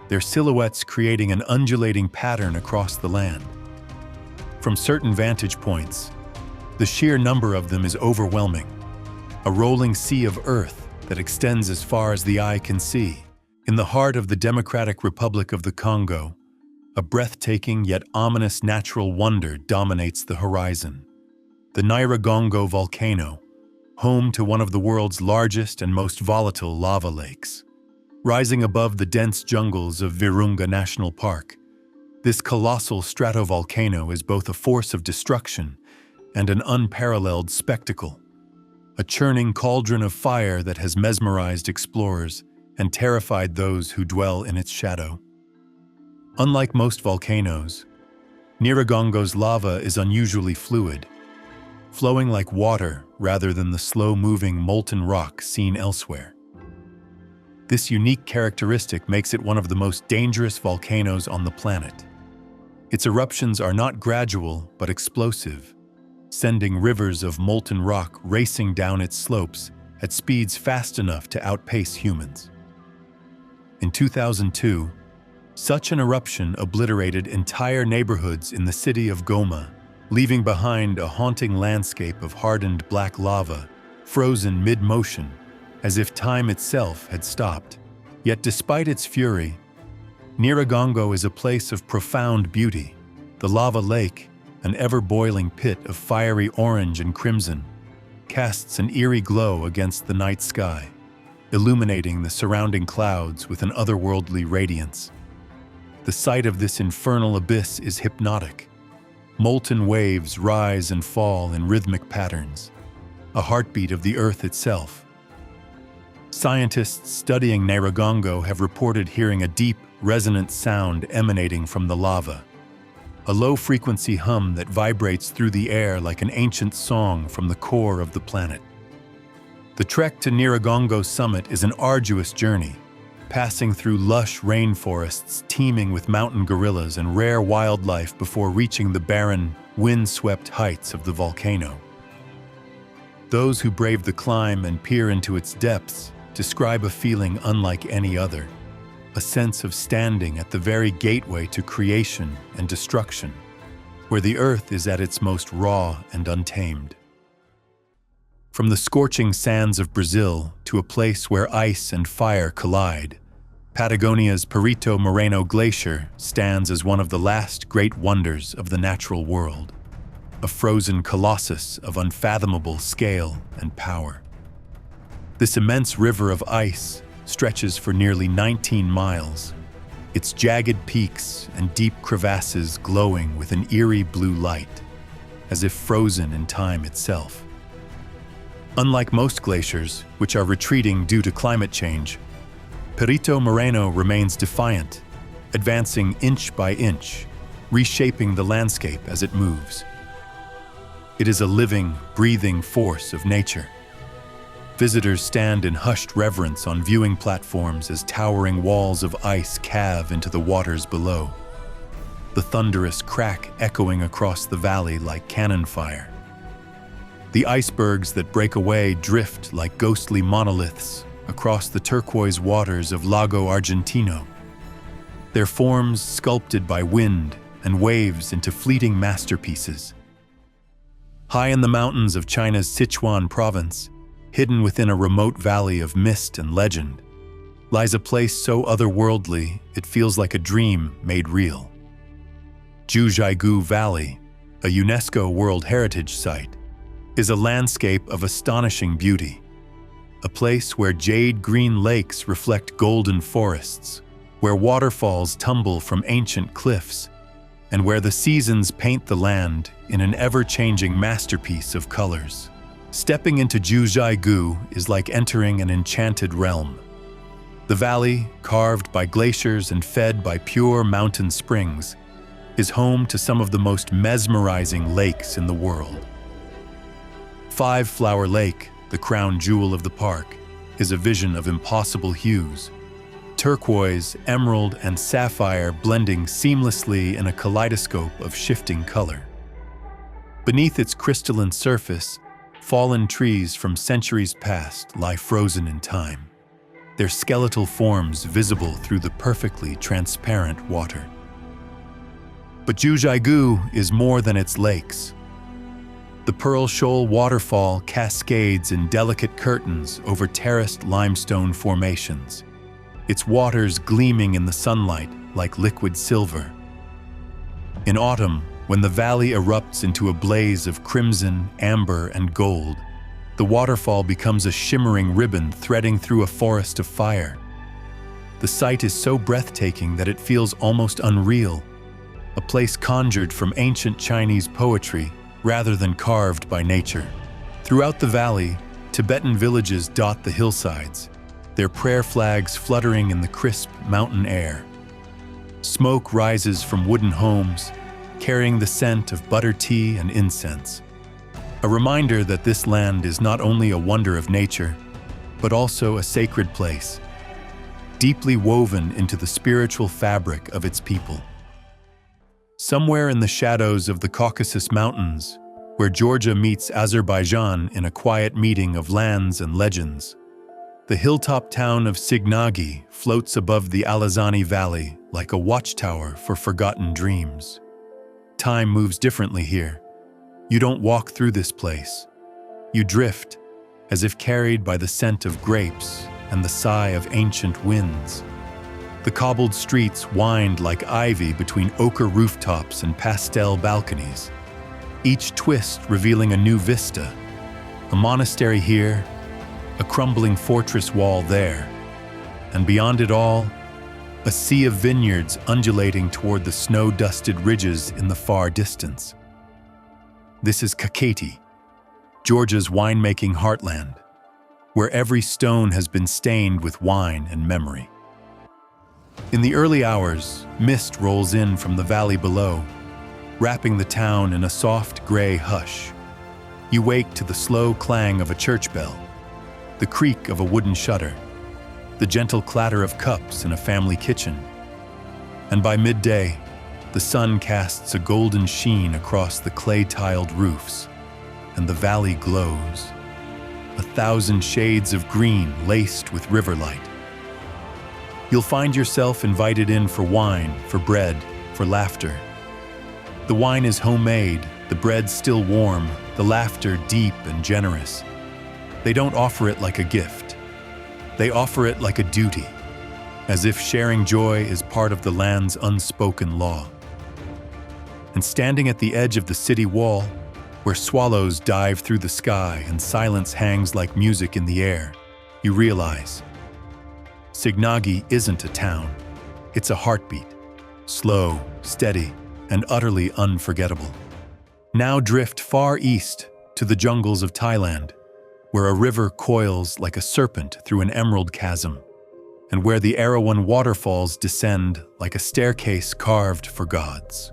their silhouettes creating an undulating pattern across the land. From certain vantage points, the sheer number of them is overwhelming, a rolling sea of earth that extends as far as the eye can see. In the heart of the Democratic Republic of the Congo, a breathtaking yet ominous natural wonder dominates the horizon. The Nyiragongo volcano, home to one of the world's largest and most volatile lava lakes. Rising above the dense jungles of Virunga National Park, this colossal stratovolcano is both a force of destruction and an unparalleled spectacle, a churning cauldron of fire that has mesmerized explorers and terrified those who dwell in its shadow. Unlike most volcanoes, Nyiragongo's lava is unusually fluid, flowing like water rather than the slow-moving molten rock seen elsewhere. This unique characteristic makes it one of the most dangerous volcanoes on the planet. Its eruptions are not gradual but explosive, sending rivers of molten rock racing down its slopes at speeds fast enough to outpace humans. In 2002, such an eruption obliterated entire neighborhoods in the city of Goma, leaving behind a haunting landscape of hardened black lava, frozen mid-motion, as if time itself had stopped. Yet despite its fury, Nyiragongo is a place of profound beauty. The lava lake, an ever-boiling pit of fiery orange and crimson, casts an eerie glow against the night sky, illuminating the surrounding clouds with an otherworldly radiance. The sight of this infernal abyss is hypnotic. Molten waves rise and fall in rhythmic patterns, a heartbeat of the earth itself. Scientists studying Nyiragongo have reported hearing a deep, resonant sound emanating from the lava, a low-frequency hum that vibrates through the air like an ancient song from the core of the planet. The trek to Nyiragongo's summit is an arduous journey, passing through lush rainforests teeming with mountain gorillas and rare wildlife before reaching the barren, wind-swept heights of the volcano. Those who brave the climb and peer into its depths describe a feeling unlike any other, a sense of standing at the very gateway to creation and destruction, where the earth is at its most raw and untamed. From the scorching sands of Brazil to a place where ice and fire collide, Patagonia's Perito Moreno Glacier stands as one of the last great wonders of the natural world, a frozen colossus of unfathomable scale and power. This immense river of ice stretches for nearly 19 miles, its jagged peaks and deep crevasses glowing with an eerie blue light. as if frozen in time itself. Unlike most glaciers, which are retreating due to climate change, Perito Moreno remains defiant, advancing inch by inch, reshaping the landscape as it moves. It is a living, breathing force of nature. Visitors stand in hushed reverence on viewing platforms as towering walls of ice calve into the waters below, the thunderous crack echoing across the valley like cannon fire. The icebergs that break away drift like ghostly monoliths across the turquoise waters of Lago Argentino, their forms sculpted by wind and waves into fleeting masterpieces. High in the mountains of China's Sichuan province, hidden within a remote valley of mist and legend, lies a place so otherworldly it feels like a dream made real. Jiuzhaigou Valley, a UNESCO World Heritage Site, is a landscape of astonishing beauty, a place where jade-green lakes reflect golden forests, where waterfalls tumble from ancient cliffs, and where the seasons paint the land in an ever-changing masterpiece of colors. Stepping into Jiuzhaigou is like entering an enchanted realm. The valley, carved by glaciers and fed by pure mountain springs, is home to some of the most mesmerizing lakes in the world. Five Flower Lake, the crown jewel of the park, is a vision of impossible hues. Turquoise, emerald, and sapphire blending seamlessly in a kaleidoscope of shifting color. Beneath its crystalline surface, fallen trees from centuries past lie frozen in time, their skeletal forms visible through the perfectly transparent water. But Jiuzhaigou is more than its lakes. The Pearl Shoal waterfall cascades in delicate curtains over terraced limestone formations, its waters gleaming in the sunlight like liquid silver. In autumn, when the valley erupts into a blaze of crimson, amber, and gold, the waterfall becomes a shimmering ribbon threading through a forest of fire. The sight is so breathtaking that it feels almost unreal, a place conjured from ancient Chinese poetry rather than carved by nature. Throughout the valley, Tibetan villages dot the hillsides, their prayer flags fluttering in the crisp mountain air. Smoke rises from wooden homes, carrying the scent of butter tea and incense, a reminder that this land is not only a wonder of nature, but also a sacred place, deeply woven into the spiritual fabric of its people. Somewhere in the shadows of the Caucasus Mountains, where Georgia meets Azerbaijan in a quiet meeting of lands and legends, the hilltop town of Signagi floats above the Alazani Valley like a watchtower for forgotten dreams. Time moves differently here. You don't walk through this place. You drift, as if carried by the scent of grapes and the sigh of ancient winds. The cobbled streets wind like ivy between ochre rooftops and pastel balconies, each twist revealing a new vista. A monastery here, a crumbling fortress wall there, and beyond it all, a sea of vineyards undulating toward the snow-dusted ridges in the far distance. This is Kakheti, Georgia's winemaking heartland, where every stone has been stained with wine and memory. In the early hours, mist rolls in from the valley below, wrapping the town in a soft gray hush. You wake to the slow clang of a church bell, the creak of a wooden shutter, the gentle clatter of cups in a family kitchen. And by midday, the sun casts a golden sheen across the clay-tiled roofs, and the valley glows, 1,000 shades of green laced with river light. You'll find yourself invited in for wine, for bread, for laughter. The wine is homemade, the bread still warm, the laughter deep and generous. They don't offer it like a gift. They offer it like a duty, as if sharing joy is part of the land's unspoken law. And standing at the edge of the city wall, where swallows dive through the sky and silence hangs like music in the air, you realize Signagi isn't a town. It's a heartbeat, slow, steady, and utterly unforgettable. Now drift far east to the jungles of Thailand, where a river coils like a serpent through an emerald chasm, and where the Erawan waterfalls descend like a staircase carved for gods.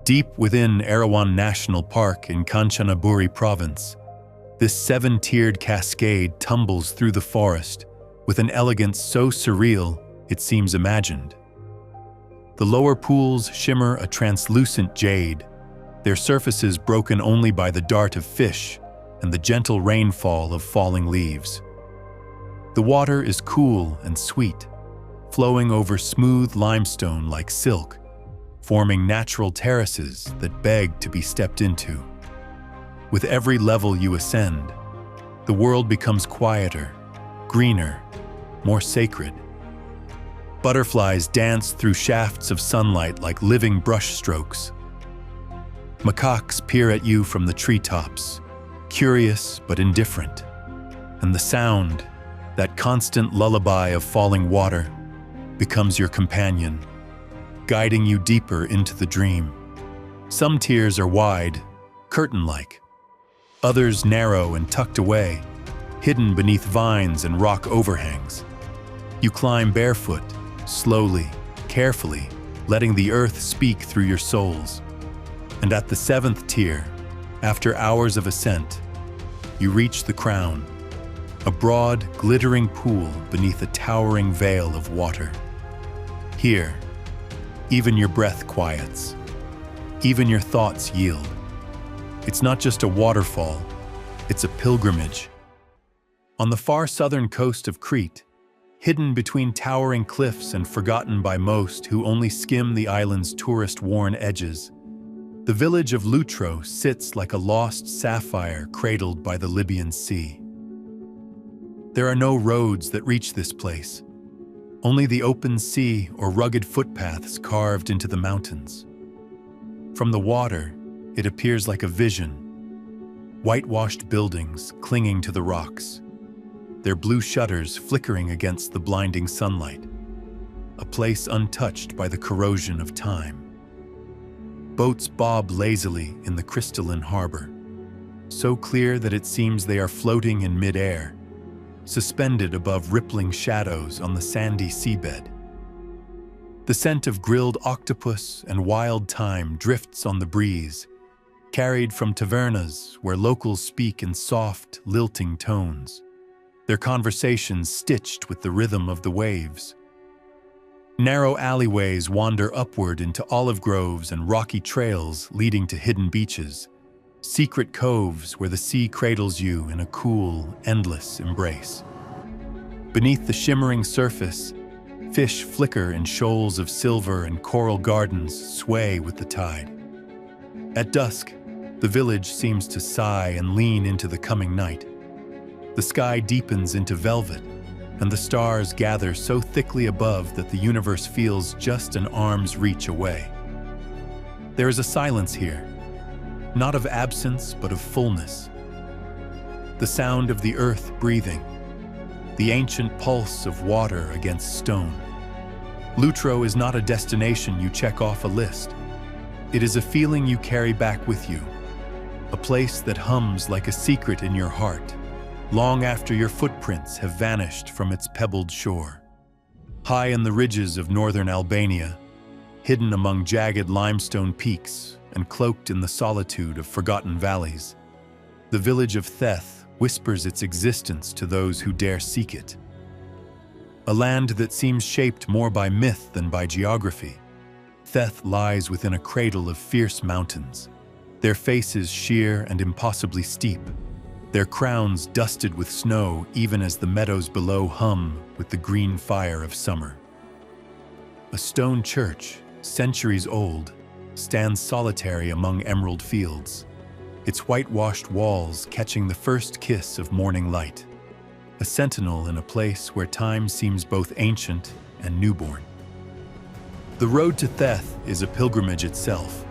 Deep within Erawan National Park in Kanchanaburi Province, this seven-tiered cascade tumbles through the forest with an elegance so surreal it seems imagined. The lower pools shimmer a translucent jade, their surfaces broken only by the dart of fish and the gentle rainfall of falling leaves. The water is cool and sweet, flowing over smooth limestone like silk, forming natural terraces that beg to be stepped into. With every level you ascend, the world becomes quieter, greener, more sacred. Butterflies dance through shafts of sunlight like living brushstrokes. Macaques peer at you from the treetops, curious but indifferent. And the sound, that constant lullaby of falling water, becomes your companion, guiding you deeper into the dream. Some tiers are wide, curtain-like. Others narrow and tucked away, hidden beneath vines and rock overhangs. You climb barefoot, slowly, carefully, letting the earth speak through your soles. And at the seventh tier, after hours of ascent, you reach the crown, a broad, glittering pool beneath a towering veil of water. Here, even your breath quiets. Even your thoughts yield. It's not just a waterfall, it's a pilgrimage. On the far southern coast of Crete, hidden between towering cliffs and forgotten by most who only skim the island's tourist-worn edges, the village of Lutro sits like a lost sapphire cradled by the Libyan Sea. There are no roads that reach this place, only the open sea or rugged footpaths carved into the mountains. From the water, it appears like a vision. Whitewashed buildings clinging to the rocks, their blue shutters flickering against the blinding sunlight. A place untouched by the corrosion of time. Boats bob lazily in the crystalline harbor, so clear that it seems they are floating in mid-air, suspended above rippling shadows on the sandy seabed. The scent of grilled octopus and wild thyme drifts on the breeze, carried from tavernas where locals speak in soft, lilting tones, their conversations stitched with the rhythm of the waves. Narrow alleyways wander upward into olive groves and rocky trails leading to hidden beaches, secret coves where the sea cradles you in a cool, endless embrace. Beneath the shimmering surface, fish flicker in shoals of silver and coral gardens sway with the tide. At dusk, the village seems to sigh and lean into the coming night. The sky deepens into velvet, and the stars gather so thickly above that the universe feels just an arm's reach away. There is a silence here, not of absence, but of fullness. The sound of the earth breathing, the ancient pulse of water against stone. Lutro is not a destination you check off a list. It is a feeling you carry back with you, a place that hums like a secret in your heart, long after your footprints have vanished from its pebbled shore. High in the ridges of northern Albania, hidden among jagged limestone peaks and cloaked in the solitude of forgotten valleys, the village of Theth whispers its existence to those who dare seek it. A land that seems shaped more by myth than by geography, Theth lies within a cradle of fierce mountains, their faces sheer and impossibly steep, their crowns dusted with snow even as the meadows below hum with the green fire of summer. A stone church, centuries old, stands solitary among emerald fields, its whitewashed walls catching the first kiss of morning light, a sentinel in a place where time seems both ancient and newborn. The road to Theth is a pilgrimage itself,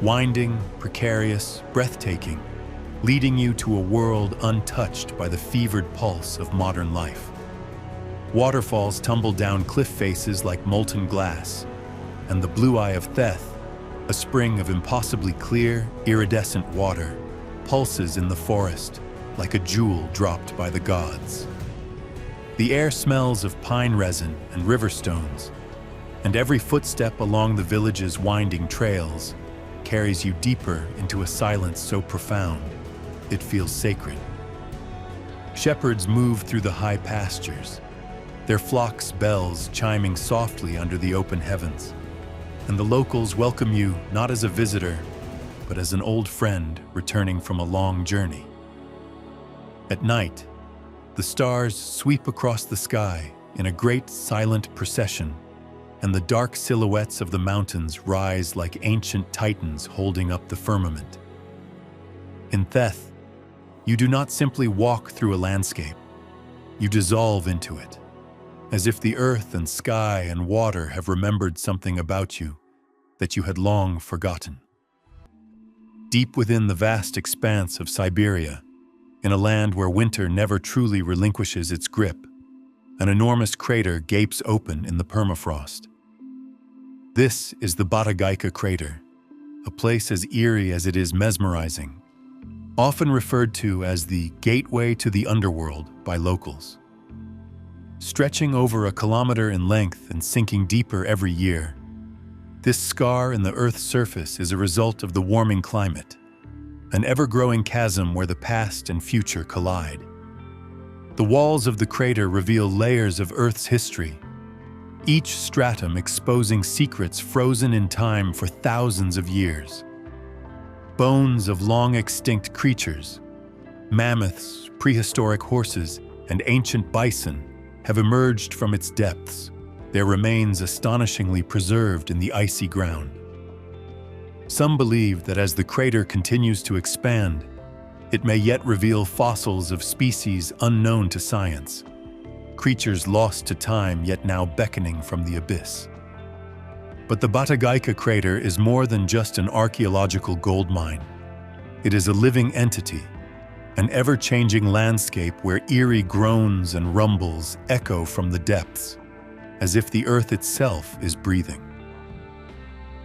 winding, precarious, breathtaking, leading you to a world untouched by the fevered pulse of modern life. Waterfalls tumble down cliff faces like molten glass, and the blue eye of Theth, A spring of impossibly clear, iridescent water pulses in the forest like a jewel dropped by the gods. The air smells of pine resin and river stones, and every footstep along the village's winding trails carries you deeper into a silence so profound it feels sacred. Shepherds move through the high pastures, their flocks' bells chiming softly under the open heavens, and the locals welcome you not as a visitor, but as an old friend returning from a long journey. At night, the stars sweep across the sky in a great silent procession, and the dark silhouettes of the mountains rise like ancient titans holding up the firmament. In Theth, you do not simply walk through a landscape, you dissolve into it, as if the earth and sky and water have remembered something about you that you had long forgotten. Deep within the vast expanse of Siberia, in a land where winter never truly relinquishes its grip, an enormous crater gapes open in the permafrost. This is the Batagaika crater, a place as eerie as it is mesmerizing, often referred to as the gateway to the underworld by locals. Stretching over a kilometer in length and sinking deeper every year, this scar in the Earth's surface is a result of the warming climate, an ever-growing chasm where the past and future collide. The walls of the crater reveal layers of Earth's history, each stratum exposing secrets frozen in time for thousands of years. Bones of long-extinct creatures, mammoths, prehistoric horses, and ancient bison have emerged from its depths, their remains astonishingly preserved in the icy ground. Some believe that as the crater continues to expand, it may yet reveal fossils of species unknown to science, creatures lost to time yet now beckoning from the abyss. But the Batagaika crater is more than just an archaeological gold mine. It is a living entity, an ever-changing landscape where eerie groans and rumbles echo from the depths, as if the earth itself is breathing.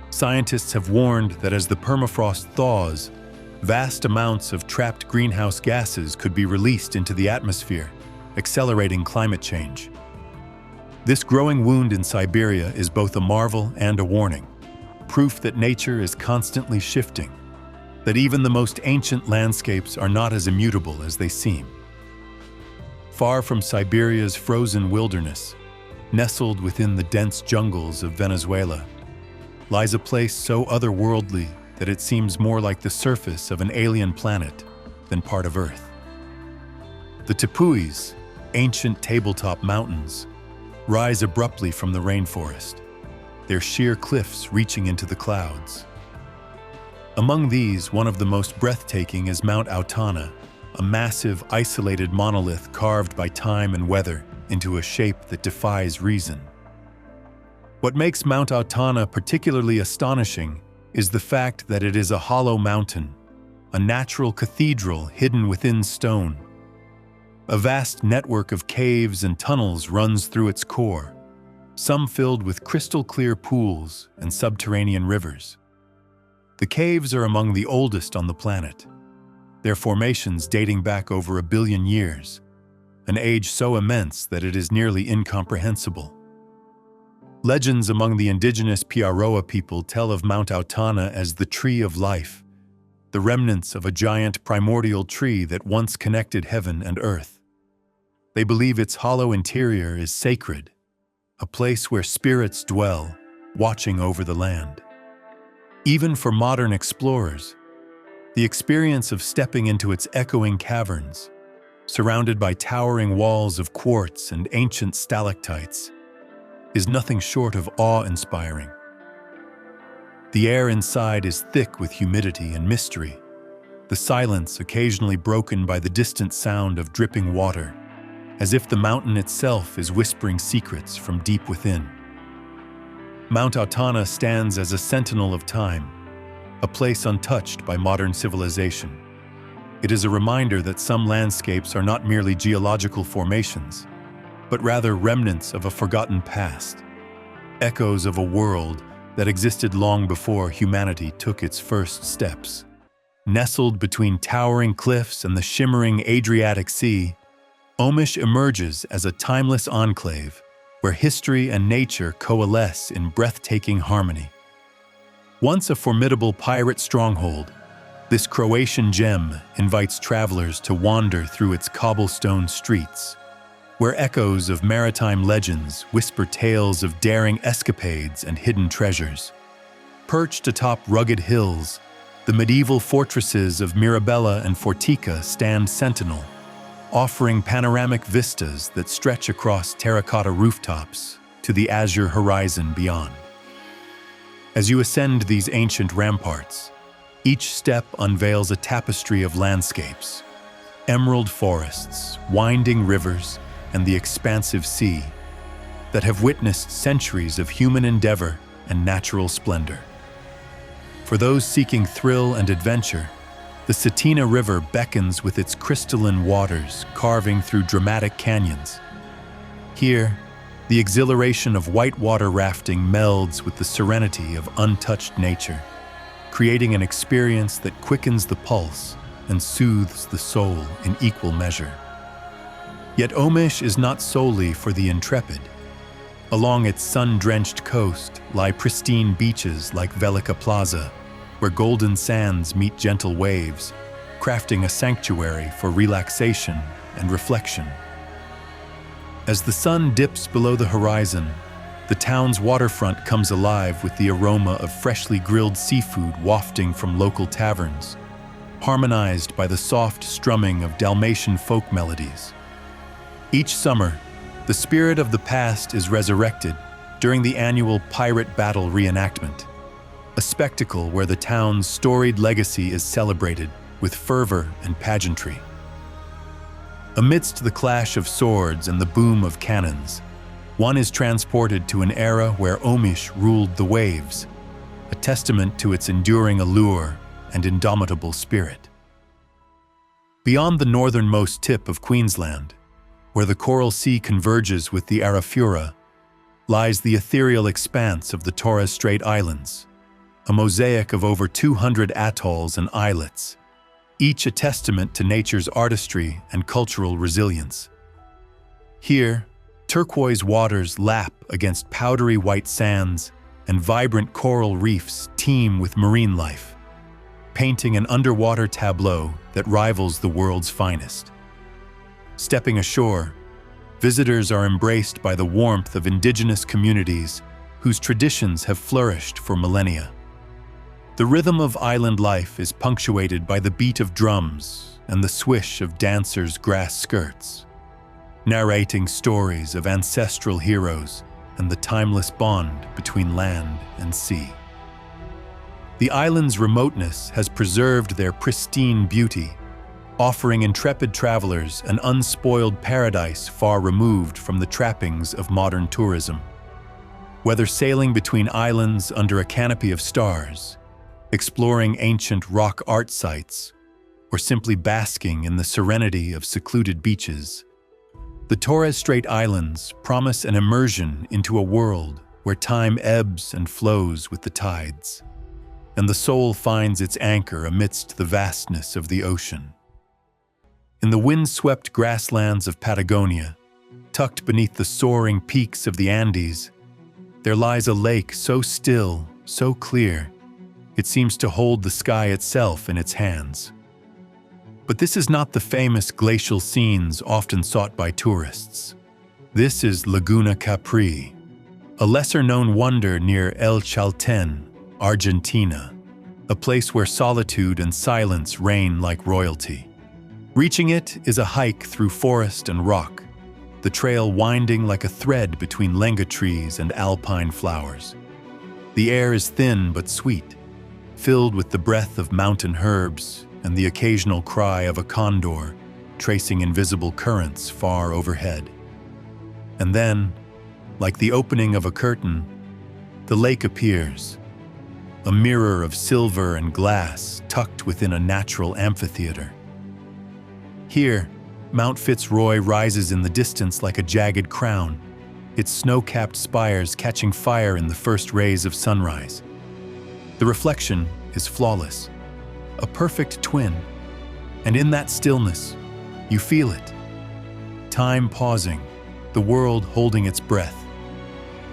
Scientists have warned that as the permafrost thaws, vast amounts of trapped greenhouse gases could be released into the atmosphere, accelerating climate change. This growing wound in Siberia is both a marvel and a warning, proof that nature is constantly shifting, that even the most ancient landscapes are not as immutable as they seem. Far from Siberia's frozen wilderness, nestled within the dense jungles of Venezuela, lies a place so otherworldly that it seems more like the surface of an alien planet than part of Earth. The Tepuis, ancient tabletop mountains, rise abruptly from the rainforest, their sheer cliffs reaching into the clouds. Among these, one of the most breathtaking is Mount Autana, a massive, isolated monolith carved by time and weather into a shape that defies reason. What makes Mount Autana particularly astonishing is the fact that it is a hollow mountain, a natural cathedral hidden within stone. A vast network of caves and tunnels runs through its core, some filled with crystal-clear pools and subterranean rivers. The caves are among the oldest on the planet, their formations dating back over 1 billion years, an age so immense that it is nearly incomprehensible. Legends among the indigenous Piaroa people tell of Mount Autana as the Tree of Life, the remnants of a giant primordial tree that once connected heaven and earth. They believe its hollow interior is sacred, a place where spirits dwell, watching over the land. Even for modern explorers, the experience of stepping into its echoing caverns, surrounded by towering walls of quartz and ancient stalactites, is nothing short of awe-inspiring. The air inside is thick with humidity and mystery, the silence occasionally broken by the distant sound of dripping water, as if the mountain itself is whispering secrets from deep within. Mount Autana stands as a sentinel of time, a place untouched by modern civilization. It is a reminder that some landscapes are not merely geological formations, but rather remnants of a forgotten past, echoes of a world that existed long before humanity took its first steps. Nestled between towering cliffs and the shimmering Adriatic Sea, Omish emerges as a timeless enclave where history and nature coalesce in breathtaking harmony. Once a formidable pirate stronghold, this Croatian gem invites travelers to wander through its cobblestone streets, where echoes of maritime legends whisper tales of daring escapades and hidden treasures. Perched atop rugged hills, the medieval fortresses of Mirabella and Fortica stand sentinel, offering panoramic vistas that stretch across terracotta rooftops to the azure horizon beyond. As you ascend these ancient ramparts, each step unveils a tapestry of landscapes, emerald forests, winding rivers, and the expansive sea that have witnessed centuries of human endeavor and natural splendor. For those seeking thrill and adventure, the Cetina River beckons with its crystalline waters carving through dramatic canyons. Here, the exhilaration of whitewater rafting melds with the serenity of untouched nature, creating an experience that quickens the pulse and soothes the soul in equal measure. Yet Omish is not solely for the intrepid. Along its sun-drenched coast lie pristine beaches like Velika Plaza, where golden sands meet gentle waves, crafting a sanctuary for relaxation and reflection. As the sun dips below the horizon, the town's waterfront comes alive with the aroma of freshly grilled seafood wafting from local taverns, harmonized by the soft strumming of Dalmatian folk melodies. Each summer, the spirit of the past is resurrected during the annual Pirate Battle reenactment, a spectacle where the town's storied legacy is celebrated with fervor and pageantry. Amidst the clash of swords and the boom of cannons, one is transported to an era where Omish ruled the waves, a testament to its enduring allure and indomitable spirit. Beyond the northernmost tip of Queensland, where the Coral Sea converges with the Arafura, lies the ethereal expanse of the Torres Strait Islands, a mosaic of over 200 atolls and islets, each a testament to nature's artistry and cultural resilience. Here, turquoise waters lap against powdery white sands, and vibrant coral reefs teem with marine life, painting an underwater tableau that rivals the world's finest. Stepping ashore, visitors are embraced by the warmth of indigenous communities whose traditions have flourished for millennia. The rhythm of island life is punctuated by the beat of drums and the swish of dancers' grass skirts, narrating stories of ancestral heroes and the timeless bond between land and sea. The island's remoteness has preserved their pristine beauty, offering intrepid travelers an unspoiled paradise far removed from the trappings of modern tourism. Whether sailing between islands under a canopy of stars, exploring ancient rock art sites, or simply basking in the serenity of secluded beaches, the Torres Strait Islands promise an immersion into a world where time ebbs and flows with the tides, and the soul finds its anchor amidst the vastness of the ocean. In the wind-swept grasslands of Patagonia, tucked beneath the soaring peaks of the Andes, there lies a lake so still, so clear, it seems to hold the sky itself in its hands. But this is not the famous glacial scenes often sought by tourists. This is Laguna Capri, a lesser-known wonder near El Chalten, Argentina, a place where solitude and silence reign like royalty. Reaching it is a hike through forest and rock, the trail winding like a thread between lenga trees and alpine flowers. The air is thin but sweet, filled with the breath of mountain herbs and the occasional cry of a condor tracing invisible currents far overhead. And then, like the opening of a curtain, the lake appears, a mirror of silver and glass tucked within a natural amphitheater. Here, Mount Fitzroy rises in the distance like a jagged crown, its snow-capped spires catching fire in the first rays of sunrise. The reflection is flawless, a perfect twin, and in that stillness, you feel it. Time pausing, the world holding its breath.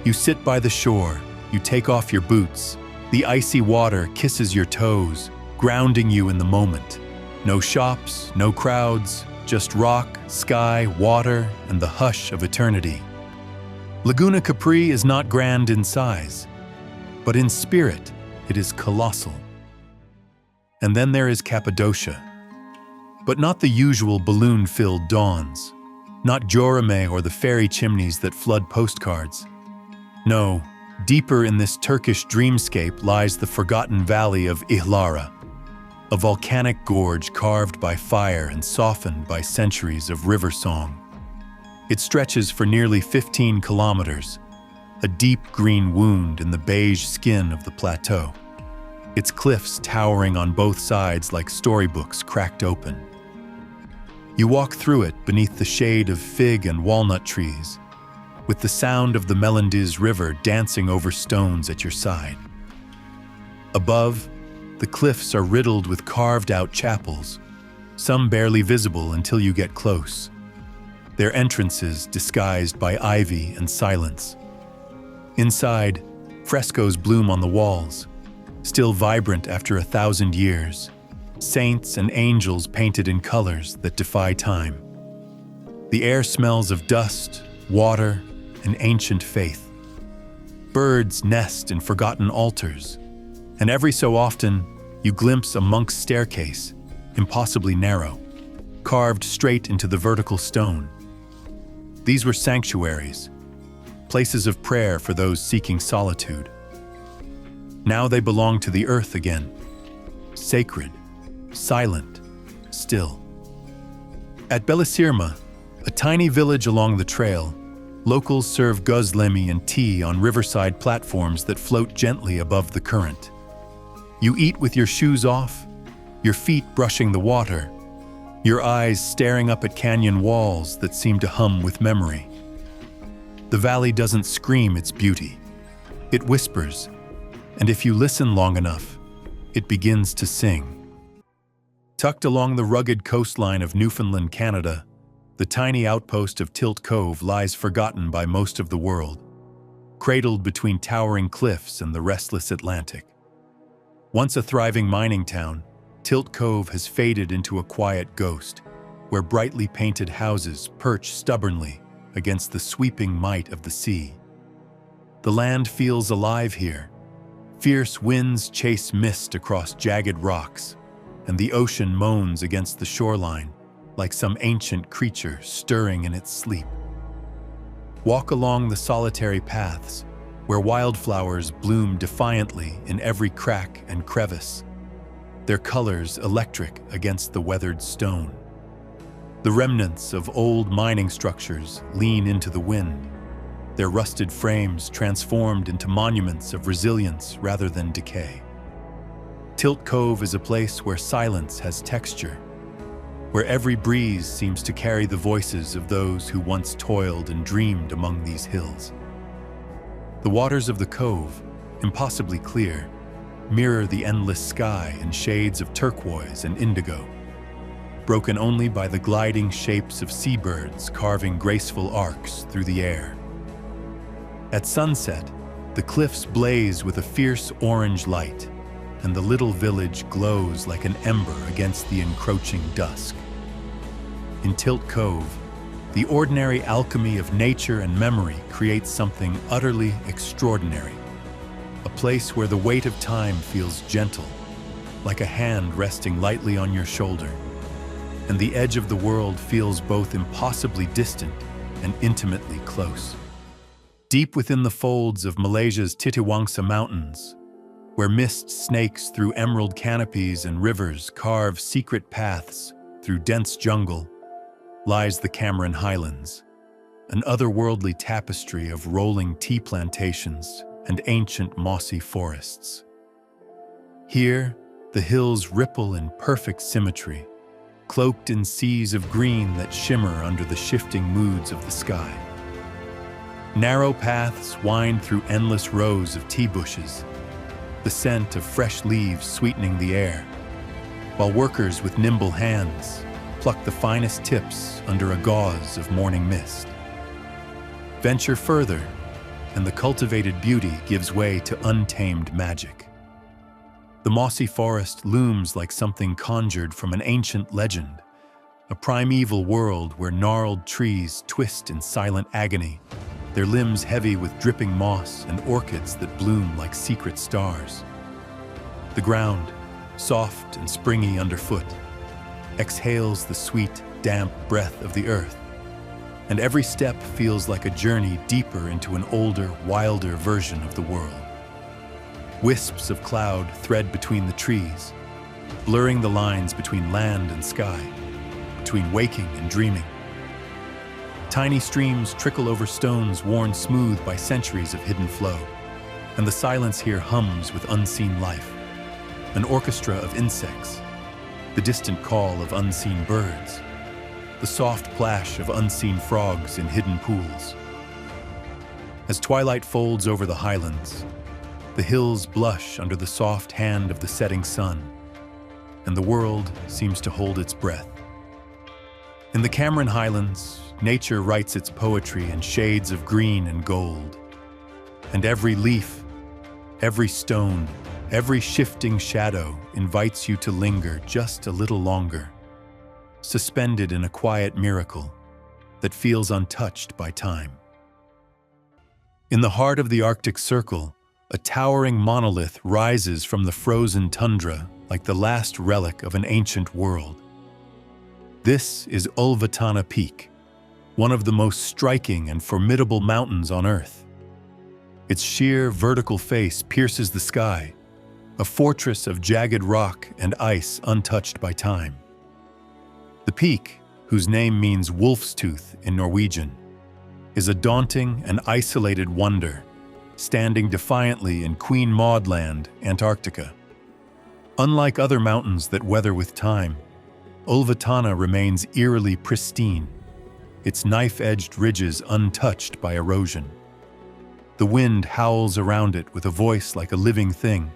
You sit by the shore, you take off your boots, the icy water kisses your toes, grounding you in the moment. No shops, no crowds, just rock, sky, water, and the hush of eternity. Laguna Capri is not grand in size, but in spirit, it is colossal. And then there is Cappadocia, but not the usual balloon-filled dawns, not Joramë or the fairy chimneys that flood postcards. No, deeper in this Turkish dreamscape lies the forgotten valley of Ihlara, a volcanic gorge carved by fire and softened by centuries of river song. It stretches for nearly 15 kilometers, a deep green wound in the beige skin of the plateau, its cliffs towering on both sides like storybooks cracked open. You walk through it beneath the shade of fig and walnut trees, with the sound of the Melandiz River dancing over stones at your side. Above, the cliffs are riddled with carved-out chapels, some barely visible until you get close, their entrances disguised by ivy and silence. Inside, frescoes bloom on the walls, still vibrant after 1,000 years, saints and angels painted in colors that defy time. The air smells of dust, water, and ancient faith. Birds nest in forgotten altars, and every so often, you glimpse a monk's staircase, impossibly narrow, carved straight into the vertical stone. These were sanctuaries, places of prayer for those seeking solitude. Now they belong to the earth again, sacred, silent, still. At Belisirma, a tiny village along the trail, locals serve gözlemi and tea on riverside platforms that float gently above the current. You eat with your shoes off, your feet brushing the water, your eyes staring up at canyon walls that seem to hum with memory. The valley doesn't scream its beauty. It whispers, and if you listen long enough, it begins to sing. Tucked along the rugged coastline of Newfoundland, Canada, the tiny outpost of Tilt Cove lies forgotten by most of the world, cradled between towering cliffs and the restless Atlantic. Once a thriving mining town, Tilt Cove has faded into a quiet ghost, where brightly painted houses perch stubbornly against the sweeping might of the sea. The land feels alive here. Fierce winds chase mist across jagged rocks, and the ocean moans against the shoreline like some ancient creature stirring in its sleep. Walk along the solitary paths, where wildflowers bloom defiantly in every crack and crevice, their colors electric against the weathered stone. The remnants of old mining structures lean into the wind, their rusted frames transformed into monuments of resilience rather than decay. Tilt Cove is a place where silence has texture, where every breeze seems to carry the voices of those who once toiled and dreamed among these hills. The waters of the cove, impossibly clear, mirror the endless sky in shades of turquoise and indigo, broken only by the gliding shapes of seabirds carving graceful arcs through the air. At sunset, the cliffs blaze with a fierce orange light, and the little village glows like an ember against the encroaching dusk. In Tilt Cove, the ordinary alchemy of nature and memory creates something utterly extraordinary, a place where the weight of time feels gentle, like a hand resting lightly on your shoulder, and the edge of the world feels both impossibly distant and intimately close. Deep within the folds of Malaysia's Titiwangsa Mountains, where mist snakes through emerald canopies and rivers carve secret paths through dense jungle, lies the Cameron Highlands, an otherworldly tapestry of rolling tea plantations and ancient mossy forests. Here, the hills ripple in perfect symmetry, cloaked in seas of green that shimmer under the shifting moods of the sky. Narrow paths wind through endless rows of tea bushes, the scent of fresh leaves sweetening the air, while workers with nimble hands pluck the finest tips under a gauze of morning mist. Venture further, and the cultivated beauty gives way to untamed magic. The mossy forest looms like something conjured from an ancient legend, a primeval world where gnarled trees twist in silent agony, their limbs heavy with dripping moss and orchids that bloom like secret stars. The ground, soft and springy underfoot, exhales the sweet, damp breath of the earth, and every step feels like a journey deeper into an older, wilder version of the world. Wisps of cloud thread between the trees, blurring the lines between land and sky, between waking and dreaming. Tiny streams trickle over stones worn smooth by centuries of hidden flow, and the silence here hums with unseen life, an orchestra of insects, the distant call of unseen birds, the soft plash of unseen frogs in hidden pools. As twilight folds over the highlands, the hills blush under the soft hand of the setting sun, and the world seems to hold its breath. In the Cameron Highlands, nature writes its poetry in shades of green and gold, and every leaf, every stone, every shifting shadow invites you to linger just a little longer, suspended in a quiet miracle that feels untouched by time. In the heart of the Arctic Circle, a towering monolith rises from the frozen tundra like the last relic of an ancient world. This is Ólfutana Peak, one of the most striking and formidable mountains on Earth. Its sheer vertical face pierces the sky, a fortress of jagged rock and ice untouched by time. The peak, whose name means wolf's tooth in Norwegian, is a daunting and isolated wonder, standing defiantly in Queen Maud Land, Antarctica. Unlike other mountains that weather with time, Ólfutana remains eerily pristine, its knife-edged ridges untouched by erosion. The wind howls around it with a voice like a living thing,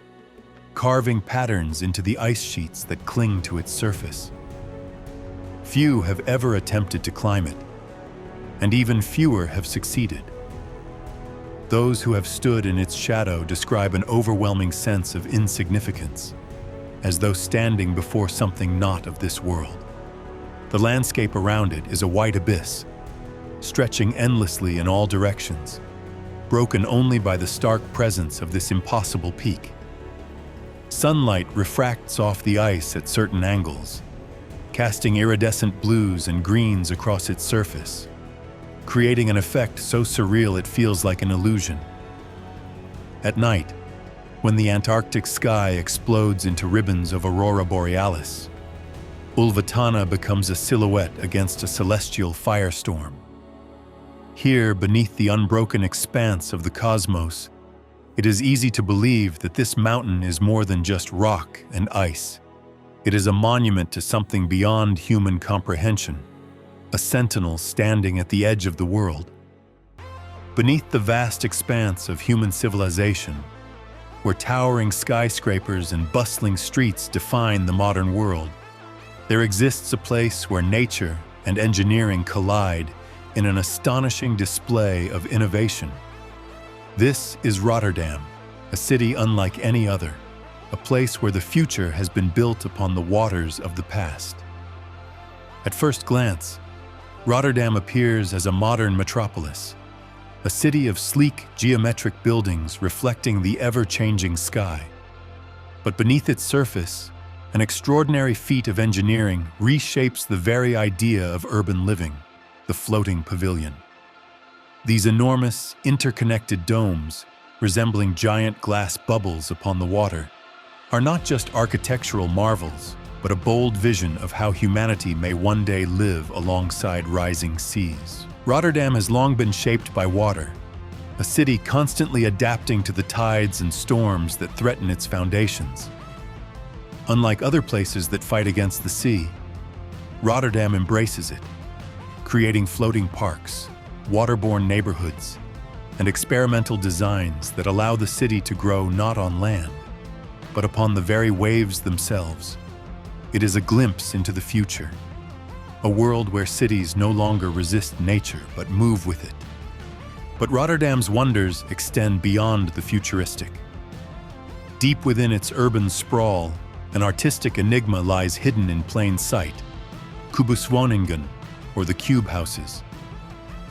carving patterns into the ice sheets that cling to its surface. Few have ever attempted to climb it, and even fewer have succeeded. Those who have stood in its shadow describe an overwhelming sense of insignificance, as though standing before something not of this world. The landscape around it is a white abyss, stretching endlessly in all directions, broken only by the stark presence of this impossible peak. Sunlight refracts off the ice at certain angles, casting iridescent blues and greens across its surface, creating an effect so surreal it feels like an illusion. At night, when the Antarctic sky explodes into ribbons of aurora borealis, Ólfutana becomes a silhouette against a celestial firestorm. Here, beneath the unbroken expanse of the cosmos, it is easy to believe that this mountain is more than just rock and ice. It is a monument to something beyond human comprehension, a sentinel standing at the edge of the world. Beneath the vast expanse of human civilization, where towering skyscrapers and bustling streets define the modern world, there exists a place where nature and engineering collide in an astonishing display of innovation. This is Rotterdam, a city unlike any other, a place where the future has been built upon the waters of the past. At first glance, Rotterdam appears as a modern metropolis, a city of sleek, geometric buildings reflecting the ever-changing sky. But beneath its surface, an extraordinary feat of engineering reshapes the very idea of urban living, the floating pavilion. These enormous, interconnected domes, resembling giant glass bubbles upon the water, are not just architectural marvels, but a bold vision of how humanity may one day live alongside rising seas. Rotterdam has long been shaped by water, a city constantly adapting to the tides and storms that threaten its foundations. Unlike other places that fight against the sea, Rotterdam embraces it, creating floating parks, waterborne neighborhoods, and experimental designs that allow the city to grow not on land, but upon the very waves themselves. It is a glimpse into the future, a world where cities no longer resist nature but move with it. But Rotterdam's wonders extend beyond the futuristic. Deep within its urban sprawl, an artistic enigma lies hidden in plain sight: Kubuswoningen, or the cube houses.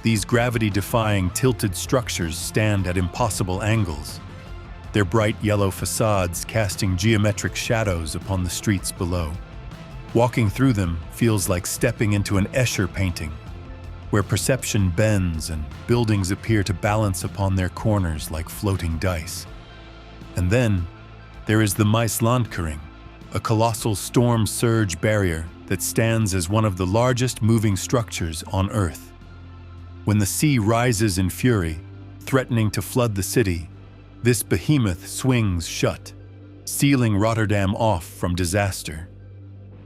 These gravity-defying tilted structures stand at impossible angles, their bright yellow facades casting geometric shadows upon the streets below. Walking through them feels like stepping into an Escher painting, where perception bends and buildings appear to balance upon their corners like floating dice. And then, there is the Maeslandkering, a colossal storm surge barrier that stands as one of the largest moving structures on Earth. When the sea rises in fury, threatening to flood the city, this behemoth swings shut, sealing Rotterdam off from disaster.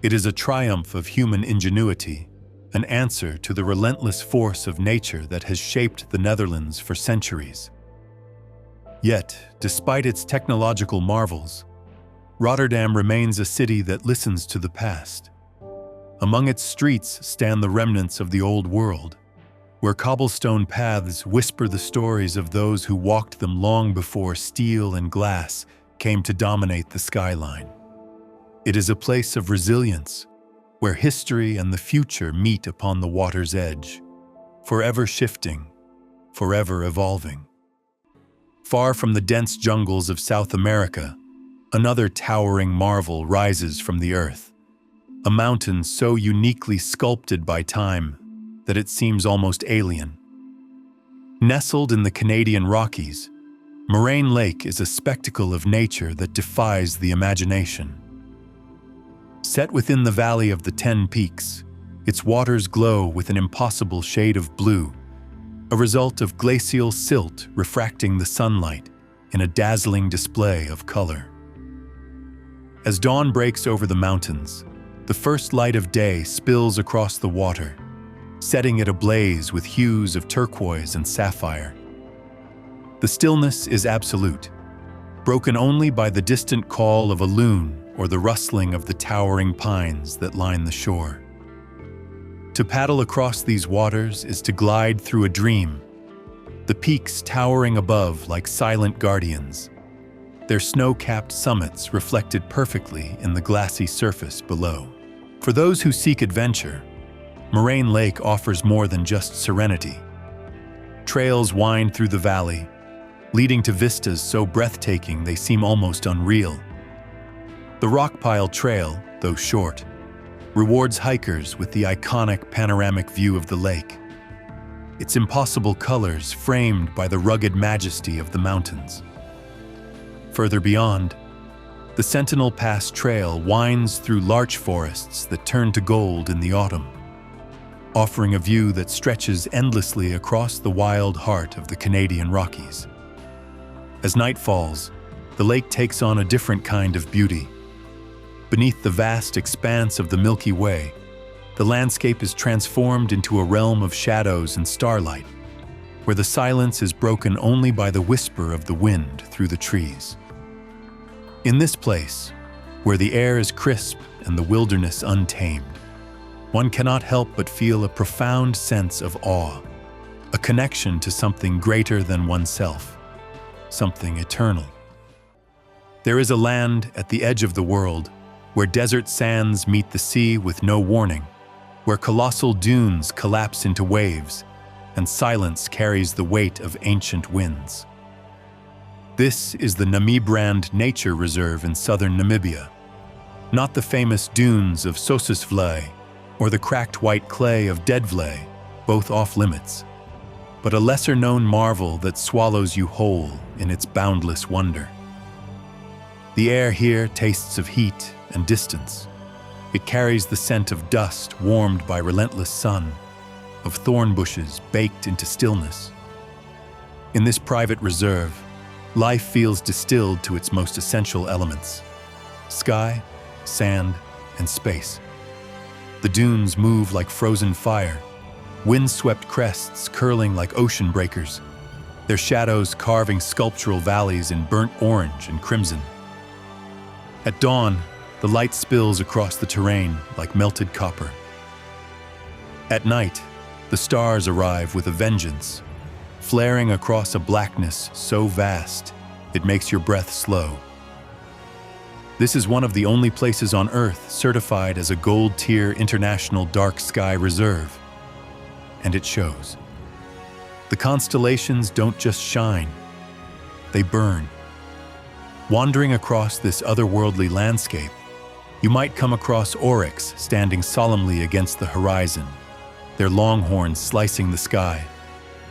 It is a triumph of human ingenuity, an answer to the relentless force of nature that has shaped the Netherlands for centuries. Yet, despite its technological marvels, Rotterdam remains a city that listens to the past. Among its streets stand the remnants of the old world, where cobblestone paths whisper the stories of those who walked them long before steel and glass came to dominate the skyline. It is a place of resilience, where history and the future meet upon the water's edge, forever shifting, forever evolving. Far from the dense jungles of South America, another towering marvel rises from the earth, a mountain so uniquely sculpted by time that it seems almost alien. Nestled in the Canadian Rockies, Moraine Lake is a spectacle of nature that defies the imagination. Set within the Valley of the Ten Peaks, its waters glow with an impossible shade of blue, a result of glacial silt refracting the sunlight in a dazzling display of color. As dawn breaks over the mountains, the first light of day spills across the water, setting it ablaze with hues of turquoise and sapphire. The stillness is absolute, broken only by the distant call of a loon or the rustling of the towering pines that line the shore. To paddle across these waters is to glide through a dream, the peaks towering above like silent guardians, their snow-capped summits reflected perfectly in the glassy surface below. For those who seek adventure, Moraine Lake offers more than just serenity. Trails wind through the valley, leading to vistas so breathtaking they seem almost unreal. The Rockpile Trail, though short, rewards hikers with the iconic panoramic view of the lake, its impossible colors framed by the rugged majesty of the mountains. Further beyond, the Sentinel Pass Trail winds through larch forests that turn to gold in the autumn, offering a view that stretches endlessly across the wild heart of the Canadian Rockies. As night falls, the lake takes on a different kind of beauty. Beneath the vast expanse of the Milky Way, the landscape is transformed into a realm of shadows and starlight, where the silence is broken only by the whisper of the wind through the trees. In this place, where the air is crisp and the wilderness untamed, one cannot help but feel a profound sense of awe, a connection to something greater than oneself, something eternal. There is a land at the edge of the world where desert sands meet the sea with no warning, where colossal dunes collapse into waves, and silence carries the weight of ancient winds. This is the Namibrand Nature Reserve in southern Namibia, not the famous dunes of Sossusvlei or the cracked white clay of Deadvlei, both off-limits, but a lesser-known marvel that swallows you whole in its boundless wonder. The air here tastes of heat and distance. It carries the scent of dust warmed by relentless sun, of thorn bushes baked into stillness. In this private reserve, life feels distilled to its most essential elements: sky, sand, and space. The dunes move like frozen fire, wind-swept crests curling like ocean breakers, their shadows carving sculptural valleys in burnt orange and crimson. At dawn, the light spills across the terrain like melted copper. At night, the stars arrive with a vengeance, flaring across a blackness so vast it makes your breath slow. This is one of the only places on Earth certified as a Gold-tier International Dark Sky Reserve, and it shows. The constellations don't just shine, they burn. Wandering across this otherworldly landscape, you might come across oryx standing solemnly against the horizon, their long horns slicing the sky,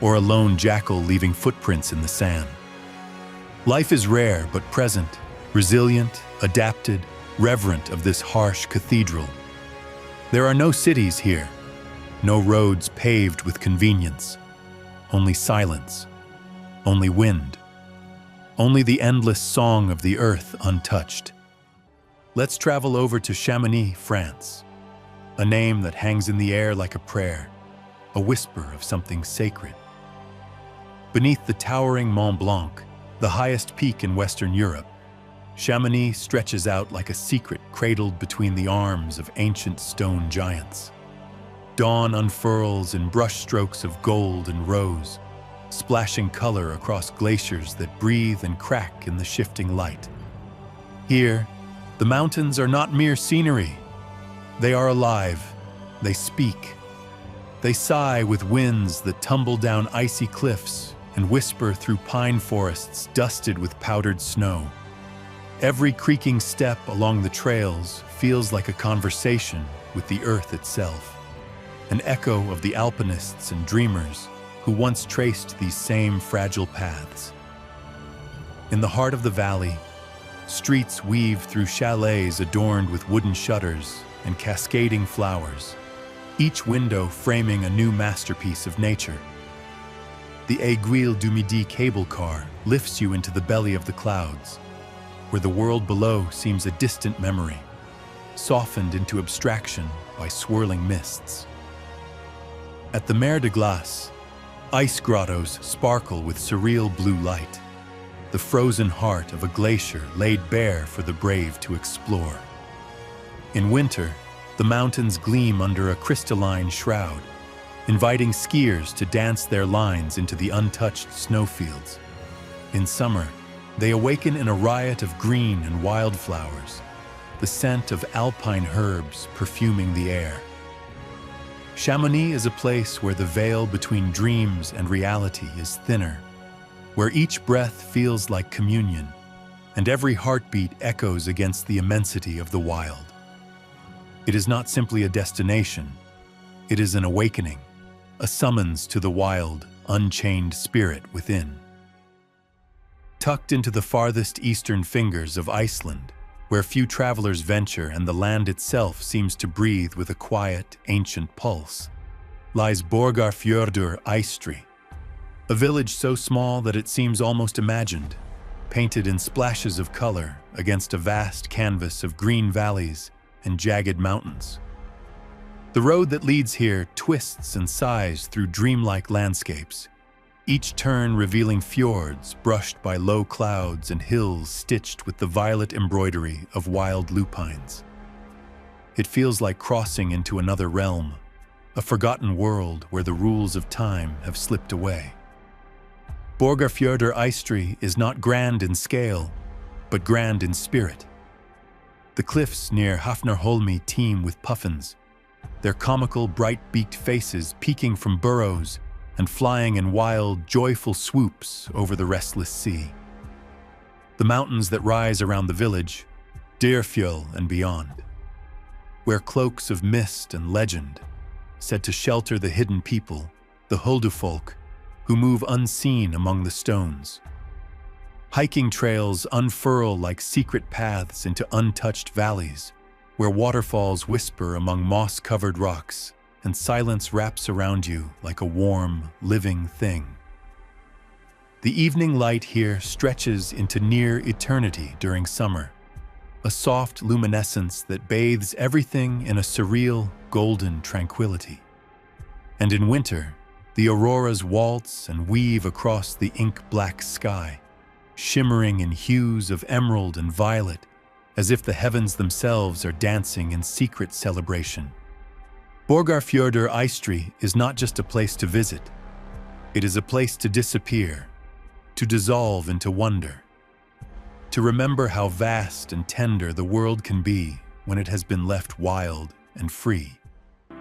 or a lone jackal leaving footprints in the sand. Life is rare but present, resilient, adapted, reverent of this harsh cathedral. There are no cities here, no roads paved with convenience, only silence, only wind, only the endless song of the earth untouched. Let's travel over to Chamonix, France, a name that hangs in the air like a prayer, a whisper of something sacred. Beneath the towering Mont Blanc, the highest peak in Western Europe, Chamonix stretches out like a secret cradled between the arms of ancient stone giants. Dawn unfurls in brushstrokes of gold and rose, splashing color across glaciers that breathe and crack in the shifting light. Here, the mountains are not mere scenery. They are alive. They speak. They sigh with winds that tumble down icy cliffs and whisper through pine forests dusted with powdered snow. Every creaking step along the trails feels like a conversation with the earth itself, an echo of the alpinists and dreamers who once traced these same fragile paths. In the heart of the valley, streets weave through chalets adorned with wooden shutters and cascading flowers, each window framing a new masterpiece of nature. The Aiguille du Midi cable car lifts you into the belly of the clouds, where the world below seems a distant memory, softened into abstraction by swirling mists. At the Mer de Glace, ice grottos sparkle with surreal blue light, the frozen heart of a glacier laid bare for the brave to explore. In winter, the mountains gleam under a crystalline shroud, inviting skiers to dance their lines into the untouched snowfields. In summer, they awaken in a riot of green and wildflowers, the scent of alpine herbs perfuming the air. Chamonix is a place where the veil between dreams and reality is thinner, where each breath feels like communion, and every heartbeat echoes against the immensity of the wild. It is not simply a destination, it is an awakening, a summons to the wild, unchained spirit within. Tucked into the farthest eastern fingers of Iceland, where few travelers venture and the land itself seems to breathe with a quiet, ancient pulse, lies Borgarfjörður Eystri, a village so small that it seems almost imagined, painted in splashes of color against a vast canvas of green valleys and jagged mountains. The road that leads here twists and sighs through dreamlike landscapes, each turn revealing fjords brushed by low clouds and hills stitched with the violet embroidery of wild lupines. It feels like crossing into another realm, a forgotten world where the rules of time have slipped away. Borgarfjörður Eystri is not grand in scale, but grand in spirit. The cliffs near Hafnarholmi teem with puffins, their comical, bright-beaked faces peeking from burrows and flying in wild, joyful swoops over the restless sea. The mountains that rise around the village, Dyrfjöll and beyond, wear cloaks of mist and legend, said to shelter the hidden people, the Huldufolk, who move unseen among the stones. Hiking trails unfurl like secret paths into untouched valleys, where waterfalls whisper among moss-covered rocks and silence wraps around you like a warm, living thing. The evening light here stretches into near eternity during summer, a soft luminescence that bathes everything in a surreal, golden tranquility. And in winter, The auroras waltz and weave across the ink-black sky, shimmering in hues of emerald and violet, as if the heavens themselves are dancing in secret celebration. Borgarfjörður Eystri is not just a place to visit. It is a place to disappear, to dissolve into wonder, to remember how vast and tender the world can be when it has been left wild and free.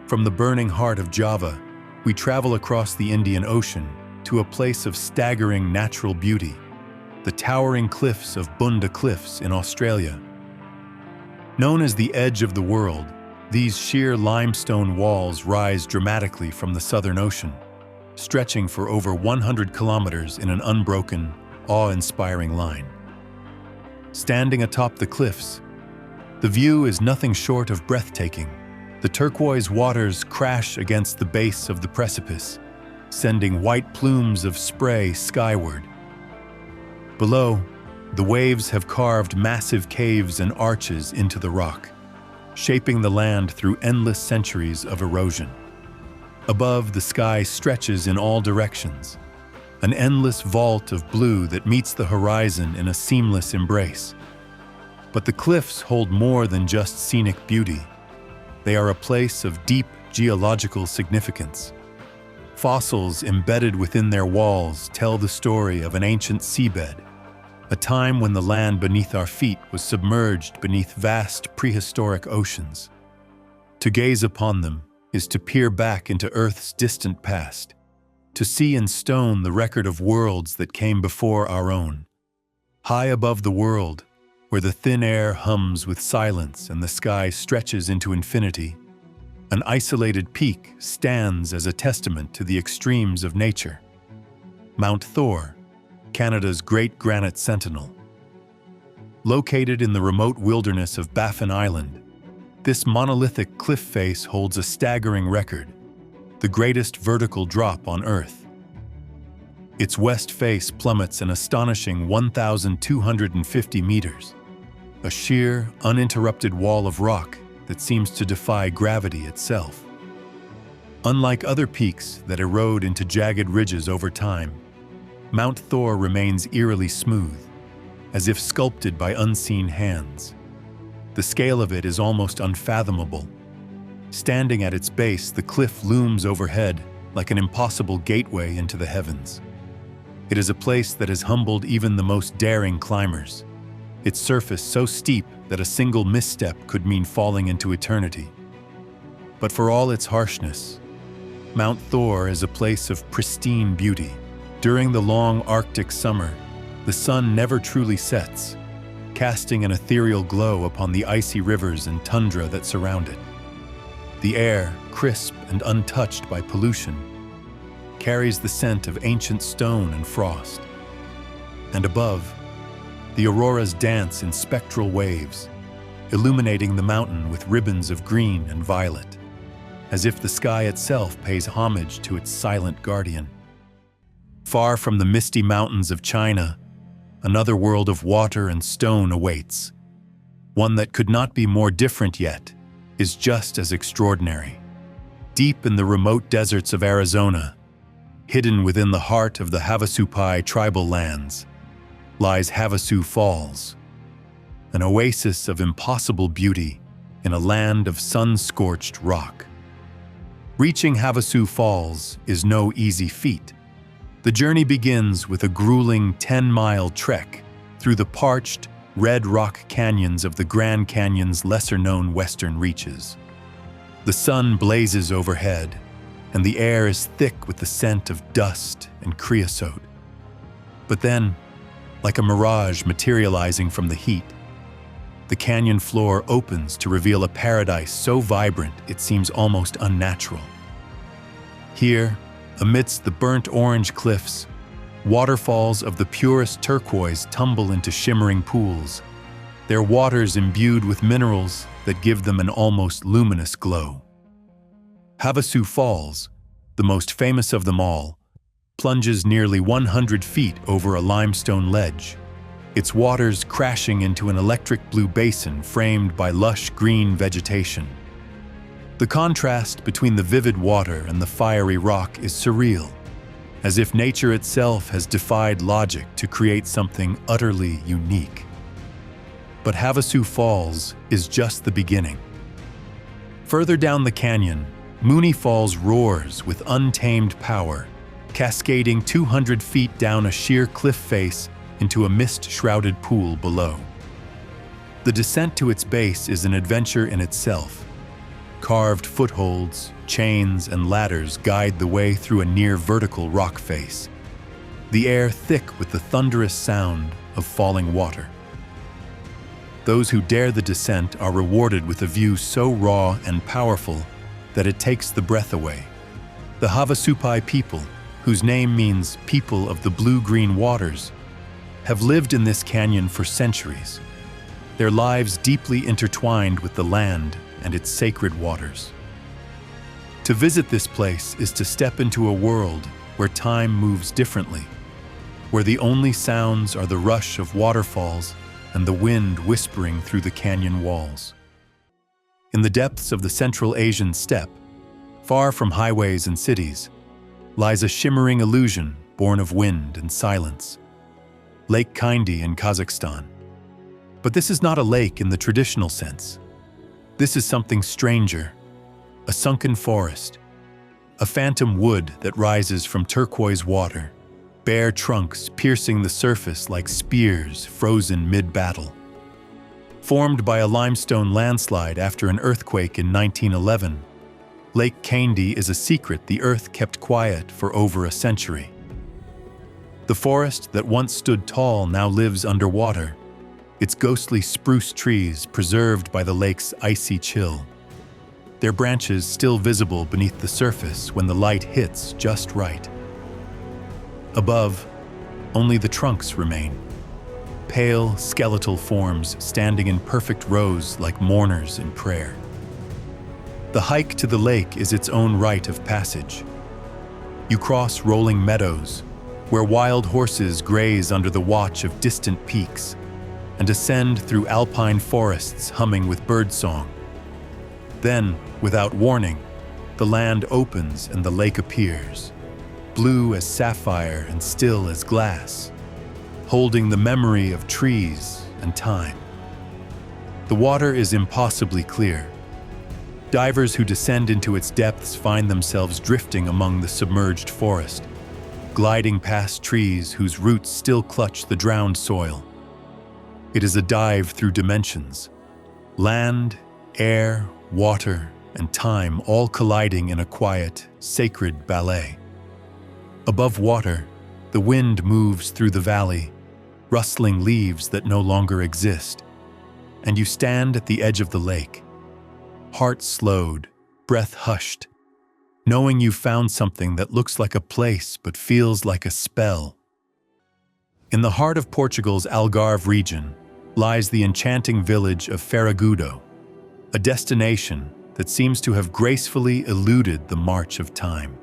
From the burning heart of Java, we travel across the Indian Ocean to a place of staggering natural beauty, the towering cliffs of Bunda Cliffs in Australia. Known as the edge of the world, these sheer limestone walls rise dramatically from the Southern Ocean, stretching for over 100 kilometers in an unbroken, awe-inspiring line. Standing atop the cliffs, the view is nothing short of breathtaking. The turquoise waters crash against the base of the precipice, sending white plumes of spray skyward. Below, the waves have carved massive caves and arches into the rock, shaping the land through endless centuries of erosion. Above, the sky stretches in all directions, an endless vault of blue that meets the horizon in a seamless embrace. But the cliffs hold more than just scenic beauty. They are a place of deep geological significance. Fossils embedded within their walls tell the story of an ancient seabed, a time when the land beneath our feet was submerged beneath vast prehistoric oceans. To gaze upon them is to peer back into Earth's distant past, to see in stone the record of worlds that came before our own. High above the world, where the thin air hums with silence and the sky stretches into infinity, an isolated peak stands as a testament to the extremes of nature. Mount Thor, Canada's great granite sentinel. Located in the remote wilderness of Baffin Island, this monolithic cliff face holds a staggering record, the greatest vertical drop on Earth. Its west face plummets an astonishing 1,250 meters, a sheer, uninterrupted wall of rock that seems to defy gravity itself. Unlike other peaks that erode into jagged ridges over time, Mount Thor remains eerily smooth, as if sculpted by unseen hands. The scale of it is almost unfathomable. Standing at its base, the cliff looms overhead like an impossible gateway into the heavens. It is a place that has humbled even the most daring climbers, its surface so steep that a single misstep could mean falling into eternity. But for all its harshness, Mount Thor is a place of pristine beauty. During the long Arctic summer, the sun never truly sets, casting an ethereal glow upon the icy rivers and tundra that surround it. The air, crisp and untouched by pollution, carries the scent of ancient stone and frost. And above, the auroras dance in spectral waves, illuminating the mountain with ribbons of green and violet, as if the sky itself pays homage to its silent guardian. Far from the misty mountains of China, another world of water and stone awaits. One that could not be more different yet is just as extraordinary. Deep in the remote deserts of Arizona, hidden within the heart of the Havasupai tribal lands, lies Havasu Falls, an oasis of impossible beauty in a land of sun-scorched rock. Reaching Havasu Falls is no easy feat. The journey begins with a grueling 10-mile trek through the parched, red rock canyons of the Grand Canyon's lesser-known western reaches. The sun blazes overhead, and the air is thick with the scent of dust and creosote. But then, like a mirage materializing from the heat, the canyon floor opens to reveal a paradise so vibrant it seems almost unnatural. Here, amidst the burnt orange cliffs, waterfalls of the purest turquoise tumble into shimmering pools, their waters imbued with minerals that give them an almost luminous glow. Havasu Falls, the most famous of them all, plunges nearly 100 feet over a limestone ledge, its waters crashing into an electric blue basin framed by lush green vegetation. The contrast between the vivid water and the fiery rock is surreal, as if nature itself has defied logic to create something utterly unique. But Havasu Falls is just the beginning. Further down the canyon, Mooney Falls roars with untamed power, cascading 200 feet down a sheer cliff face into a mist-shrouded pool below. The descent to its base is an adventure in itself. Carved footholds, chains, and ladders guide the way through a near-vertical rock face, the air thick with the thunderous sound of falling water. Those who dare the descent are rewarded with a view so raw and powerful that it takes the breath away. The Havasupai people, whose name means people of the blue-green waters, have lived in this canyon for centuries, their lives deeply intertwined with the land and its sacred waters. To visit this place is to step into a world where time moves differently, where the only sounds are the rush of waterfalls and the wind whispering through the canyon walls. In the depths of the Central Asian steppe, far from highways and cities, lies a shimmering illusion born of wind and silence. Lake Kaindy in Kazakhstan. But this is not a lake in the traditional sense. This is something stranger, a sunken forest, a phantom wood that rises from turquoise water, bare trunks piercing the surface like spears frozen mid-battle. Formed by a limestone landslide after an earthquake in 1911, Lake Kaindy is a secret the earth kept quiet for over a century. The forest that once stood tall now lives underwater, its ghostly spruce trees preserved by the lake's icy chill, their branches still visible beneath the surface when the light hits just right. Above, only the trunks remain, pale, skeletal forms standing in perfect rows like mourners in prayer. The hike to the lake is its own rite of passage. You cross rolling meadows, where wild horses graze under the watch of distant peaks, and ascend through alpine forests humming with birdsong. Then, without warning, the land opens and the lake appears, blue as sapphire and still as glass, holding the memory of trees and time. The water is impossibly clear. Divers who descend into its depths find themselves drifting among the submerged forest, gliding past trees whose roots still clutch the drowned soil. It is a dive through dimensions, land, air, water, and time all colliding in a quiet, sacred ballet. Above water, the wind moves through the valley, rustling leaves that no longer exist, and you stand at the edge of the lake, heart slowed, breath hushed, knowing you've found something that looks like a place but feels like a spell. In the heart of Portugal's Algarve region lies the enchanting village of Faragudo, a destination that seems to have gracefully eluded the march of time.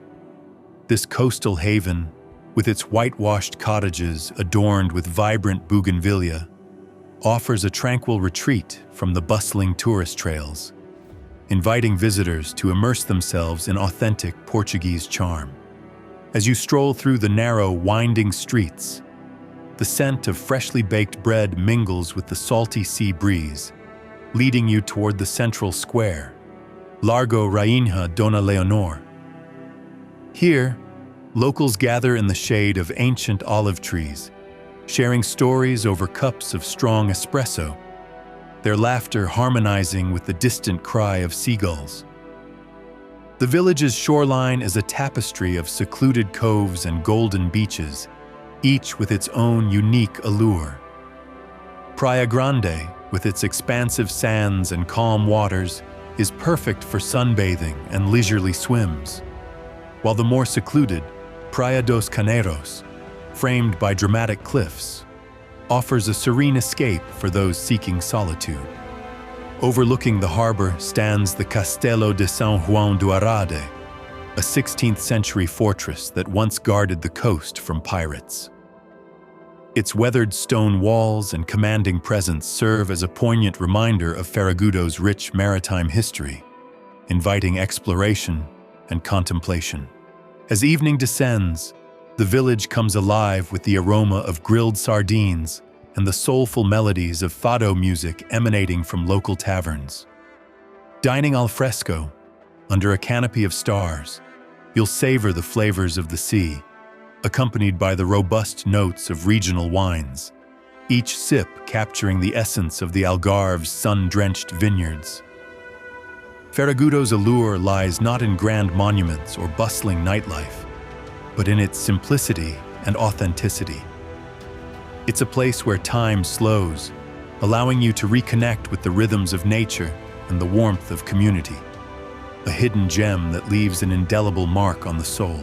This coastal haven, with its whitewashed cottages adorned with vibrant bougainvillea, offers a tranquil retreat from the bustling tourist trails, inviting visitors to immerse themselves in authentic Portuguese charm. As you stroll through the narrow, winding streets, the scent of freshly baked bread mingles with the salty sea breeze, leading you toward the central square, Largo Rainha Dona Leonor. Here, locals gather in the shade of ancient olive trees, sharing stories over cups of strong espresso, their laughter harmonizing with the distant cry of seagulls. The village's shoreline is a tapestry of secluded coves and golden beaches, each with its own unique allure. Praia Grande, with its expansive sands and calm waters, is perfect for sunbathing and leisurely swims, while the more secluded Praia dos Caneiros, framed by dramatic cliffs, offers a serene escape for those seeking solitude. Overlooking the harbor stands the Castelo de São João do Arade, a 16th century fortress that once guarded the coast from pirates. Its weathered stone walls and commanding presence serve as a poignant reminder of Faragudo's rich maritime history, inviting exploration and contemplation. As evening descends, the village comes alive with the aroma of grilled sardines and the soulful melodies of fado music emanating from local taverns. Dining al fresco, under a canopy of stars, you'll savor the flavors of the sea, accompanied by the robust notes of regional wines, each sip capturing the essence of the Algarve's sun-drenched vineyards. Ferragudo's allure lies not in grand monuments or bustling nightlife, but in its simplicity and authenticity. It's a place where time slows, allowing you to reconnect with the rhythms of nature and the warmth of community, a hidden gem that leaves an indelible mark on the soul.